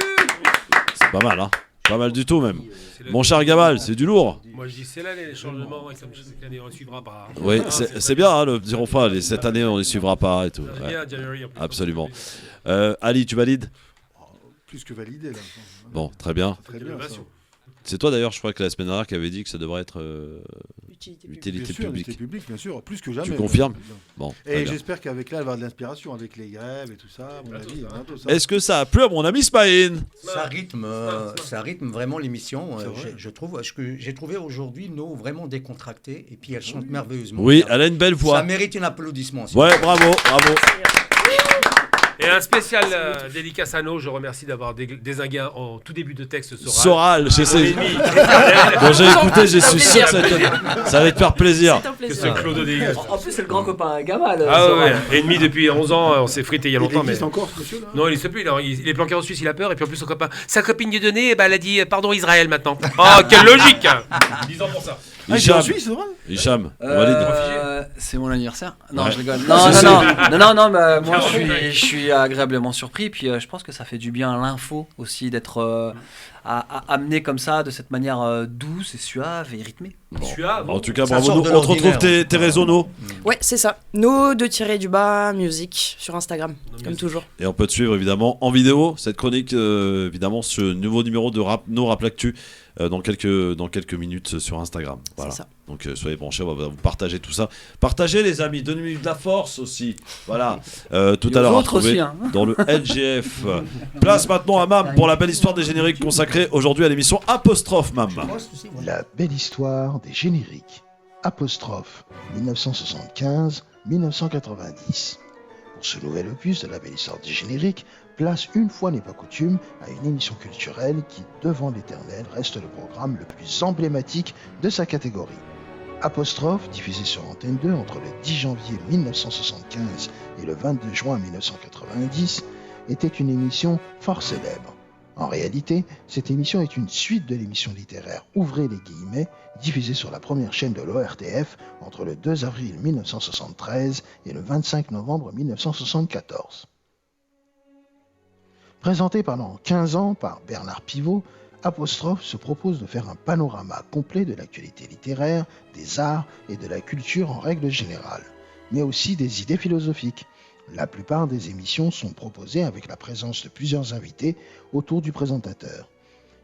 C'est pas mal, hein. Pas mal du tout, même. Mon cher Gamal, c'est du lourd. Moi, je dis c'est l'année des changements et comme chaque année on ne suivra pas. Oui, c'est bien, hein, le diront pas. Cette année, on ne les suivra pas et tout. C'est bien, January, en plus. Absolument. Ali, tu valides? Plus que validé, là. Bon, très bien. Très bien, ça. C'est toi d'ailleurs, je crois que la semaine dernière qui avait dit que ça devrait être utilité publique. Utilité publique, bien sûr, plus que jamais. Tu confirmes? Bon. Et j'espère qu'avec là, elle va avoir de l'inspiration avec les grèves et tout ça, à mon avis. Est-ce que ça a plu à mon ami Smaïn? Ça rythme vraiment l'émission. Je trouve que j'ai trouvé aujourd'hui nos vraiment décontractés et puis elle chante merveilleusement. Oui, elle a une belle voix. Ça mérite un applaudissement. Ouais, bravo, bravo. Et un spécial dédicace à nous. Je remercie d'avoir dézingué en tout début de texte Soral, je sais. Quand j'ai écouté, je suis sûr que ça va te faire plaisir. Que ce Claude dédicace. En plus, c'est le grand copain Gamal. Ah ouais, ennemi depuis 11 ans, on s'est frité il y a longtemps. Il existe encore ce monsieur-là? Non, il ne sait plus. Il est planqué en Suisse, il a peur. Et puis en plus, son copain, sa copine Dieudonné, elle a dit pardon Israël maintenant. Oh, quelle logique! 10 ans pour ça. Hicham, Suisse, c'est vrai? Hicham, c'est mon anniversaire. Non, Ouais. je rigole. Non, bah, moi je suis agréablement surpris. Puis je pense que ça fait du bien à l'info aussi d'être amené comme ça, de cette manière douce et suave et rythmée. Bon. Suave. En tout cas, Ça bravo. sort de On te retrouve l'ordinaire. tes réseaux, no. Ouais, c'est ça. No__ music sur Instagram, comme toujours. Et on peut te suivre évidemment en vidéo, cette chronique, évidemment, ce nouveau numéro de No Rap L'actu dans quelques minutes sur Instagram. Voilà. C'est ça. Donc soyez branchés, on va vous partager tout ça. Partagez les amis, donnez-nous de la force aussi. Voilà. Tout à l'heure, à trouver aussi, hein. dans le LGF. Place maintenant à Mam pour la belle histoire des génériques consacrée aujourd'hui à l'émission Apostrophe, Mam. La belle histoire des génériques. Apostrophe 1975-1990. Pour ce nouvel opus de la belle histoire des génériques, place une fois n'est pas coutume à une émission culturelle qui, devant l'éternel, reste le programme le plus emblématique de sa catégorie. Apostrophe, diffusé sur Antenne 2 entre le 10 janvier 1975 et le 22 juin 1990, était une émission fort célèbre. En réalité, cette émission est une suite de l'émission littéraire Ouvrez les guillemets, diffusée sur la première chaîne de l'ORTF entre le 2 avril 1973 et le 25 novembre 1974. Présentée pendant 15 ans par Bernard Pivot, Apostrophe se propose de faire un panorama complet de l'actualité littéraire, des arts et de la culture en règle générale, mais aussi des idées philosophiques. La plupart des émissions sont proposées avec la présence de plusieurs invités autour du présentateur.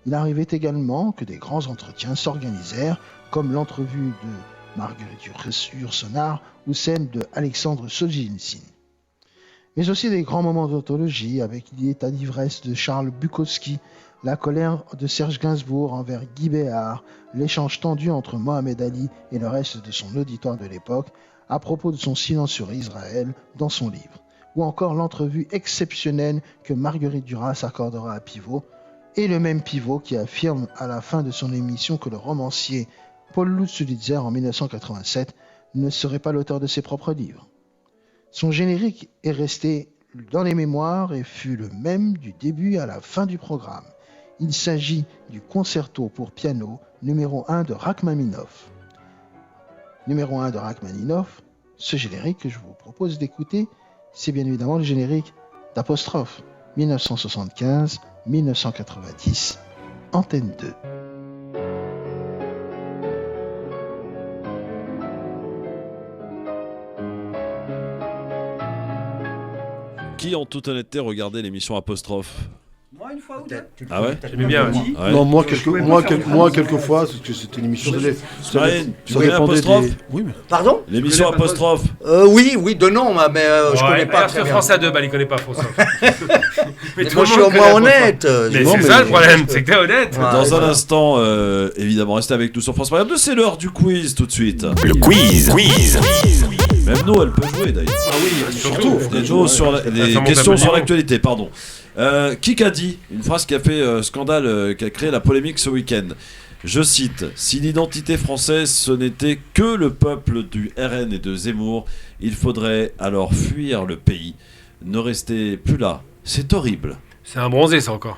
Il arrivait également que des grands entretiens s'organisèrent, comme l'entrevue de Marguerite Yourcenar ou celle de Alexandre Solzhenitsyn. Mais aussi des grands moments d'anthologie avec l'état d'ivresse de Charles Bukowski, la colère de Serge Gainsbourg envers Guy Béard, l'échange tendu entre Mohamed Ali et le reste de son auditoire de l'époque à propos de son silence sur Israël dans son livre, ou encore l'entrevue exceptionnelle que Marguerite Duras accordera à Pivot, et le même Pivot qui affirme à la fin de son émission que le romancier Paul Lutz-Ulitzer en 1987 ne serait pas l'auteur de ses propres livres. Son générique est resté dans les mémoires et fut le même du début à la fin du programme. Il s'agit du concerto pour piano numéro 1 de Rachmaninoff. Numéro 1 de Rachmaninoff, ce générique que je vous propose d'écouter, c'est bien évidemment le générique d'Apostrophe, 1975-1990, Antenne 2. Qui, en toute honnêteté, regardait l'émission Apostrophe? Moi, une fois ou deux. Ah ouais? J'aimais bien. Ouais. Non, moi, quelques fois, parce que c'était une émission de Smaïn, tu connais Apostrophe? Oui, mais... Pardon? L'émission Apostrophe. Oui, de nom, mais je connais pas très bien. France à 2, il connaît pas François. Mais moi, je suis au moins honnête. Mais c'est ça le problème, c'est que t'es honnête. Dans un instant, évidemment, restez avec nous sur France Maghreb 2, c'est l'heure du quiz tout de suite. Le quiz. Même nous, elle peut jouer d'ailleurs. Ah oui, surtout. Des choses sur les questions sur l'actualité, pardon. Qui a dit une phrase qui a fait scandale, qui a créé la polémique ce week-end? Je cite: si l'identité française ce n'était que le peuple du RN et de Zemmour, il faudrait alors fuir le pays. Ne restez plus là. C'est horrible. C'est un bronzé, ça encore.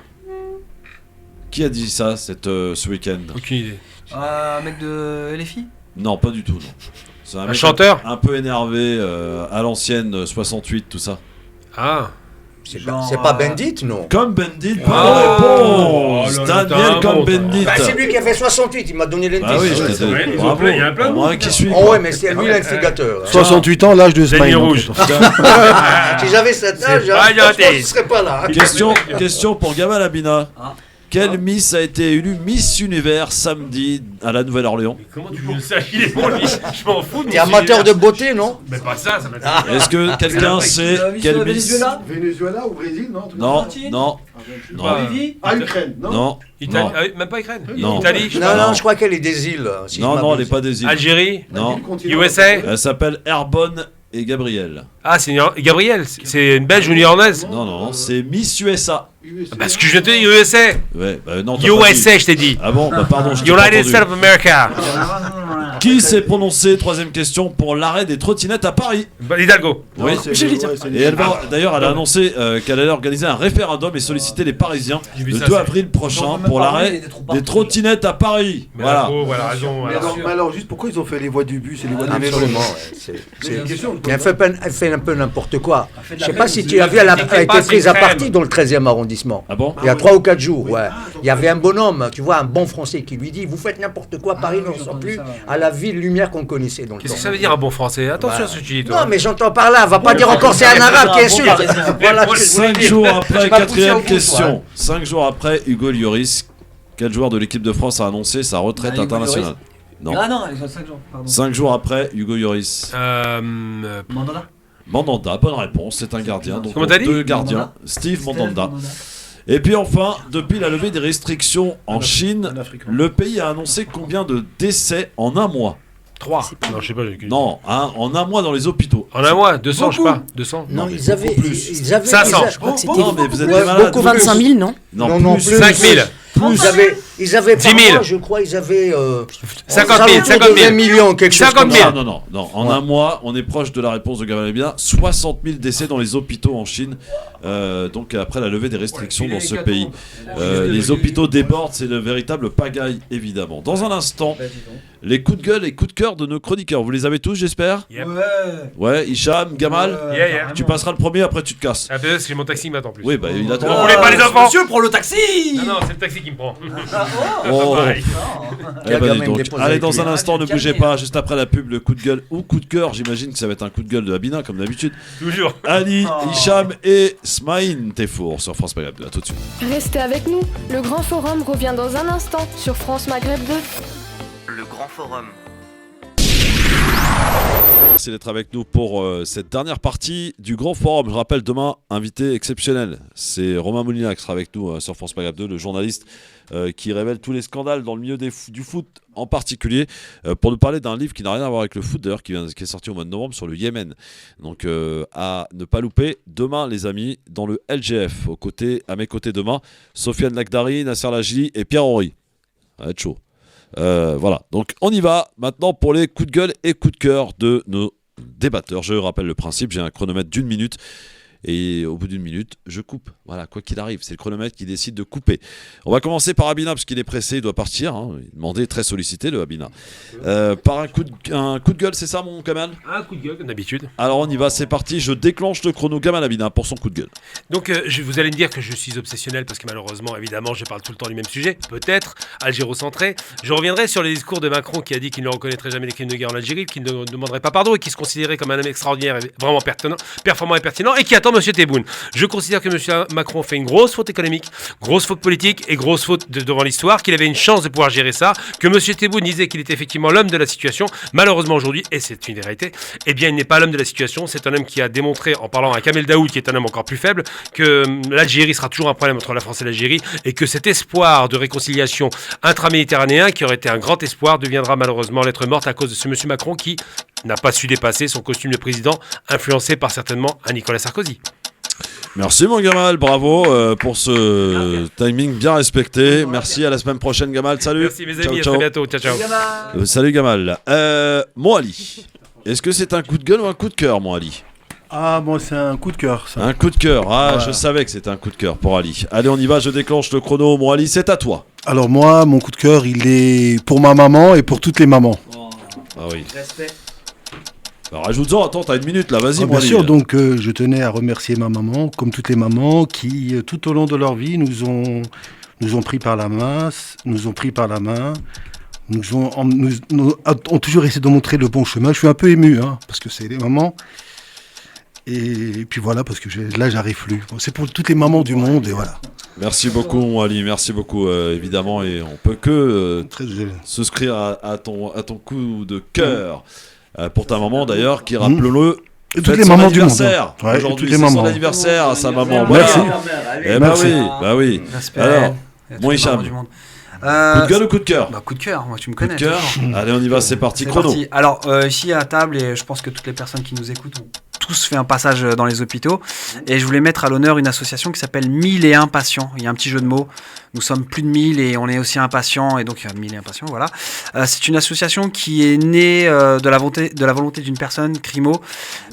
Qui a dit ça ce week-end? Aucune idée. Un mec de LFI? Non, pas du tout. Non. C'est Un mec chanteur un peu énervé, à l'ancienne, 68, tout ça. Ah. C'est pas Bandit, non? Comme Bandit, bonne réponse. Daniel comme Bandit. Bah, c'est lui qui a fait 68, il m'a donné l'indice. Ah oui, je t'ai dit. Bravo. Il y a un plein de Moi qui suis. Oh ouais, mais c'est lui l'instigateur. 68 ans, l'âge de Smaïn. rouge. Si j'avais cet âge, je ne serais pas là. Question pour Gamal Abina. Quelle Miss a été élue Miss Univers samedi à la Nouvelle-Orléans? Comment tu veux le sais? Il est bon, lui. Je m'en fous. T'es amateur de beauté, non? Mais pas ça m'intéresse. Est-ce que quelqu'un sait quelle Miss? Venezuela ou Brésil, non? Non. Ah, Ukraine, non? Non. Italie, même pas Ukraine. Non. Italie. Non, je crois qu'elle est des îles. Non, elle n'est pas des îles. Algérie. Non. USA. Elle s'appelle Airborne et Gabriel. Ah, c'est Gabriel. C'est une Belge ou une Irlandaise? Non, c'est Miss USA. Parce que je viens de te dire USA. Ouais, non. USA, je t'ai dit. Ah bon, bah pardon, je t'ai pas United entendu. States of America. Qui s'est prononcé, troisième question, pour l'arrêt des trottinettes à Paris? Hidalgo. Oui. Et elle va, d'ailleurs, elle a annoncé qu'elle allait organiser un référendum et solliciter les Parisiens le 2 avril prochain pour l'arrêt des trottinettes à Paris. Voilà. Voilà, raison. Mais alors, juste pourquoi ils ont fait les voies du bus et les voies du métro? C'est une question. Elle fait un peu n'importe quoi. Je sais pas si tu as vu, elle a été prise à partie dans le 13e arrondissement. Ah bon? Il y a 3 ou 4 jours, ouais. Il y avait un bonhomme, tu vois, un bon français qui lui dit: vous faites n'importe quoi, Paris ne ressemble plus à la ville lumière qu'on connaissait dans le temps. Qu'est-ce que ça veut dire un bon français? Attention à ce que tu dis, toi. Non, mais j'entends par là, va pas dire encore c'est un arabe qui insulte. Voilà ce que je voulais 5 dire. jours après, Tu m'as poussé quatrième au bout, question. 5 jours après, Hugo Lloris, quel joueur de l'équipe de France a annoncé sa retraite internationale? Non. Ah non, ils ont 5 jours, pardon. 5 jours après, Hugo Lloris. Mandanda. Mandanda, bonne réponse, c'est un gardien. Donc Comment t'as dit? 2 gardiens, Steve Mandanda. Et puis enfin, depuis la levée des restrictions en Chine, le pays a annoncé combien de décès en un mois? 3. Non, je sais pas. Non, en un mois dans les hôpitaux. En un mois, 200, je sais pas. 200. Non, mais ils avaient. 500. Je crois que c'était Non, mais vous êtes des malades. beaucoup, 25 000, non? Non, plus. plus. 5 000. Ils avaient 10 000. par mois, je crois, ils avaient 50 000, 50 000. 20 millions, quelque chose 50 comme 000. ça. Non. En un mois, on est proche de la réponse de Gabriel Abina. 60 000 décès dans les hôpitaux en Chine. Donc après la levée des restrictions dans ce pays. Les hôpitaux débordent, c'est le véritable pagaille, évidemment. Dans un instant, les coups de gueule et coups de cœur de nos chroniqueurs. Vous les avez tous, j'espère? Yep. Ouais, Hicham, Gamal. Yeah. Tu passeras le premier, après tu te casses. Ah, ben, c'est mon taxi qui m'attend plus. Oui, bah il attend. Vous voulez pas les enfants? Monsieur, prends le taxi. Non, c'est le taxi qui me prend. Oh. Pareil. Eh ben, dis donc. Allez, dans un instant, ne bougez pas. Juste après la pub, le coup de gueule ou coup de cœur. J'imagine que ça va être un coup de gueule de Abina, comme d'habitude. Toujours. Ali, Hicham et Smaïn Tefour sur France Maghreb 2. À tout de suite. Restez avec nous. Le Grand Forum revient dans un instant sur France Maghreb 2. Le Grand Forum. Merci d'être avec nous pour cette dernière partie du Grand Forum. Je rappelle, demain, invité exceptionnel. C'est Romain Molina qui sera avec nous sur France Maghreb 2, le journaliste qui révèle tous les scandales dans le milieu du foot en particulier, pour nous parler d'un livre qui n'a rien à voir avec le foot, d'ailleurs, qui est sorti au mois de novembre sur le Yémen. Donc à ne pas louper, demain les amis, dans le LGF, à mes côtés demain, Sofiane Lakdari, Nasser Lajili et Pierre Henry. Ça va être chaud. Voilà, donc on y va maintenant pour les coups de gueule et coups de cœur de nos débatteurs. Je rappelle le principe, j'ai un chronomètre d'1 minute et au bout d'1 minute, je coupe. Voilà, quoi qu'il arrive, c'est le chronomètre qui décide de couper. On va commencer par Abina parce qu'il est pressé, il doit partir. Il demandait, très sollicité le Abina. Par un coup de gueule, c'est ça mon Kamal? Un coup de gueule comme d'habitude. Alors on y va, c'est parti, je déclenche le chrono. Gamal Abina pour son coup de gueule. Donc vous allez me dire que je suis obsessionnel parce que malheureusement, évidemment, je parle tout le temps du même sujet. Peut-être, algérocentré. Je reviendrai sur les discours de Macron qui a dit qu'il ne reconnaîtrait jamais les crimes de guerre en Algérie, qu'il ne demanderait pas pardon et qui se considérait comme un homme extraordinaire et vraiment performant et pertinent et qui attend Maintenant, M. Tebboune, je considère que M. Macron fait une grosse faute économique, grosse faute politique et grosse faute devant l'histoire, qu'il avait une chance de pouvoir gérer ça, que M. Tebboune disait qu'il était effectivement l'homme de la situation. Malheureusement, aujourd'hui, et c'est une vérité, eh bien, il n'est pas l'homme de la situation. C'est un homme qui a démontré, en parlant à Kamel Daoud, qui est un homme encore plus faible, que l'Algérie sera toujours un problème entre la France et l'Algérie, et que cet espoir de réconciliation intraméditerranéen, qui aurait été un grand espoir, deviendra malheureusement lettre morte à cause de ce M. Macron qui n'a pas su dépasser son costume de président, influencé par certainement un Nicolas Sarkozy. Merci mon Gamal, bravo pour ce timing bien respecté. Merci, à la semaine prochaine Gamal, salut. Merci mes amis, à très bientôt, ciao ciao. Salut Gamal. Mon Ali, est-ce que c'est un coup de gueule ou un coup de cœur mon Ali? Ah bon, c'est un coup de cœur ça. Un coup de cœur, Voilà. je savais que c'était un coup de cœur pour Ali. Allez on y va, je déclenche le chrono, mon Ali, c'est à toi. Alors moi, mon coup de cœur, il est pour ma maman et pour toutes les mamans. Ah oui. Respect. Alors rajoute-en, attends, t'as une minute là, vas-y mon Bien Ali. sûr, donc je tenais à remercier ma maman, comme toutes les mamans, qui tout au long de leur vie nous ont pris par la main, ont toujours essayé de montrer le bon chemin. Je suis un peu ému, hein, parce que c'est les mamans. Et puis voilà, parce que là, j'arrive plus. Bon, c'est pour toutes les mamans du monde, et voilà. Merci beaucoup mon Ali, merci beaucoup évidemment, et on peut que souscrire à ton coup de cœur pour ta maman d'ailleurs, qui rappelons-le. Et toutes les mamans du monde. Ouais, aujourd'hui, c'est son anniversaire à sa maman. Merci. Bah oui. Respect. Alors, mon Hicham, coup de gueule ou coup de cœur? Coup de cœur, moi tu me Coup connais. de cœur. Allez, on y va, c'est parti, chrono. Parti. Alors, ici à table, et je pense que toutes les personnes qui nous écoutent ont tous fait un passage dans les hôpitaux, et je voulais mettre à l'honneur une association qui s'appelle 1001 patients. Il y a un petit jeu de mots. Nous sommes plus de 1000 et on est aussi impatients, et donc il y a 1001 patients, voilà. C'est une association qui est née de la volonté d'une personne, Crimo,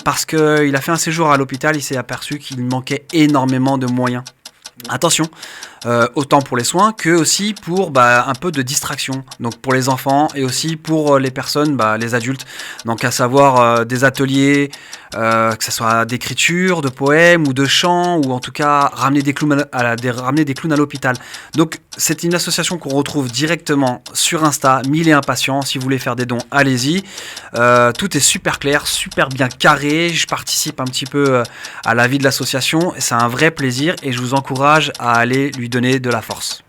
parce qu'il a fait un séjour à l'hôpital, il s'est aperçu qu'il manquait énormément de moyens. Attention, autant pour les soins que aussi pour un peu de distraction, donc pour les enfants et aussi pour les personnes, les adultes, donc à savoir des ateliers, que ce soit d'écriture, de poèmes ou de chants, ou en tout cas ramener des clowns à l'hôpital. Donc c'est une association qu'on retrouve directement sur Insta, 1001 patients. Si vous voulez faire des dons, allez-y. Tout est super clair, super bien carré. Je participe un petit peu à la vie de l'association, c'est un vrai plaisir et je vous encourage à aller lui donner de la force.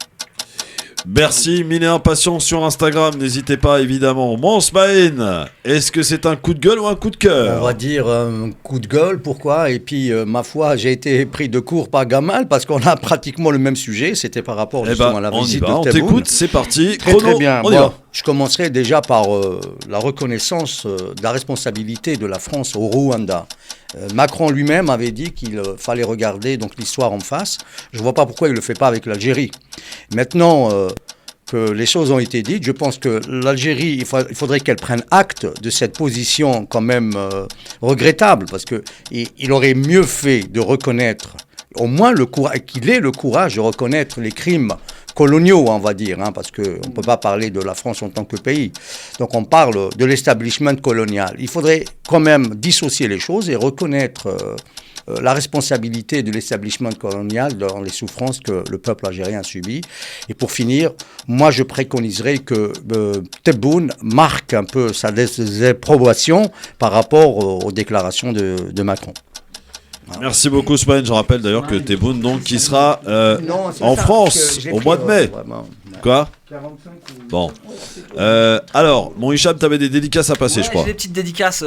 Merci, 1001 patients sur Instagram, n'hésitez pas évidemment. Monsmaïn, est-ce que c'est un coup de gueule ou un coup de cœur? On va dire un coup de gueule, pourquoi? Et puis, ma foi, j'ai été pris de court par Gamal parce qu'on a pratiquement le même sujet, c'était par rapport justement à la visite de Tebboune. On t'écoute, c'est parti. Très bien, on y va. Je commencerai déjà par la reconnaissance de la responsabilité de la France au Rwanda. Macron lui-même avait dit qu'il fallait regarder donc l'histoire en face. Je ne vois pas pourquoi il ne le fait pas avec l'Algérie. Maintenant que les choses ont été dites, je pense que l'Algérie, il faudrait qu'elle prenne acte de cette position quand même regrettable, parce qu'il aurait mieux fait de reconnaître, au moins qu'il ait le courage de reconnaître les crimes coloniaux, on va dire, hein, parce qu'on ne peut pas parler de la France en tant que pays. Donc on parle de l'establishment colonial. Il faudrait quand même dissocier les choses et reconnaître la responsabilité de l'establishment colonial dans les souffrances que le peuple algérien a subies. Et pour finir, moi je préconiserais que Tebboune marque un peu sa désapprobation par rapport aux déclarations de Macron. Merci beaucoup Smaïn, je rappelle d'ailleurs que Tebboune donc qui sera en France au mois de mai. Quoi? Bon. Alors, mon Hicham, t'avais des dédicaces à passer, je crois. J'ai des petites dédicaces,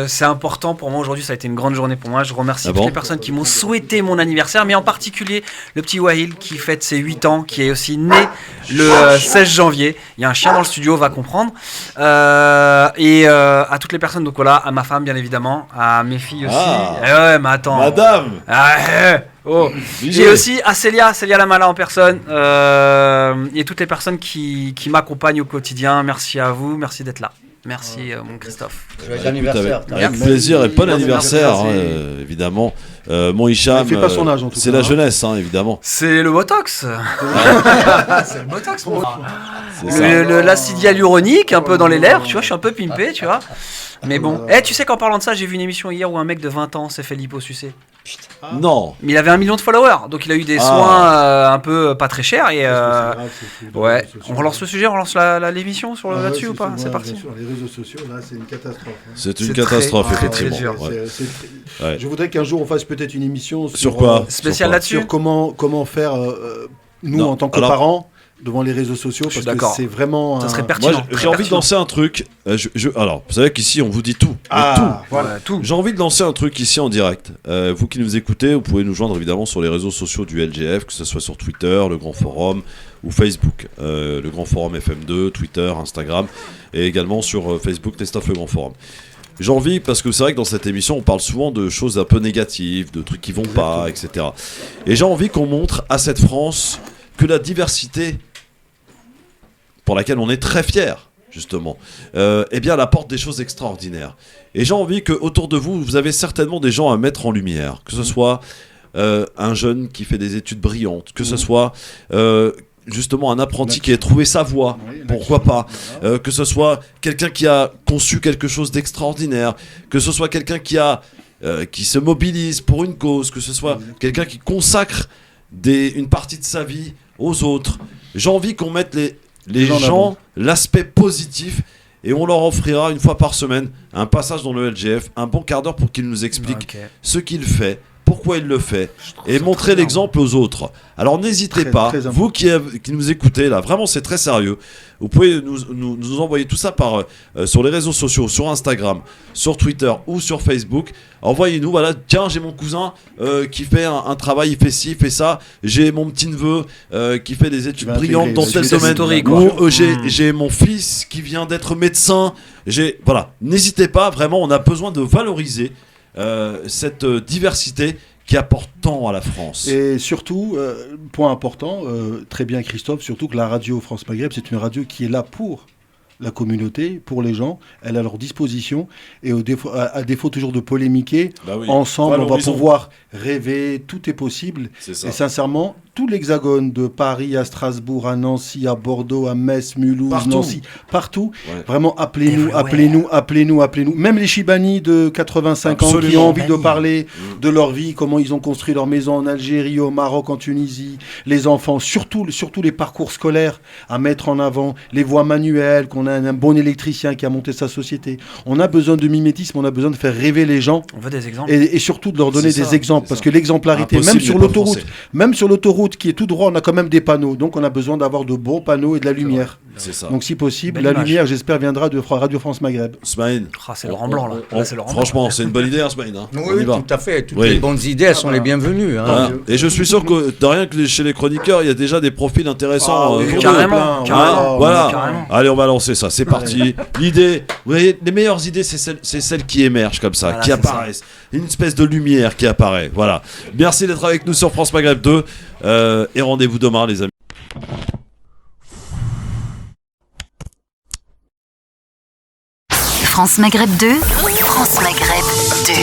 c'est important pour moi aujourd'hui, ça a été une grande journée pour moi. Je remercie toutes les personnes qui m'ont souhaité mon anniversaire, mais en particulier le petit Wahil qui fête ses 8 ans, qui est aussi né le 16 janvier. Il y a un chien dans le studio, va comprendre. Et à toutes les personnes, donc voilà, à ma femme bien évidemment, à mes filles aussi. Ouais, mais attends. Madame. Oh. Et aussi à Célia Lamala en personne, et toutes les personnes qui m'accompagnent au quotidien. Merci à vous, merci d'être là. Merci mon Christophe. Joyeux anniversaire. Avec plaisir et bon anniversaire, évidemment. Mon Hicham, fait pas son âge, en tout c'est cas, la jeunesse, hein, évidemment. C'est le Botox. C'est le Botox, mon C'est l'acide hyaluronique, un peu dans les lèvres, tu vois, je suis un peu pimpé, tu vois. Mais bon, tu sais qu'en parlant de ça, j'ai vu une émission hier où un mec de 20 ans s'est fait liposucer. Putain. Non. Mais il avait 1 million de followers, donc il a eu des soins un peu pas très chers. Et ouais, on relance le sujet, on relance l'émission là-dessus ou pas? C'est parti. Sur les réseaux sociaux, là, c'est une catastrophe. C'est une catastrophe, effectivement. Je voudrais qu'un jour on fasse peut-être une émission sur quoi spécial là-dessus, sur comment faire nous en tant que parents devant les réseaux sociaux, parce que c'est vraiment ça serait pertinent. Moi, j'ai envie de lancer un truc. Alors, vous savez qu'ici on vous dit tout. Tout. J'ai envie de lancer un truc ici en direct. Vous qui nous écoutez, vous pouvez nous joindre évidemment sur les réseaux sociaux du LGF, que ce soit sur Twitter, le Grand Forum, ou Facebook, le Grand Forum FM2, Twitter, Instagram, et également sur Facebook, Testov le Grand Forum. J'ai envie, parce que c'est vrai que dans cette émission, on parle souvent de choses un peu négatives, de trucs qui vont pas, etc. Et j'ai envie qu'on montre à cette France que la diversité, pour laquelle on est très fiers, justement, eh bien, elle apporte des choses extraordinaires. Et j'ai envie qu'autour de vous, vous avez certainement des gens à mettre en lumière, que ce soit un jeune qui fait des études brillantes, que ce soit justement un apprenti qui a trouvé sa voie, pourquoi pas, que ce soit quelqu'un qui a conçu quelque chose d'extraordinaire, que ce soit quelqu'un qui se mobilise pour une cause, que ce soit quelqu'un qui consacre une partie de sa vie aux autres. J'ai envie qu'on mette les gens, l'aspect positif, et on leur offrira une fois par semaine un passage dans le LGF, un bon quart d'heure pour qu'il nous explique ce qu'il fait, pourquoi il le fait, et montrer l'exemple aux autres. Alors n'hésitez pas, vous qui nous écoutez là, vraiment c'est très sérieux, vous pouvez nous envoyer tout ça sur les réseaux sociaux, sur Instagram, sur Twitter ou sur Facebook. Envoyez-nous, voilà, tiens, j'ai mon cousin qui fait un travail, il fait ci, il fait ça, j'ai mon petit neveu qui fait des études brillantes dans tel domaine, j'ai mon fils qui vient d'être médecin, voilà, n'hésitez pas, vraiment, on a besoin de valoriser cette diversité qui apporte tant à la France. Et surtout, point important, très bien Christophe, surtout que la radio France Maghreb, c'est une radio qui est là pour la communauté, pour les gens, elle est à leur disposition, et à défaut toujours de polémiquer, ensemble on va pouvoir rêver, tout est possible, et sincèrement, tout l'hexagone, de Paris à Strasbourg, à Nancy, à Bordeaux, à Metz, Mulhouse, Nancy, partout, vraiment appelez-nous, même les Chibani de 85 ans qui ont envie de parler de leur vie, comment ils ont construit leur maison en Algérie, au Maroc, en Tunisie, les enfants, surtout les parcours scolaires à mettre en avant, les voies manuelles, qu'on a un bon électricien qui a monté sa société. On a besoin de mimétisme, on a besoin de faire rêver les gens. On veut des exemples. Et surtout de leur donner des exemples, parce que l'exemplarité, même sur l'autoroute qui est tout droit, on a quand même des panneaux. Donc on a besoin d'avoir de bons panneaux et de la lumière. C'est ça. Donc si possible, la lumière, j'espère, viendra de Radio France Maghreb. Smaïn. C'est le Remblant là. Franchement, c'est une bonne idée, Smaïn. Oui, tout à fait. Toutes les bonnes idées, elles sont les bienvenues. Et je suis sûr que de rien que chez les chroniqueurs, il y a déjà des profils intéressants. Carrément. Voilà. Carrément. Allez, on va lancer ça. C'est parti. L'idée, vous voyez, les meilleures idées, c'est celles qui émergent comme ça, qui apparaissent. Une espèce de lumière qui apparaît. Voilà. Merci d'être avec nous sur France Maghreb 2. Et rendez-vous demain, les amis. France Maghreb 2. France Maghreb 2.